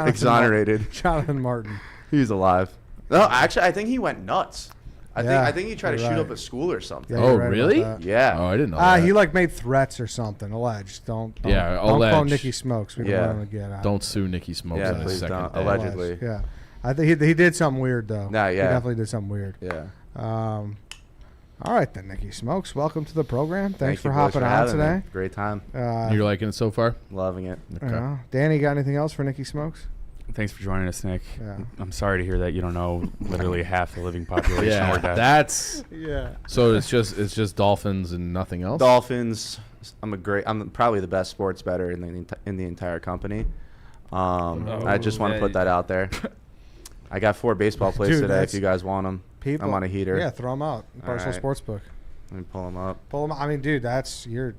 Speaker 8: Exonerated.
Speaker 1: Jonathan Martin.
Speaker 8: He's alive. No, actually, I think he went nuts.
Speaker 1: Yeah,
Speaker 8: I think he tried to
Speaker 1: you're
Speaker 8: shoot
Speaker 1: right.
Speaker 8: up a school or something.
Speaker 1: Yeah,
Speaker 2: Oh,
Speaker 1: you're right about
Speaker 2: really?
Speaker 1: that.
Speaker 8: Yeah.
Speaker 2: Oh, I didn't know that.
Speaker 1: He like made threats or something. Alleged. Don't
Speaker 2: Yeah,
Speaker 1: don't quote
Speaker 2: alleged.
Speaker 1: Nicky Smokes. We don't
Speaker 8: Yeah.
Speaker 1: want him to get out.
Speaker 2: Don't sue Nicky Smokes
Speaker 8: Yeah,
Speaker 2: on his
Speaker 8: please
Speaker 2: second
Speaker 8: don't.
Speaker 2: day.
Speaker 8: Allegedly.
Speaker 1: Yeah. I think he did something weird though.
Speaker 8: Nah,
Speaker 1: He
Speaker 8: yeah.
Speaker 1: definitely did something weird.
Speaker 8: Yeah.
Speaker 1: All right then, Nicky Smokes. Welcome to the program. Thanks
Speaker 8: Thank
Speaker 1: for
Speaker 8: you boys
Speaker 1: hopping on
Speaker 8: having
Speaker 1: today.
Speaker 8: me. Great time.
Speaker 2: You're liking it so far?
Speaker 8: Loving it.
Speaker 2: Okay.
Speaker 1: Danny, got anything else for Nicky Smokes?
Speaker 4: Thanks for joining us, Nick.
Speaker 1: Yeah.
Speaker 4: I'm sorry to hear that you don't know literally half the living population.
Speaker 2: Yeah,
Speaker 4: or that.
Speaker 2: that's
Speaker 1: Yeah.
Speaker 2: so. It's just Dolphins and nothing else.
Speaker 8: Dolphins. I'm probably the best sports bettor in the entire company. I just want to put that out there. I got 4 baseball plays
Speaker 1: Dude,
Speaker 8: today.
Speaker 1: that's-
Speaker 8: If you guys want them, I'm on a heater.
Speaker 1: Yeah, throw them out.
Speaker 8: All
Speaker 1: Barstool
Speaker 8: right.
Speaker 1: Sportsbook.
Speaker 8: Let me pull them up.
Speaker 1: Pull them. I mean, dude, that's your.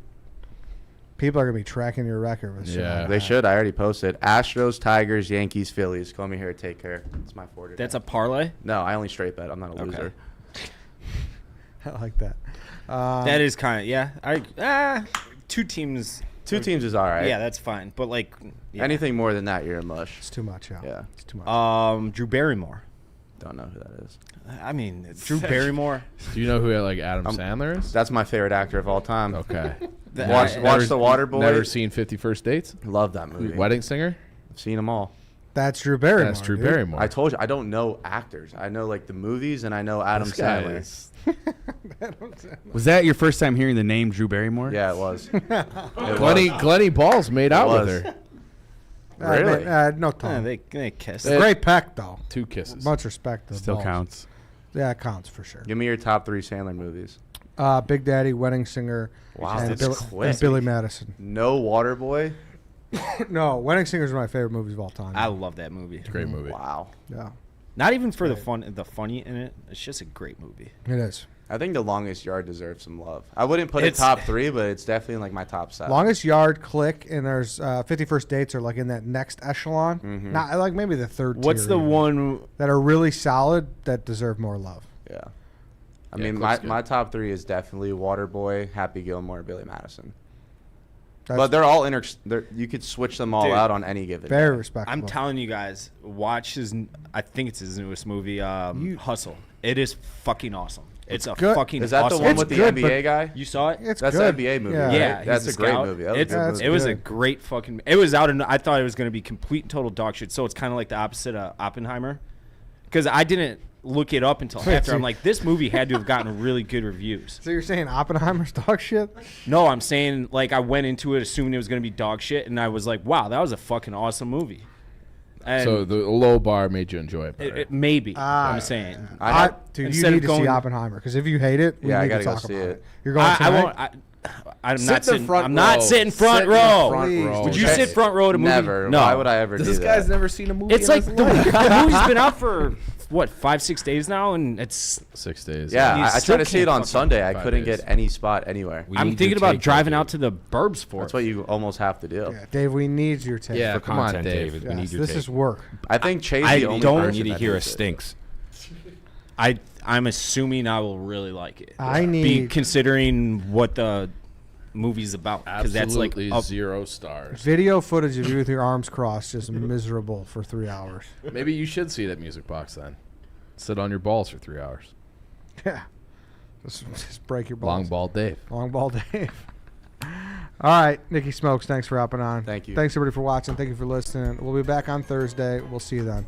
Speaker 1: People are gonna be tracking your record with shit
Speaker 2: Yeah.
Speaker 1: like
Speaker 8: They
Speaker 1: that.
Speaker 8: should. I already posted. Astros, Tigers, Yankees, Phillies. Call me here. Take care. It's my 40.
Speaker 3: That's a parlay.
Speaker 8: No, I only straight bet. I'm not a loser.
Speaker 1: I like that.
Speaker 3: That is kind of two teams.
Speaker 8: 2 teams is all right.
Speaker 3: Yeah, that's fine. But like yeah.
Speaker 8: Anything more than that, you're a mush.
Speaker 1: It's too much. Yeah.
Speaker 8: Yeah.
Speaker 1: It's too much.
Speaker 3: Drew Barrymore.
Speaker 8: Don't know who that is.
Speaker 3: I mean, Drew Barrymore.
Speaker 2: Do you know who like Adam Sandler is?
Speaker 8: That's my favorite actor of all time.
Speaker 2: Okay.
Speaker 8: Watch The Waterboy.
Speaker 2: Never seen 50 First Dates?
Speaker 8: Love that movie.
Speaker 2: Wedding Singer?
Speaker 8: I've seen them all.
Speaker 1: That's Drew Barrymore.
Speaker 2: That's Drew
Speaker 1: dude.
Speaker 2: Barrymore.
Speaker 8: I told you I don't know actors. I know like the movies and I know Adam
Speaker 2: This guy
Speaker 8: Sandler.
Speaker 2: is-
Speaker 4: Was that your first time hearing the name Drew Barrymore?
Speaker 8: Yeah, it was.
Speaker 2: Glenny Balls made out with
Speaker 8: was.
Speaker 2: her.
Speaker 8: Really?
Speaker 1: No
Speaker 3: Yeah,
Speaker 1: time.
Speaker 3: they kissed.
Speaker 1: Great peck though.
Speaker 2: 2 kisses.
Speaker 1: Much respect to the
Speaker 4: Still
Speaker 1: balls.
Speaker 4: counts.
Speaker 1: Yeah, it counts for sure.
Speaker 8: Give me your top 3 Sandler movies.
Speaker 1: Big Daddy, Wedding Singer,
Speaker 8: Wow,
Speaker 1: and,
Speaker 8: that's
Speaker 1: Billy,
Speaker 8: quick.
Speaker 1: and Billy Madison.
Speaker 8: No Waterboy.
Speaker 1: No, Wedding Singer is one of my favorite movies of all time.
Speaker 3: I love that movie.
Speaker 2: Great movie.
Speaker 8: Wow.
Speaker 1: Yeah,
Speaker 3: Not even for the funny in it. It's just a great movie.
Speaker 1: it is.
Speaker 8: I think The Longest Yard deserves some love. I wouldn't put it
Speaker 3: It's-
Speaker 8: top 3, but it's definitely in like my top 7.
Speaker 1: Longest Yard, Click, and there's 50 First Dates are like in that next echelon.
Speaker 8: Mm-hmm.
Speaker 1: Not like maybe the third.
Speaker 3: What's
Speaker 1: tier
Speaker 3: the
Speaker 1: even,
Speaker 3: one?
Speaker 1: that are really solid that deserve more love?
Speaker 8: Yeah. I
Speaker 2: Yeah,
Speaker 8: mean,
Speaker 2: Click's
Speaker 8: my
Speaker 2: good.
Speaker 8: top 3 is definitely Waterboy, Happy Gilmore, Billy Madison.
Speaker 1: That's
Speaker 8: But they're all you could switch them all
Speaker 3: Dude,
Speaker 8: out on any given
Speaker 1: very
Speaker 8: day.
Speaker 1: respectable.
Speaker 3: I'm telling you guys, watch his. I think it's his newest movie, Hustle. It is fucking awesome. It's a
Speaker 1: good.
Speaker 3: fucking.
Speaker 8: Is that
Speaker 3: awesome
Speaker 8: the one
Speaker 1: It's
Speaker 8: with the
Speaker 1: good,
Speaker 8: NBA guy?
Speaker 3: You saw it?
Speaker 1: It's
Speaker 8: That's
Speaker 1: good.
Speaker 8: the NBA movie.
Speaker 1: Yeah.
Speaker 8: right?
Speaker 3: Yeah,
Speaker 8: That's
Speaker 3: he's
Speaker 8: a great
Speaker 3: scout.
Speaker 8: movie. That was a
Speaker 3: It's-
Speaker 8: good
Speaker 1: That's
Speaker 8: movie.
Speaker 3: it was a
Speaker 1: good.
Speaker 3: great fucking. It was out, and I thought it was going to be complete and total dog shit. So it's kind of like the opposite of Oppenheimer, because I didn't look it up until
Speaker 1: Wait,
Speaker 3: after.
Speaker 1: so-
Speaker 3: I'm like, this movie had to have gotten really good reviews.
Speaker 1: So you're saying Oppenheimer's dog shit?
Speaker 3: No, I'm saying like I went into it assuming it was going to be dog shit, and I was like, wow, that was a fucking awesome movie. And
Speaker 2: So the low bar made you enjoy it better.
Speaker 3: maybe
Speaker 1: Ah.
Speaker 3: I'm saying.
Speaker 1: Dude, you
Speaker 3: instead
Speaker 1: need
Speaker 3: of
Speaker 1: to
Speaker 3: going-
Speaker 1: see Oppenheimer because if you hate it, we
Speaker 8: Yeah, I
Speaker 1: need
Speaker 8: gotta
Speaker 1: to
Speaker 8: go
Speaker 1: talk
Speaker 8: see
Speaker 1: about
Speaker 8: it.
Speaker 1: it. You're going
Speaker 3: I
Speaker 1: tonight?
Speaker 3: won't. I'm
Speaker 2: Sit
Speaker 3: not
Speaker 2: in
Speaker 3: sitting.
Speaker 2: front
Speaker 3: I'm not
Speaker 2: row.
Speaker 3: sitting front
Speaker 2: Sit in
Speaker 3: row.
Speaker 2: front
Speaker 1: Please.
Speaker 2: row.
Speaker 3: Would you
Speaker 8: Okay.
Speaker 3: sit front row to a movie?
Speaker 8: Never.
Speaker 3: No.
Speaker 8: Why would I ever do
Speaker 2: This
Speaker 8: that?
Speaker 2: guy's never seen a movie.
Speaker 3: It's
Speaker 2: in
Speaker 3: like
Speaker 2: his
Speaker 3: the
Speaker 2: life.
Speaker 3: movie's been out for what 5-6 days now, and it's
Speaker 2: 6 days.
Speaker 8: Yeah,
Speaker 3: You
Speaker 8: I
Speaker 3: still
Speaker 8: tried to see it
Speaker 3: can't
Speaker 8: on
Speaker 3: fucking-
Speaker 8: Sunday. I
Speaker 2: 5
Speaker 8: couldn't
Speaker 2: days.
Speaker 8: get any spot anywhere.
Speaker 6: We
Speaker 3: I'm
Speaker 6: need
Speaker 3: thinking
Speaker 6: your
Speaker 3: about
Speaker 6: take,
Speaker 3: driving
Speaker 6: though,
Speaker 3: out to the burbs for
Speaker 8: That's
Speaker 3: it.
Speaker 8: what you almost have to do.
Speaker 1: Yeah, Dave, we need your take.
Speaker 2: Yeah,
Speaker 6: for
Speaker 2: come on,
Speaker 6: content,
Speaker 2: Dave.
Speaker 6: David.
Speaker 1: Yes,
Speaker 6: We need your
Speaker 1: this
Speaker 6: take.
Speaker 1: is work.
Speaker 8: I think Chase
Speaker 3: I
Speaker 8: the only
Speaker 3: don't
Speaker 8: person
Speaker 6: need to
Speaker 8: that
Speaker 6: hear a
Speaker 8: hates it.
Speaker 6: stinks.
Speaker 3: I'm assuming I will really like it.
Speaker 1: I need
Speaker 3: considering what the movie's about, because that's like
Speaker 2: Absolutely
Speaker 3: up,
Speaker 2: 0 stars.
Speaker 1: video footage of you with your arms crossed, just miserable for 3 hours.
Speaker 2: Maybe you should see that music box then. Sit on your balls for 3 hours.
Speaker 1: Yeah, just break your balls.
Speaker 2: Long ball Dave.
Speaker 1: Long ball, Dave. All right, Nicky Smokes, thanks for hopping on.
Speaker 8: Thank you.
Speaker 1: Thanks everybody for watching. Thank you for listening. We'll be back on Thursday. We'll see you then.